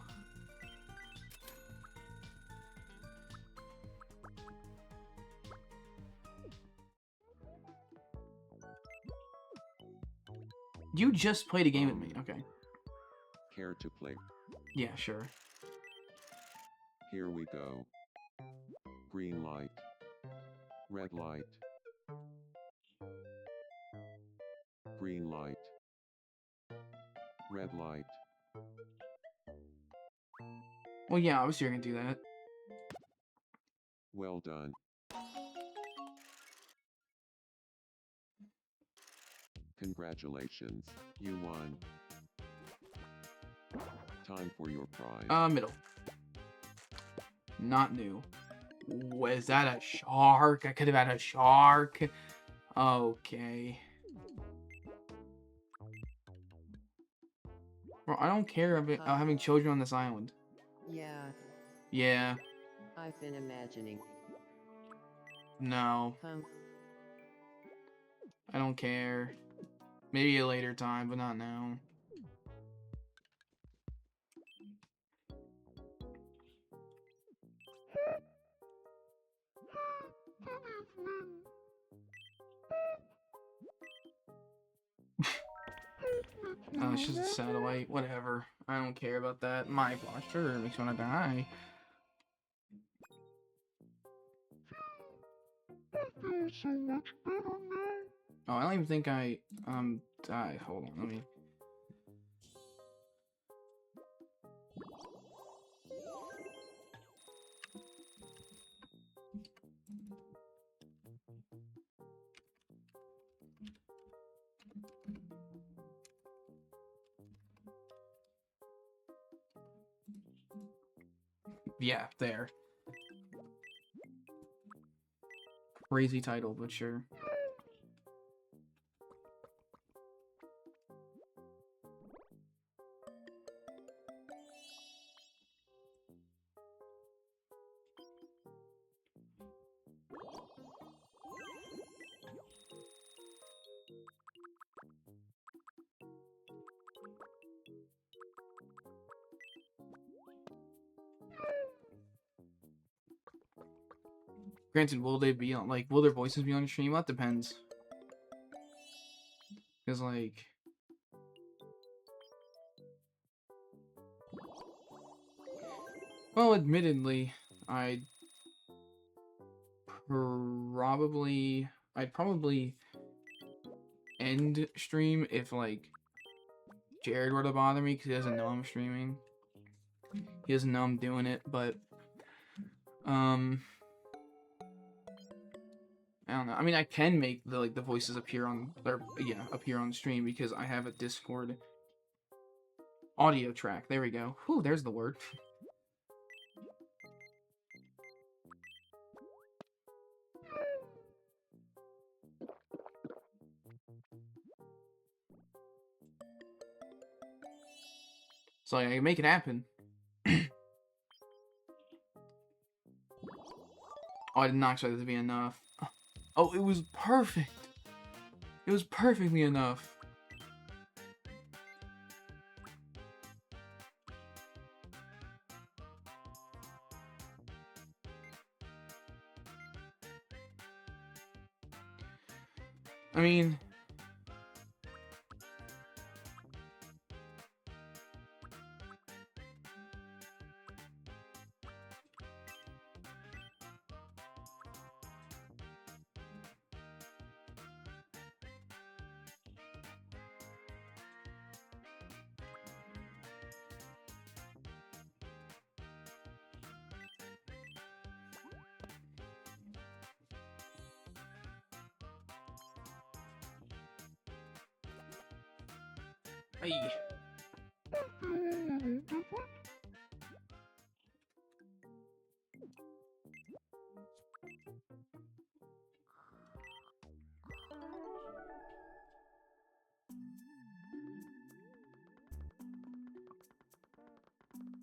You just played a game with me. Okay. Care to play? Yeah, sure. Here we go. Green light. Red light. Green light. Red light. Well, yeah, obviously you're gonna do that. Well done. Congratulations, you won. Time for your prize. Middle. Not new. Was that a shark? I could have had a shark. Okay. Bro, I don't care about having children on this island. Yeah, Yeah. I've been imagining. No. I don't care. Maybe a later time, but not now. Oh, it's just a satellite. Whatever. I don't care about that. My posture makes me want to die. Oh, I don't even think I die. Hold on, let me. Yeah, there. Crazy title, but sure. Granted, will they be on, like, will their voices be on stream? That depends. Because, like... Well, admittedly, I'd probably end stream if, like, Jared were to bother me, because he doesn't know I'm streaming. He doesn't know I'm doing it, but... I don't know. I mean, I can make the voices appear on, or yeah, appear on stream because I have a Discord audio track. There we go. Whew, there's the word. So I can make it happen. Oh, I did not expect it to be enough. Oh, it was perfect. It was perfectly enough. I mean... Hey.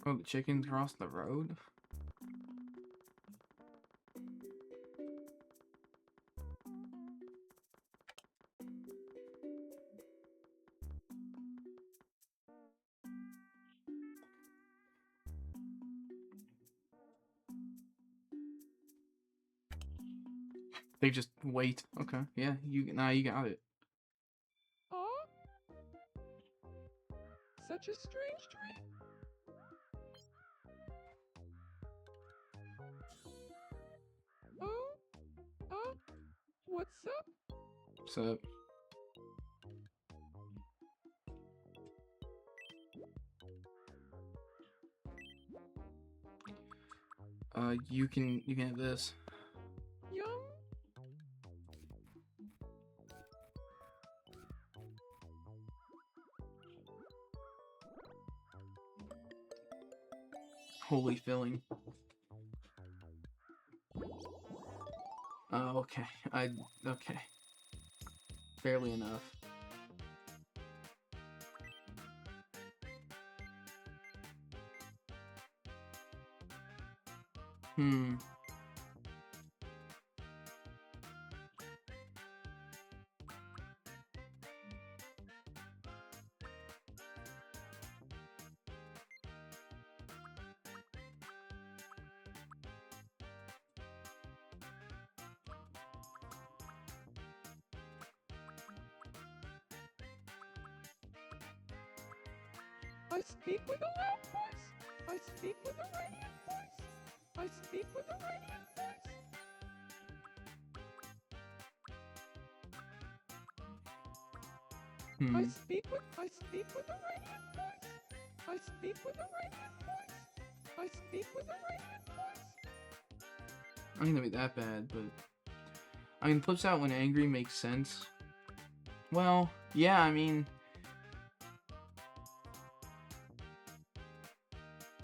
Oh, the chickens crossed the road? They just wait. Okay, yeah, you got it. Oh, such a strange dream. Oh, what's up? So, you can have this. Yum. Holy filling. Oh, okay. Okay. Barely enough. Hmm. I speak with a loud voice. I speak with a radiant voice. I speak with a radiant voice. I Hmm. speak with a radiant voice. I speak with a radiant voice. I speak with a radiant voice. I ain't gonna be that bad, but I mean, flips out when angry makes sense. Well, yeah, I mean,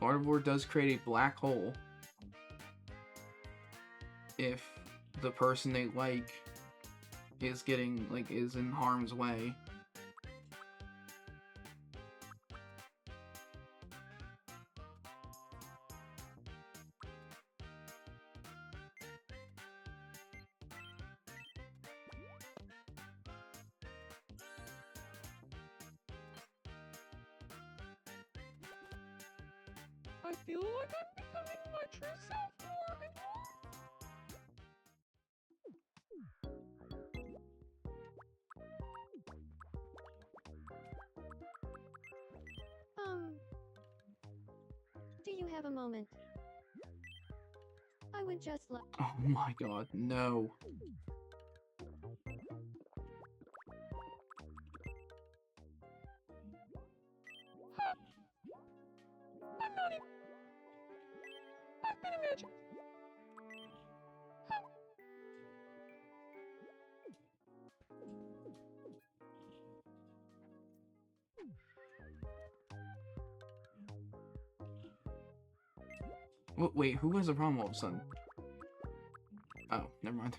Gardevoir does create a black hole if the person they like is getting, like, is in harm's way. I feel like I'm becoming my true self more and more. Do you have a moment? I would just love. Oh my god, no. I'm not even. I've been imagining. Wait, who has a problem all of a sudden? Oh, never mind.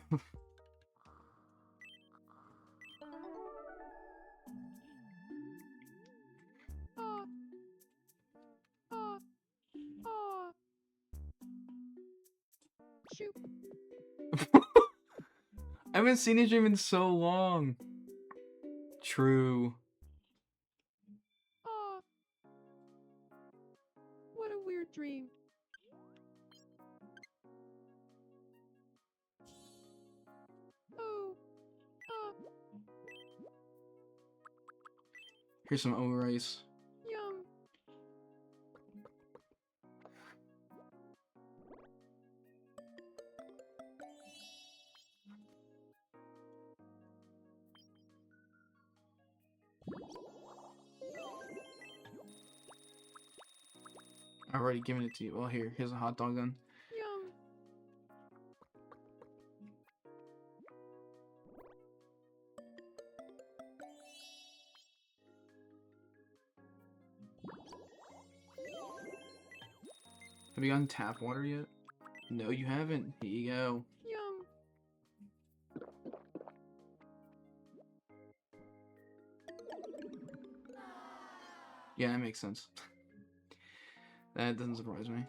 Uh, uh, uh. Shoot. I haven't seen a dream in so long. True. What a weird dream. Oh, Here's some O rice. yum. I've already given it to you. Well, here's a hot dog then. Yum. Have you gotten tap water yet? No, you haven't. Here you go. Yum. Yeah, that makes sense. That doesn't surprise me.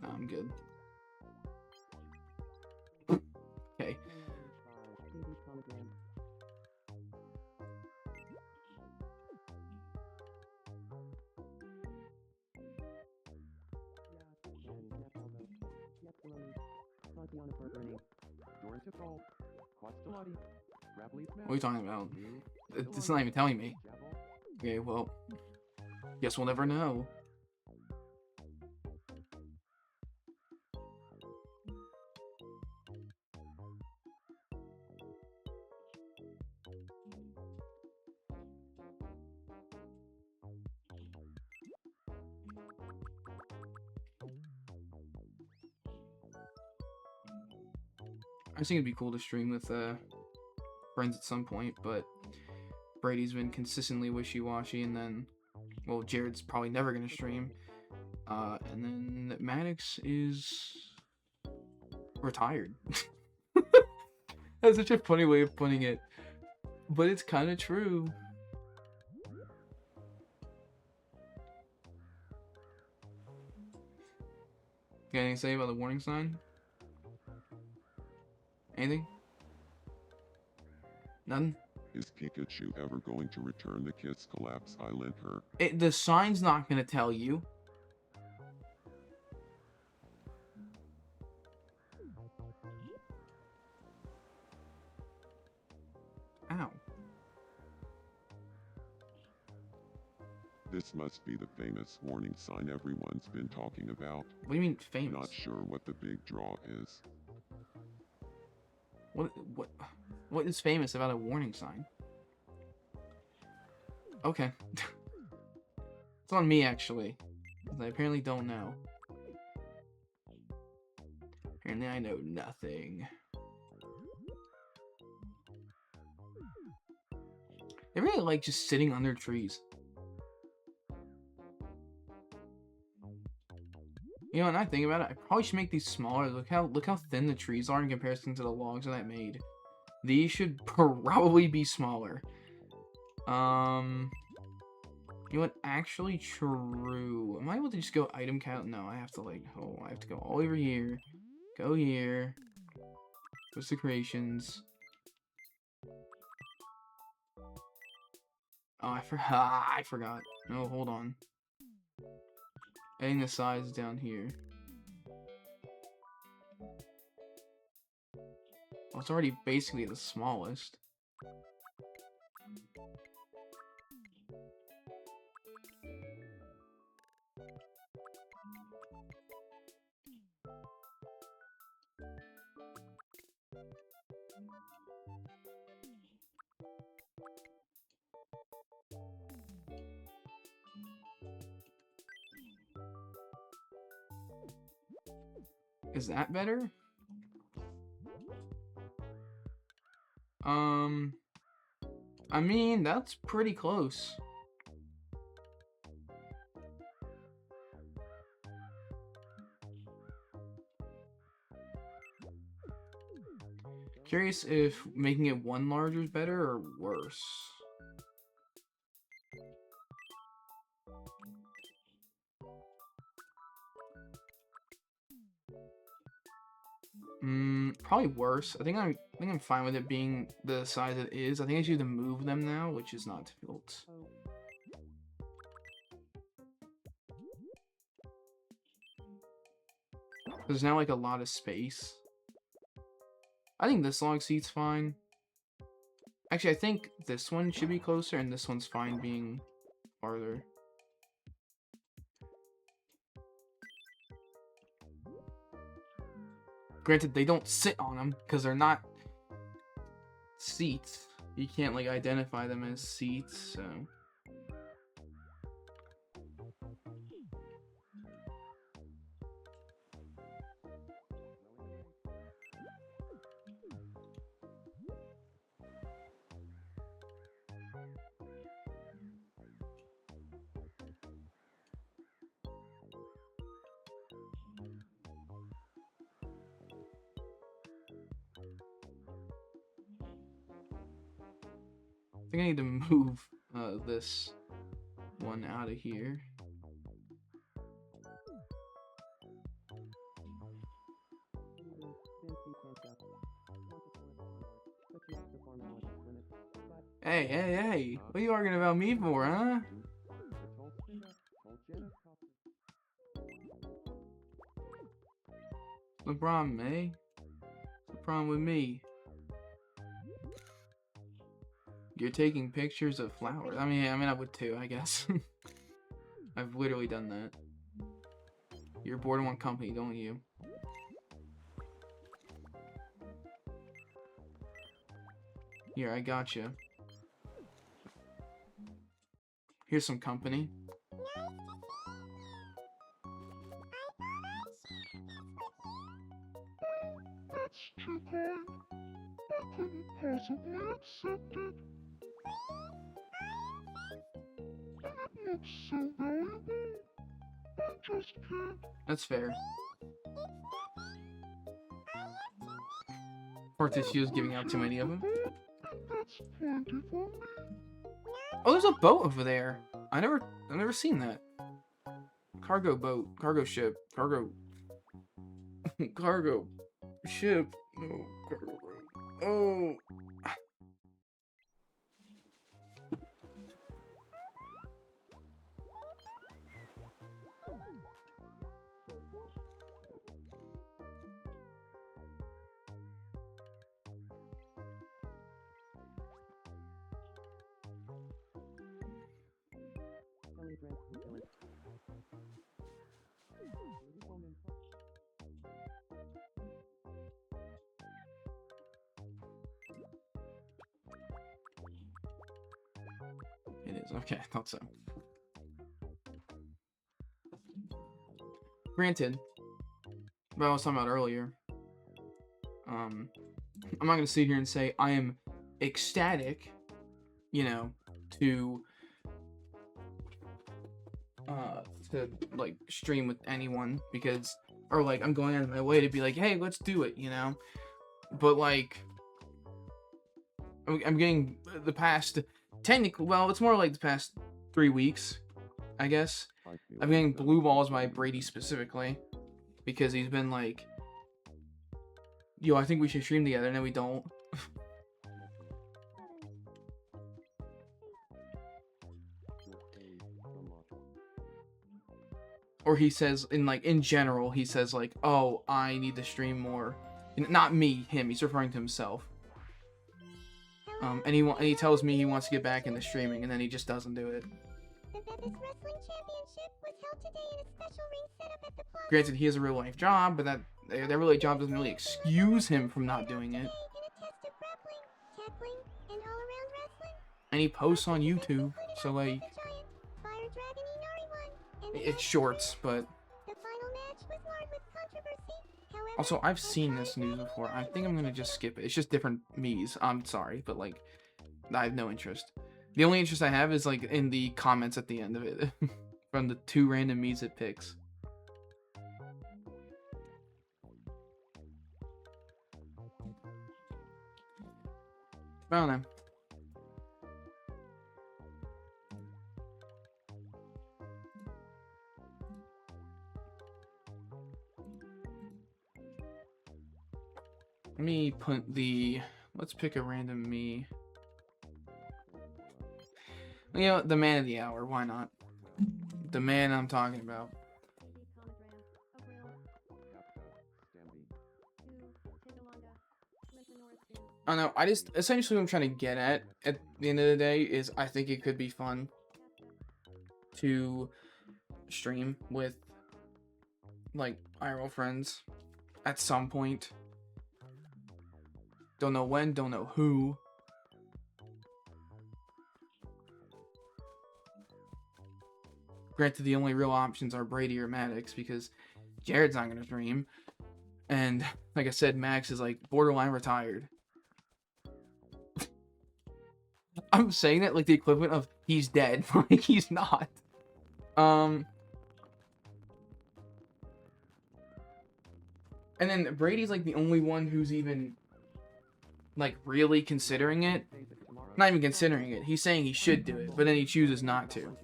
No, I'm good. Okay. What are you talking about? It's not even telling me. Okay, well, guess we'll never know. I think it'd be cool to stream with friends at some point, but Brady's been consistently wishy-washy, and then Well, Jared's probably never gonna stream. And then Maddox is retired. That's such a funny way of putting it, but it's kind of true. You got anything to say about the warning sign? Anything? None? Is Pikachu ever going to return the Kiss Collapse I lent her? The sign's not gonna tell you. Ow. This must be the famous warning sign everyone's been talking about. What do you mean famous? Not sure what the big draw is. What is famous about a warning sign? Okay. It's on me, actually. 'Cause I apparently don't know. Apparently I know nothing. They really like just sitting under trees. You know, when I think about it, I probably should make these smaller. Look how thin the trees are in comparison to the logs that I made. These should probably be smaller. You know what? Actually, true. Am I able to just go item count? No, I have to I have to go all over here. Go here. Go to creations. Oh, I forgot. No, hold on. Adding the size down here. Well, it's already basically the smallest. Is that better? I mean, that's pretty close. Curious if making it one larger is better or worse. Probably worse. I think I'm fine with it being the size it is. I think I just need to move them now, which is not difficult. There's now like a lot of space. I think this log seat's fine. Actually, I think this one should be closer, and this one's fine being farther. Granted, they don't sit on them because they're not seats. You can't like identify them as seats, so. I think I need to move this one out of here. Hey, what are you arguing about me for, huh? What's the problem, eh? What's the problem with me? You're taking pictures of flowers. I mean, I would too, I guess. I've literally done that. You're bored and want company, don't you? Here, I gotcha. Here's some company. That's too kind. I couldn't possibly accept it. It's so horrible. I just can't. That's fair. Fortissimo is giving out too many of them. That's wonderful. Oh, there's a boat over there. I've never seen that. Cargo boat, cargo ship, cargo ship. No, cargo boat. Oh. It is. Okay, I thought so. Granted, what I was talking about earlier, I'm not going to sit here and say I am ecstatic, you know, to like stream with anyone because, or like I'm going out of my way to be like, hey, let's do it, you know, but like, I'm getting the past, technically, well, it's more like the past 3 weeks, I guess. I'm getting blue balls by Brady specifically because he's been like, yo, I think we should stream together, and then we don't. Or he says, in general, he says like, oh, I need to stream more. Not me, him. He's referring to himself. And he tells me he wants to get back into streaming, and then he just doesn't do it. The Bevis Wrestling Championship was held today in a special ring set up at the plaza. Granted, he has a real life job, but that real life job doesn't really excuse him from not doing it. In a test of grappling, tackling, and all-around wrestling. And he posts on YouTube, so like, The giant Fire Dragon Inari won, and the it's match shorts, but The final match was marred with controversy. However, also I've the seen this Fire news Dragon before. I Inari think I'm won. gonna just skip it. It's just different me's. I'm sorry, but like, I have no interest. The only interest I have is like in the comments at the end of it from the 2 random me's it picks. I don't know. Let me put the, let's pick a random me. You know, the man of the hour, why not? The man I'm talking about. I don't know, I just, essentially what I'm trying to get at the end of the day is I think it could be fun to stream with, like, IRL friends at some point. Don't know when, don't know who. Granted, the only real options are Brady or Maddox because Jared's not going to stream. And, like I said, Max is, like, borderline retired. I'm saying that like the equivalent of he's dead. Like, he's not. And then Brady's, like, the only one who's even, like, really considering it. Not even considering it. He's saying he should do it, but then he chooses not to.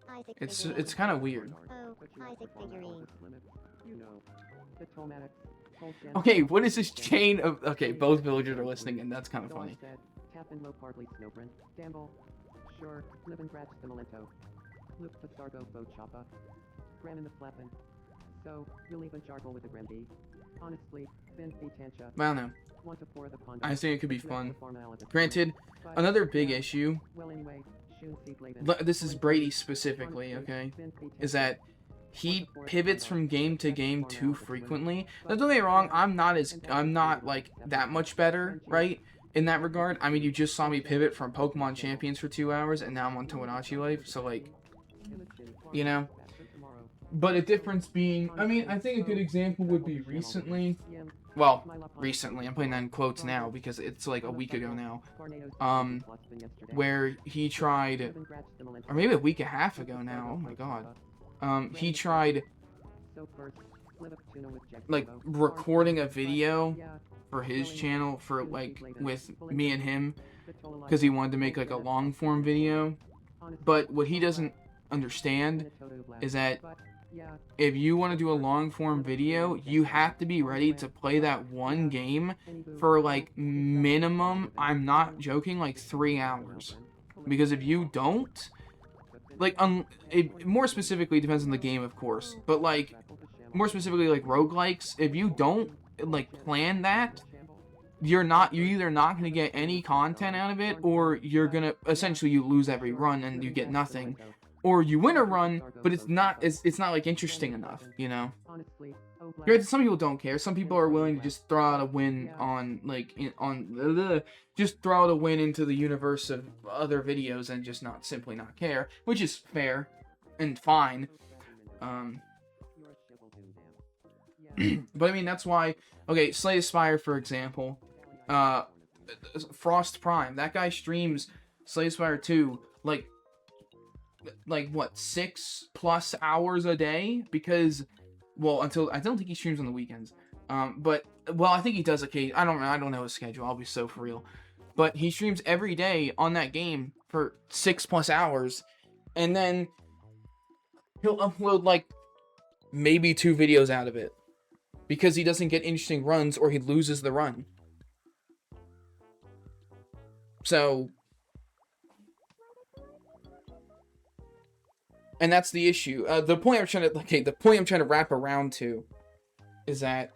Isaac It's figurine. kind of weird. Oh, Isaac figurine. Okay, what is this chain of... Okay, both villagers are listening, and that's kind of funny. Captain Low Partly Snowprint, Gamble, Sure, Livin' Gratch Similento, Luke Pastargo Bo Choppa, Gram in the Flappin. So, you'll even charcoal with the Gram B. Honestly, Finn Fee Tancha, I don't know. want to pour the pond. I think it could be But you have fun. to formality. Granted, But, another big yeah, issue... Well, anyway, Shun Seed Laven. This is Brady specifically, okay? Is that he pivots from game to game too frequently. Now, don't get me wrong, I'm not like that much better, right? In that regard. I mean, you just saw me pivot from Pokemon Champions for 2 hours and now I'm on Tomodachi Life, so like, you know. But a difference being, I mean, I think a good example would be recently well, My luck on recently. I'm putting that in quotes now because it's like a week ago now. Tornadoes plus than yesterday. Where he tried, Live and scratch the Molento. or maybe a week and a half ago now. Oh my god. He tried So first, live a tuna with Jack like Devo. recording a video Yeah, for his channel for like with me and him the Tola because he wanted to make like a long form video. honestly, But what he doesn't understand Minnesota blast. is that But, yeah, if you want to do a long form video, you have to be ready to play that one game anywho, for like minimum, I'm not joking, like 3 hours. Because if you don't, like, it more specifically depends on the game, of course, but like, more specifically like roguelikes, if you don't like plan that, you're either not going to get any content out of it, or you're going to, essentially you lose every run and you get nothing. Or you win a run, but it's not like interesting enough, you know? Honestly, Granted, some people don't care. Some people are willing to just throw out a win on, like, just throw out a win into the universe of other videos and just simply not care, which is fair and fine. But I mean, that's why, okay, Slay the Spire, for example, Frost Prime, that guy streams Slay the Spire 2, like what, 6+ hours a day? Because, well, I don't think he streams on the weekends. But, well, I think he does occasionally. I don't know his schedule, I'll be so for real. But he streams every day on that game for 6+ hours, and then he'll upload, like, maybe 2 videos out of it. Because he doesn't get interesting runs, or he loses the run. So, and that's the issue. The point I'm trying to wrap around to is that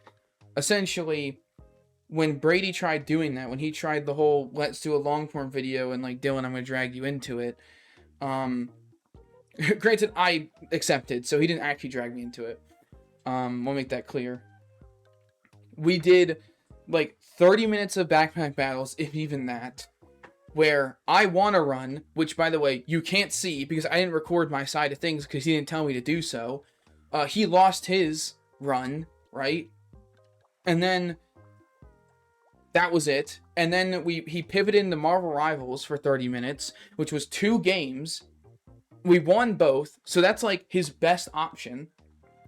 essentially when Brady tried doing that, when he tried the whole let's do a long form video and like Dylan, I'm gonna drag you into it. Granted, I accepted, so he didn't actually drag me into it. We'll make that clear. We did like 30 minutes of backpack battles, if even that, where I won a run, which, by the way, you can't see because I didn't record my side of things because he didn't tell me to do so. He lost his run, right? And then that was it. And then he pivoted into Marvel Rivals for 30 minutes, which was 2 games. We won both, so that's like his best option.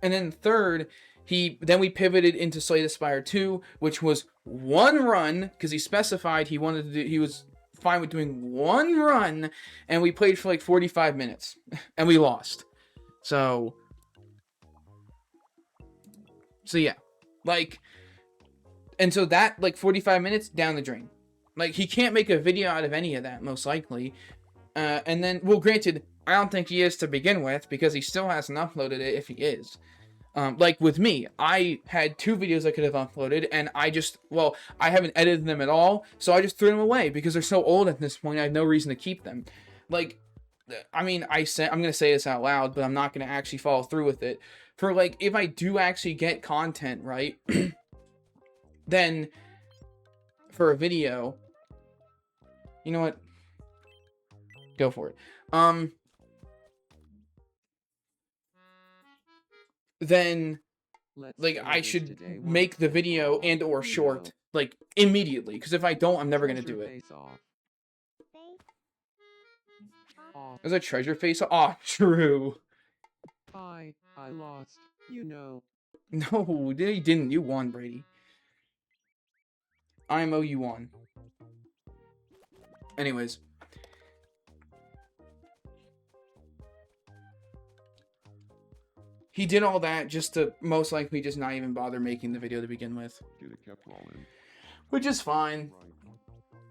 And then third, we pivoted into Slay the Spire 2, which was 1 run, because he specified he was fine with doing 1 run, and we played for like 45 minutes, and we lost. So yeah, like, and so that, like, 45 minutes, down the drain. Like, he can't make a video out of any of that, most likely. And then, well, granted, I don't think he is to begin with, because he still hasn't uploaded it if he is. Like with me, I had 2 videos I could have uploaded, and I haven't edited them at all, so I just threw them away, because they're so old at this point, I have no reason to keep them. Like, I mean, I'm gonna say this out loud, but I'm not gonna actually follow through with it. For, like, if I do actually get content, right, then, for a video, you know what, go for it. Then, like, I should make the video and or short, like, immediately, because if I don't, I'm never gonna do it. Face. There's a treasure face. Oh, true. I lost, you know. No, you didn't. You won, Brady. IMO, you won. Anyways. He did all that just to most likely just not even bother making the video to begin with. Get it kept rolling. Which is fine.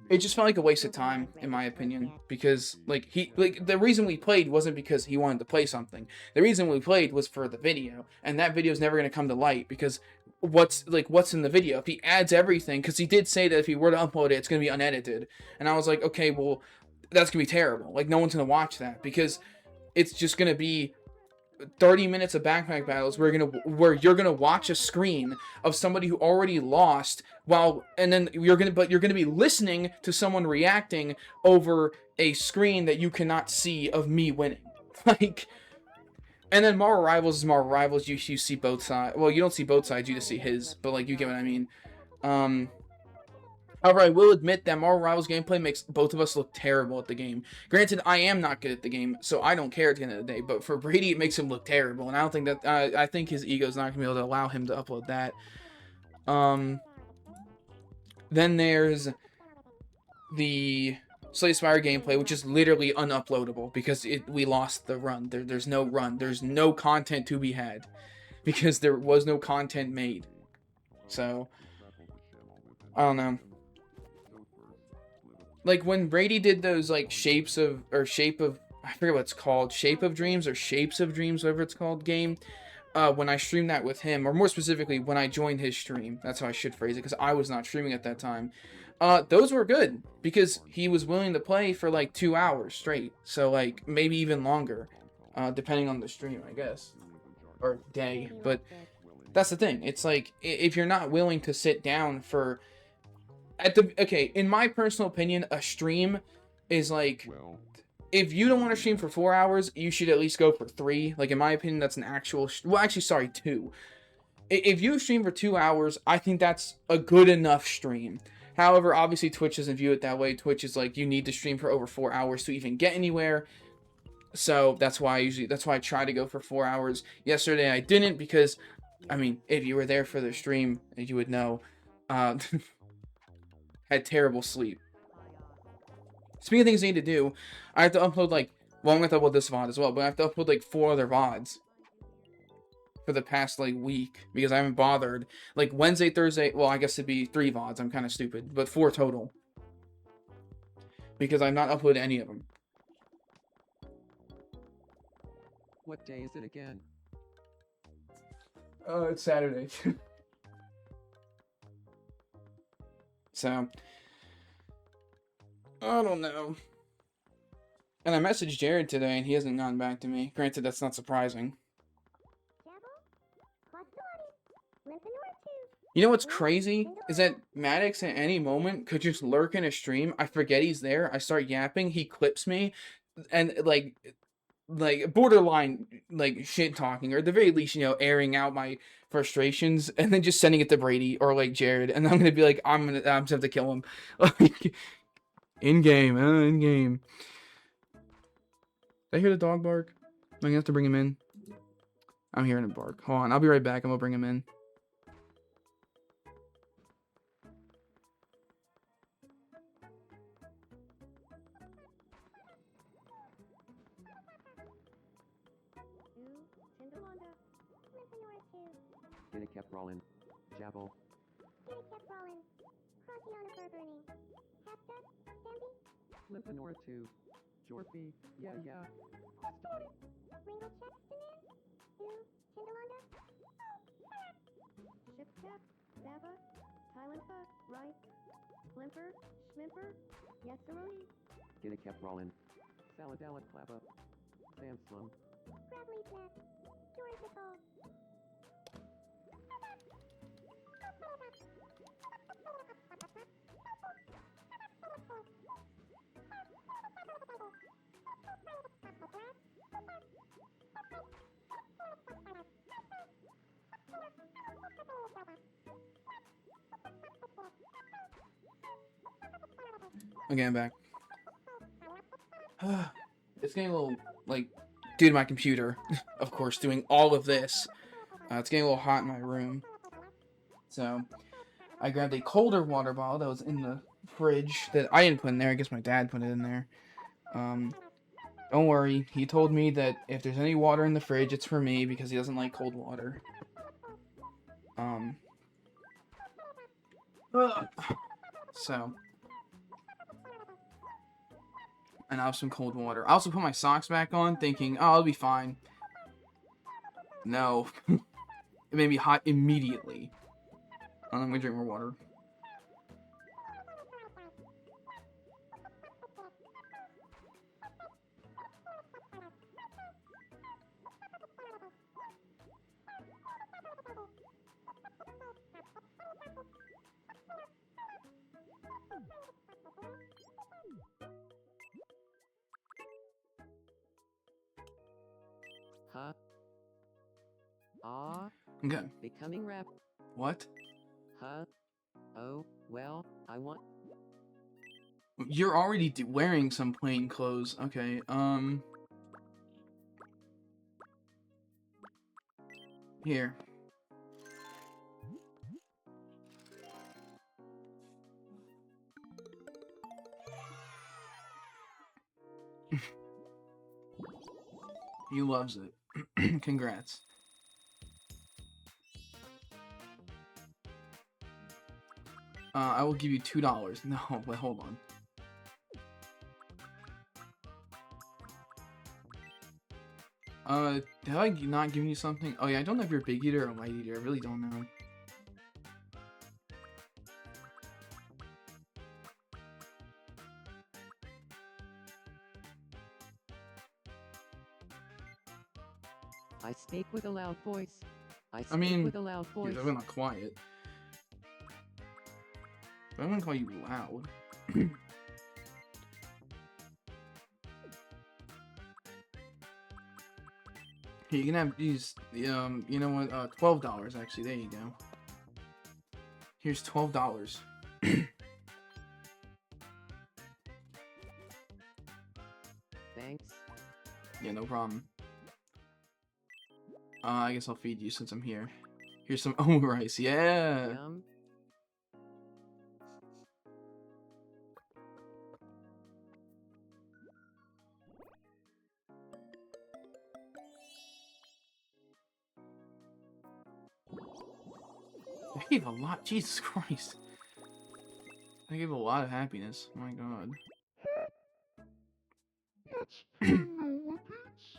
It just felt like a waste of time, in my opinion, because, like, the reason we played wasn't because he wanted to play something. The reason we played was for the video, and that video is never going to come to light, because what's in the video? If he adds everything, because he did say that if he were to upload it, it's going to be unedited, and I was like, okay, well, that's going to be terrible. Like, no one's going to watch that, because it's just going to be 30 minutes of backpack battles where you're gonna watch a screen of somebody who already lost and then you're gonna be listening to someone reacting over a screen that you cannot see of me winning. Like, and then Marvel Rivals is Marvel Rivals. You see both sides. Well, you don't see both sides. You just see his. But like, you get what I mean. However, I will admit that Marvel Rivals gameplay makes both of us look terrible at the game. Granted, I am not good at the game, so I don't care at the end of the day. But for Brady, it makes him look terrible, and I don't think that I think his ego's not gonna be able to allow him to upload that. Then there's the Slay Spire gameplay, which is literally unuploadable because we lost the run. There's no run. There's no content to be had because there was no content made. So I don't know. Like when Brady did those like shape of I forget what it's called, Shape of Dreams or Shapes of Dreams, whatever it's called game. When I streamed that with him, or more specifically, when I joined his stream, that's how I should phrase it, because I was not streaming at that time. Those were good because he was willing to play for like 2 hours straight, so like maybe even longer, depending on the stream, I guess, or day. But that's the thing. It's like if you're not willing to sit down for in my personal opinion, a stream is like, Well, if you don't want to stream for 4 hours, you should at least go for 3. Like, in my opinion, that's an actual... well, actually, sorry, 2. If you stream for 2 hours, I think that's a good enough stream. However, obviously, Twitch doesn't view it that way. Twitch is like, you need to stream for over 4 hours to even get anywhere. So, that's why I try to go for 4 hours. Yesterday, I didn't because, I mean, if you were there for the stream, you would know, had terrible sleep. Speaking of things I need to do, I have to upload, like, well, I'm going to upload this VOD as well, but I have to upload, like, 4 other VODs for the past, like, week, because I haven't bothered. Like, Wednesday, Thursday, well, I guess it'd be 3 VODs, I'm kind of stupid, but 4 total. Because I've not uploaded any of them. What day is it again? It's Saturday. So, I don't know. And I messaged Jared today, and he hasn't gotten back to me. Granted, that's not surprising. You know what's crazy? Is that Maddox at any moment could just lurk in a stream. I forget he's there. I start yapping. He clips me. And, like borderline, like, shit-talking. Or at the very least, you know, airing out my frustrations. And then just sending it to Brady or, like, Jared. And I'm going to be like, I'm just have to kill him. Like... In-game, in-game. Did I hear the dog bark? I'm gonna have to bring him in. I'm hearing him bark. Hold on, I'll be right back. I'm gonna bring him in. Get it kept rolling. Jabble. Limpanora 2. Jorpy. Yeah. Ship Tap, Saba, Tylenfa, Rice, Flimper, Schmimper, Yesaroni. Get it kept rolling. Saladala Clappa. Sam Slum. Okay, I'm back. It's getting a little, like, due to my computer, of course, doing all of this. It's getting a little hot in my room. So, I grabbed a colder water bottle that was in the fridge that I didn't put in there. I guess my dad put it in there. Don't worry. He told me that if there's any water in the fridge, it's for me because he doesn't like cold water. So... and I have some cold water. I also put my socks back on, thinking, oh, I'll be fine. No. It made me hot immediately. I'm gonna drink more water. Huh? Ah? Okay. Becoming rap. What? Huh? Oh, well, I want. You're already wearing some plain clothes. Okay, here. He loves it. Congrats. I will give you $2. No, but hold on. Have I not given you something? Oh yeah, I don't know if you're a big eater or a light eater. I really don't know. I speak with a loud voice. I speak mean, with a loud Yeah, voice. they're not quiet. But I'm gonna call you loud. Here, you can have these, you know what, $12, actually, there you go. Here's $12. Thanks. Yeah, no problem. I guess I'll feed you since I'm here. Here's some rice, yeah! Yum. I gave a lot, Jesus Christ. I gave a lot of happiness, my god. That's no repeats.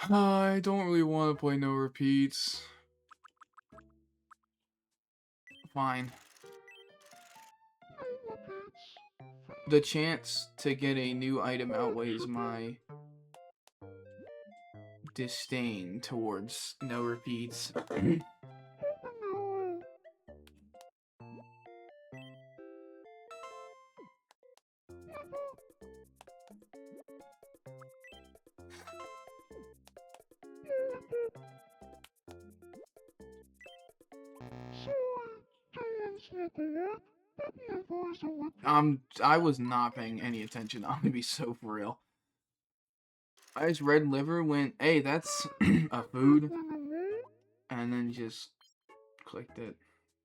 I don't really want to play no repeats. Fine. No repeats. The chance to get a new item outweighs my disdain towards no repeats. No. So, to answer that, let me advise on what I was not paying any attention. I'm gonna be so for real. I just red liver went, hey, that's a food, went away. and then just clicked it.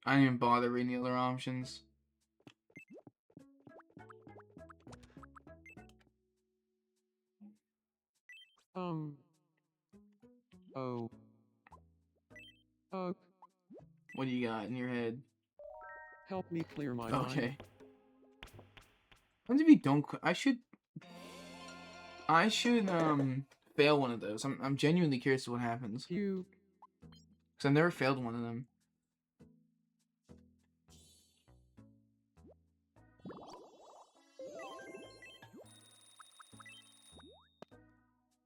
I didn't even bother reading the other options. Oh. What do you got in your head? Help me clear my mind. Okay. What if you don't? I should fail one of those. I'm genuinely curious to what happens. You. Cause I've never failed one of them.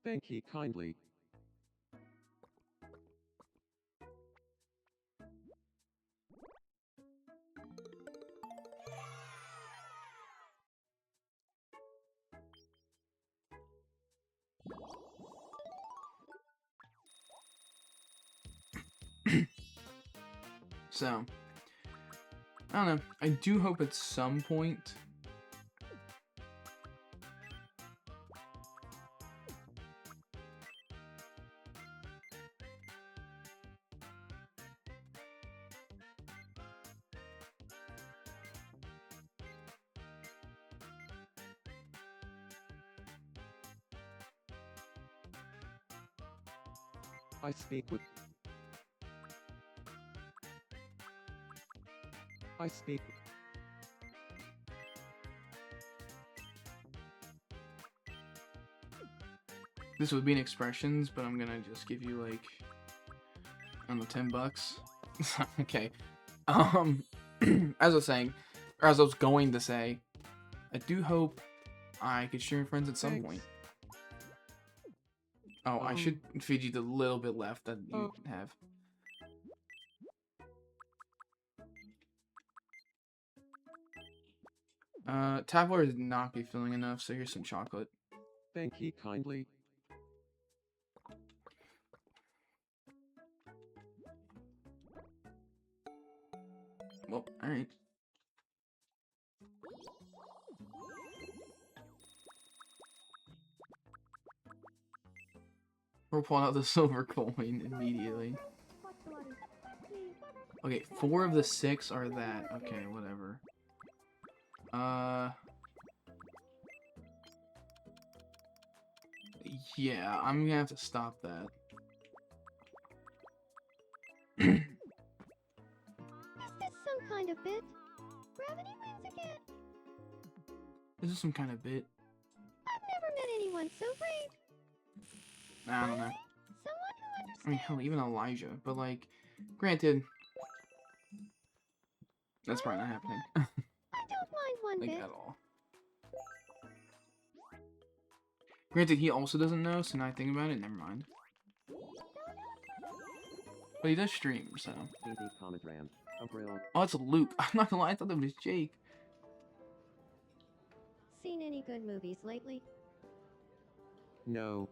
Thank ye kindly. So, I don't know. I do hope at some point I speak with. I speak. this would be in expressions, but I'm gonna just give you like, I don't know, $10. Okay. As I was saying, or as I was going to say, I do hope I could share friends at some Thanks. point. Oh, I should feed you the little bit left that you have. Tap water did not be filling enough, so here's some chocolate. Thank ye kindly. Well, alright. We're pulling out the silver coin immediately. Okay, 4 of the 6 are that. Okay, whatever. Yeah, I'm gonna have to stop that. Is this some kind of bit? Gravity wins again. This is some kind of bit. I've never met anyone so brave. I don't know. Someone who understands. I mean, hell, even Elijah. But, like, granted, that's probably not happening. I don't mind one Like, bit. at all. Granted, he also doesn't know, so now I think about it, never mind. But he does stream, so. Easy Comet Ram. April. Oh, it's Luke. I'm not gonna lie, I thought that was Jake. Seen any good movies lately? No.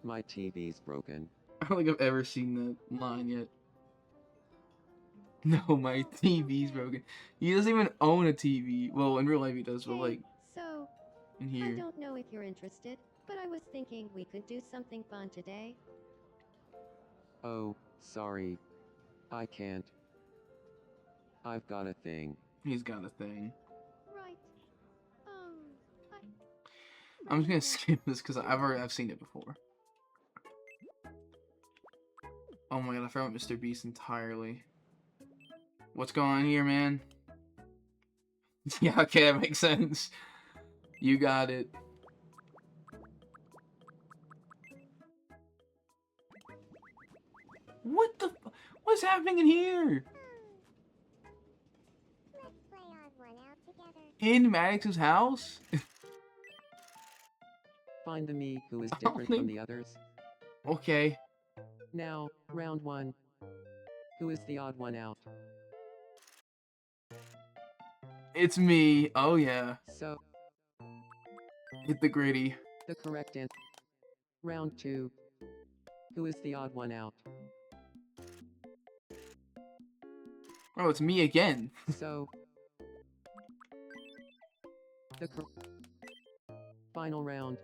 My TV's broken. I don't think I've ever seen that line yet. No, my TV's broken. He doesn't even own a TV. Well, in real life he does, but Hey, like, so, in I here. don't know if you're interested, but I was thinking we could do something fun today. Oh, sorry. I can't. I've got a thing. He's got a thing. Right. I'm just gonna skip this because I've seen it before. Oh my god, I forgot Mr. Beast entirely. What's going on here, man? Yeah, okay, that makes sense. You got it. What the what's happening in here? Let's play on one out together. In Maddox's house? Find the me who is I don't different think- from the others. Okay. Now, round 1. Who is the odd one out? It's me. Oh yeah. So, Hit the gritty. the correct answer. Round 2. Who is the odd one out? Oh, it's me again. So, the final round.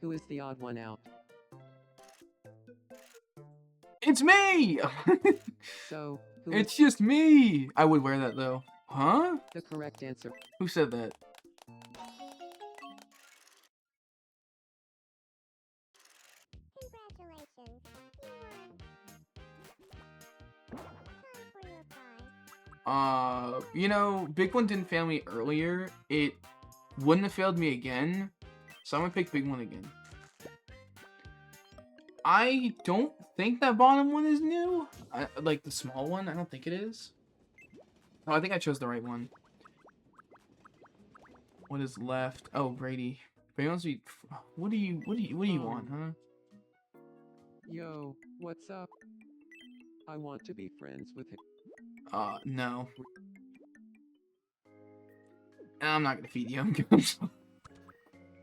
Who is the odd one out? It's me! So, who is It's just me! I would wear that though. Huh? the correct answer? Who said that? Congratulations. You won. Time for your prize. You know, Big One didn't fail me earlier. It wouldn't have failed me again. So I'm gonna pick Big One again. I don't think that bottom one is new. Like the small one, I don't think it is. Oh, I think I chose the right one. What is left? Oh, Brady. Brady wants to be. What do you want, huh? Yo, what's up? I want to be friends with him. No. I'm not gonna feed you. I'm sorry.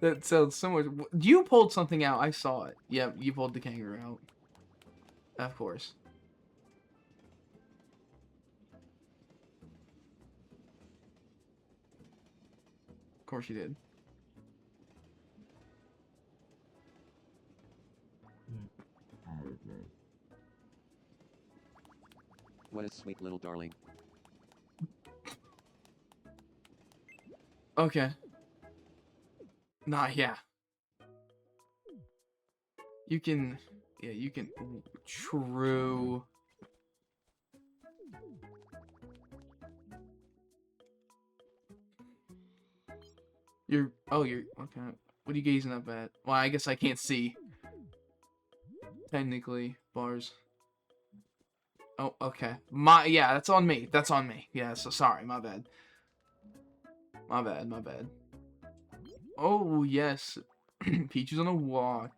That sounds so much. You pulled something out. I saw it. Yep, you pulled the kangaroo out. Of course. Of course you did. What a sweet little darling. Okay. Nah, yeah. You can... Yeah, you can... Ooh, true. You're... Oh, you're... Okay. What are you gazing up at? Well, I guess I can't see. Technically. Bars. Oh, okay. Yeah, that's on me. That's on me. Yeah, so sorry. My bad. My bad, my bad. Oh, yes. Peach is on a walk.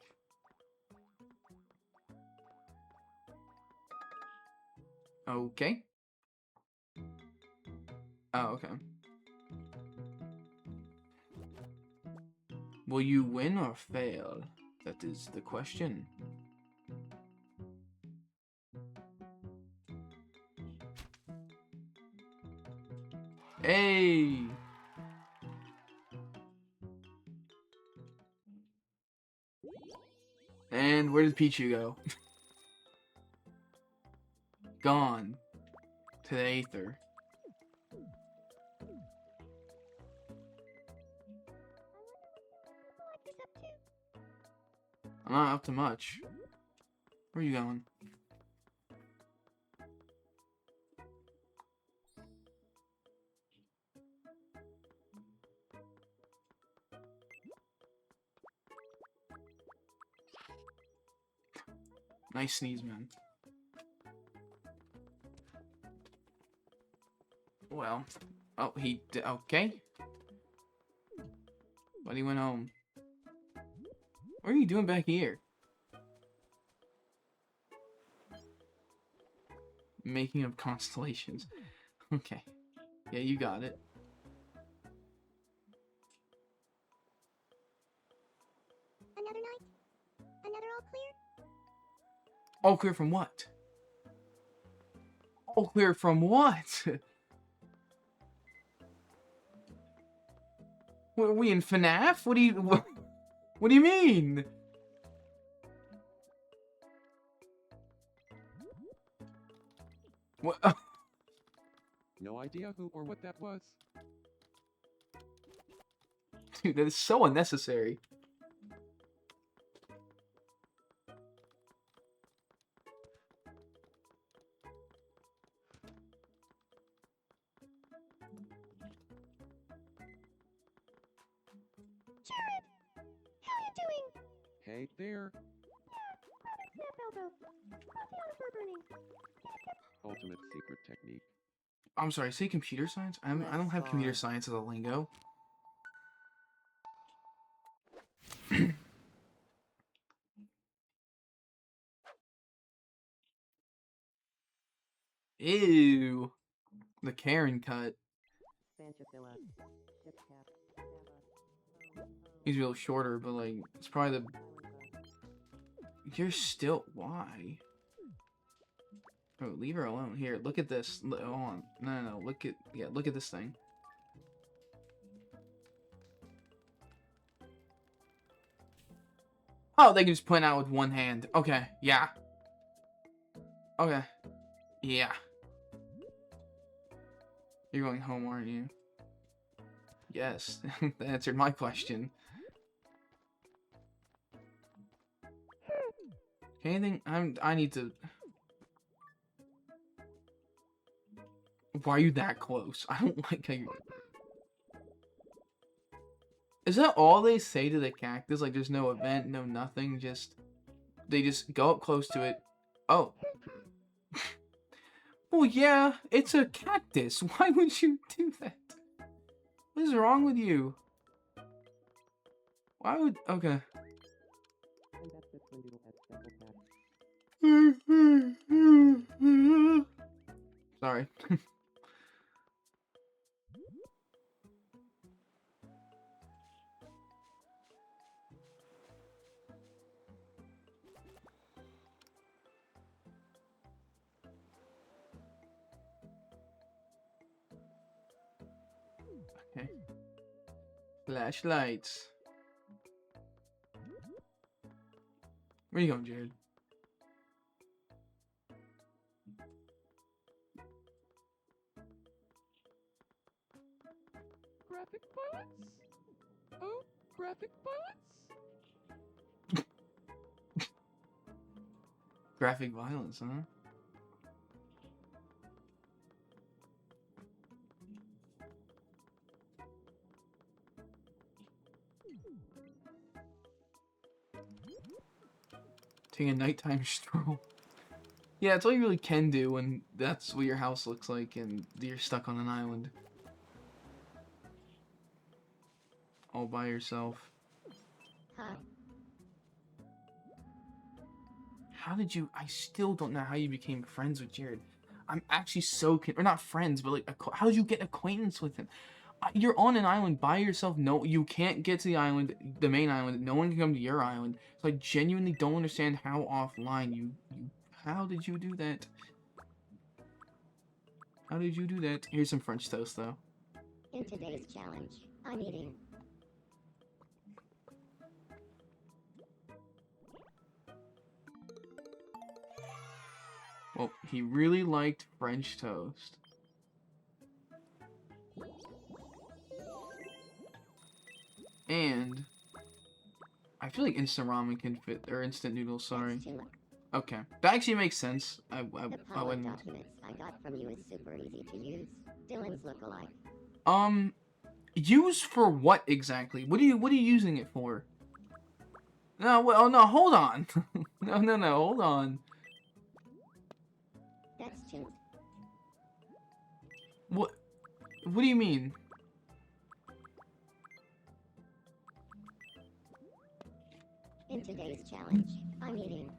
Okay. Oh, okay. Will you win or fail? That is the question. Hey. And where did Pichu go? Gone. To the Aether. Collector's up to. I'm not up to much. Where are you going? Nice sneeze, man. Well, oh, okay. But he went home. What are you doing back here? Making up constellations. Okay. Yeah, you got it. Another night? Another all clear? All clear from what? All clear from what? What, are we in FNAF? What do you mean? What? No idea who or what that was. Dude, that is so unnecessary. Jared! How you doing? Hey there. Snap elbow. Coffee on a burning. Ultimate secret technique. I'm sorry, say computer science? I don't have computer science as a lingo. Ew. The Karen cut. Sanchafilla. Shipcap. He's a little shorter, but like, it's probably the... You're still... Why? Oh, leave her alone. Here, look at this. Hold on. No. Look at... Yeah, look at this thing. Oh, they can just point out with one hand. Okay, yeah. Okay. Yeah. You're going home, aren't you? Yes. That answered my question. Anything? I need to... Why are you that close? I don't like how you... Is that all they say to the cactus? Like, there's no event, no nothing, just... They just go up close to it. Oh. Well, yeah, it's a cactus. Why would you do that? What is wrong with you? Why would... Okay. And that's it, Doodle Pet Sample Pack. Sorry. Okay. Flashlights. Where you going, Jared? Graphic violence? Oh, graphic violence? Graphic violence, huh? Taking a nighttime stroll. Yeah, it's all you really can do when that's what your house looks like and you're stuck on an island. All by yourself. Huh. How did you... I still don't know how you became friends with Jared. I'm actually so... Or not friends, but like... How did you get acquaintance with him? You're on an island by yourself. No, you can't get to the island, the main island. No one can come to your island. So I genuinely don't understand how offline you... How did you do that? How did you do that? Here's some French toast, though. In today's challenge, I'm eating. Well, he really liked French toast. And I feel like instant ramen can fit, or instant noodles, sorry. That's too much. Okay. That actually makes sense. I The I pilot wouldn't. documents I got from you is super easy to use. Dylan's look alike. Use for what exactly? What are you using it for? No, well, no, hold on. No, hold on. That's chintz. What do you mean? In today's challenge, I'm eating.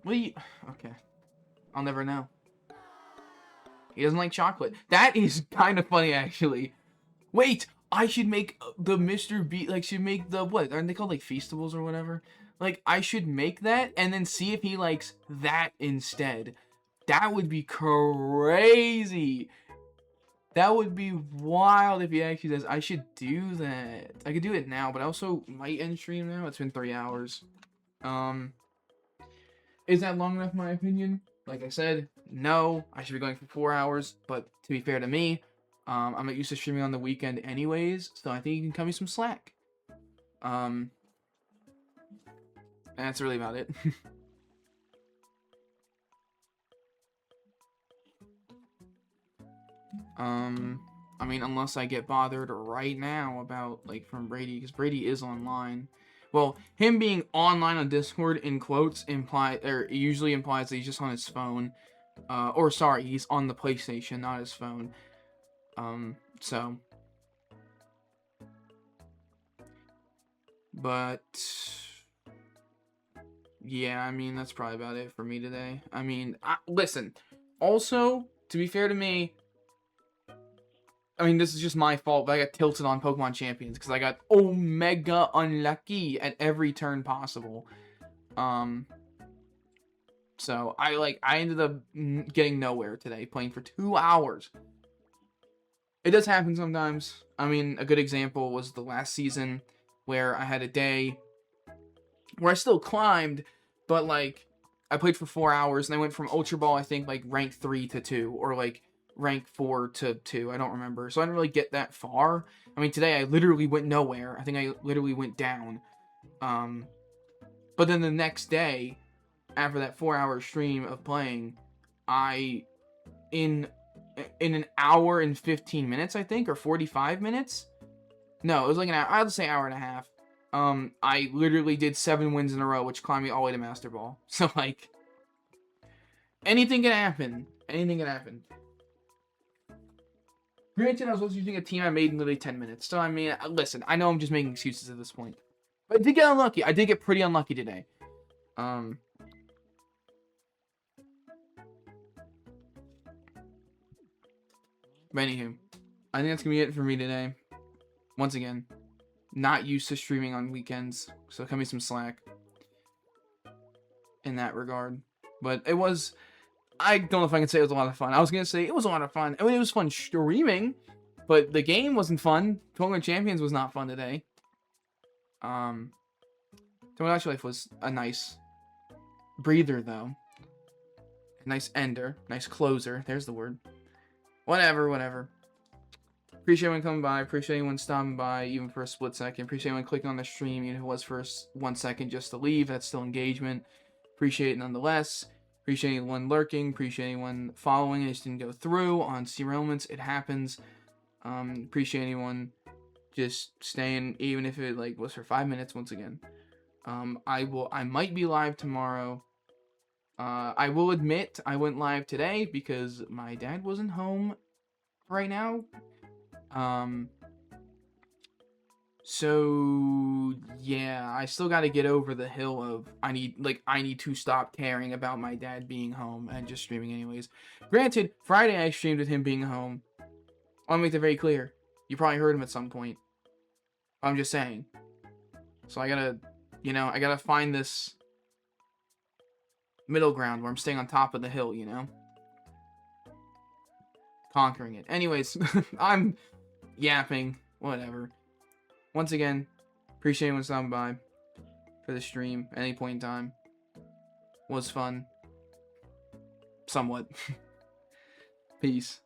What do you... Okay. I'll never know. He doesn't like chocolate. That is kind of funny, actually. Wait! I should make the Mr. B... Like, should make the... What? Aren't they called, like, Feastables or whatever? Like, I should make that and then see if he likes that instead. That would be crazy! That would be wild if he actually does. I should do that. I could do it now, but I also might end stream now. It's been 3 hours. Is that long enough, in my opinion? Like I said, no. I should be going for 4 hours, but to be fair to me, I'm not used to streaming on the weekend anyways, so I think you can cut me some slack. And that's really about it. I mean, unless I get bothered right now about, like, from Brady, because Brady is online. Well, him being online on Discord, in quotes, usually implies that he's just on his phone. Or, sorry, he's on the PlayStation, not his phone. So. But, yeah, I mean, that's probably about it for me today. I mean, listen, also, to be fair to me, I mean, this is just my fault, but I got tilted on Pokemon Champions because I got Omega unlucky at every turn possible. So I ended up getting nowhere today, playing for 2 hours. It does happen sometimes. I mean, a good example was the last season where I had a day where I still climbed, but like I played for 4 hours and I went from Ultra Ball, I think, like rank 3 to 2, or like rank 4 to 2, I don't remember. So I didn't really get that far. I mean, today I literally went nowhere. I think I literally went down. But then the next day, after that 4-hour stream of playing, in an hour and 15 minutes, I think, or 45 minutes? No, it was like an hour, I'll say hour and a half. I literally did 7 wins in a row, which climbed me all the way to Master Ball. So, like, anything can happen. Anything can happen. Granted, I was also using a team I made in literally 10 minutes. So, I mean, listen, I know I'm just making excuses at this point. But I did get unlucky. I did get pretty unlucky today. But anywho, I think that's going to be it for me today. Once again, not used to streaming on weekends. So, cut me some slack in that regard. But it was... I don't know if I can say it was a lot of fun. I was going to say it was a lot of fun. I mean, it was fun streaming, but the game wasn't fun. Pokemon Champions was not fun today. Tomodachi Life was a nice breather, though. A nice ender. Nice closer. There's the word. Whatever. Appreciate everyone coming by. Appreciate anyone stopping by, even for a split second. Appreciate anyone clicking on the stream, even if it was for 1 second just to leave. That's still engagement. Appreciate it nonetheless. Appreciate anyone lurking. Appreciate anyone following. It just didn't go through on Sea Elements. It happens. Appreciate anyone just staying, even if it like was for 5 minutes. Once again, I might be live tomorrow. I will admit I went live today because my dad wasn't home right now. So yeah, I still got to get over the hill of I need to stop caring about my dad being home and just streaming anyways. Granted, Friday I streamed with him being home. I'll make that very clear. You probably heard him at some point. I'm just saying. So I gotta find this middle ground where I'm staying on top of the hill, conquering it. Anyways, I'm yapping. Whatever. Once again, appreciate anyone stopping by for the stream at any point in time. Was fun. Somewhat. Peace.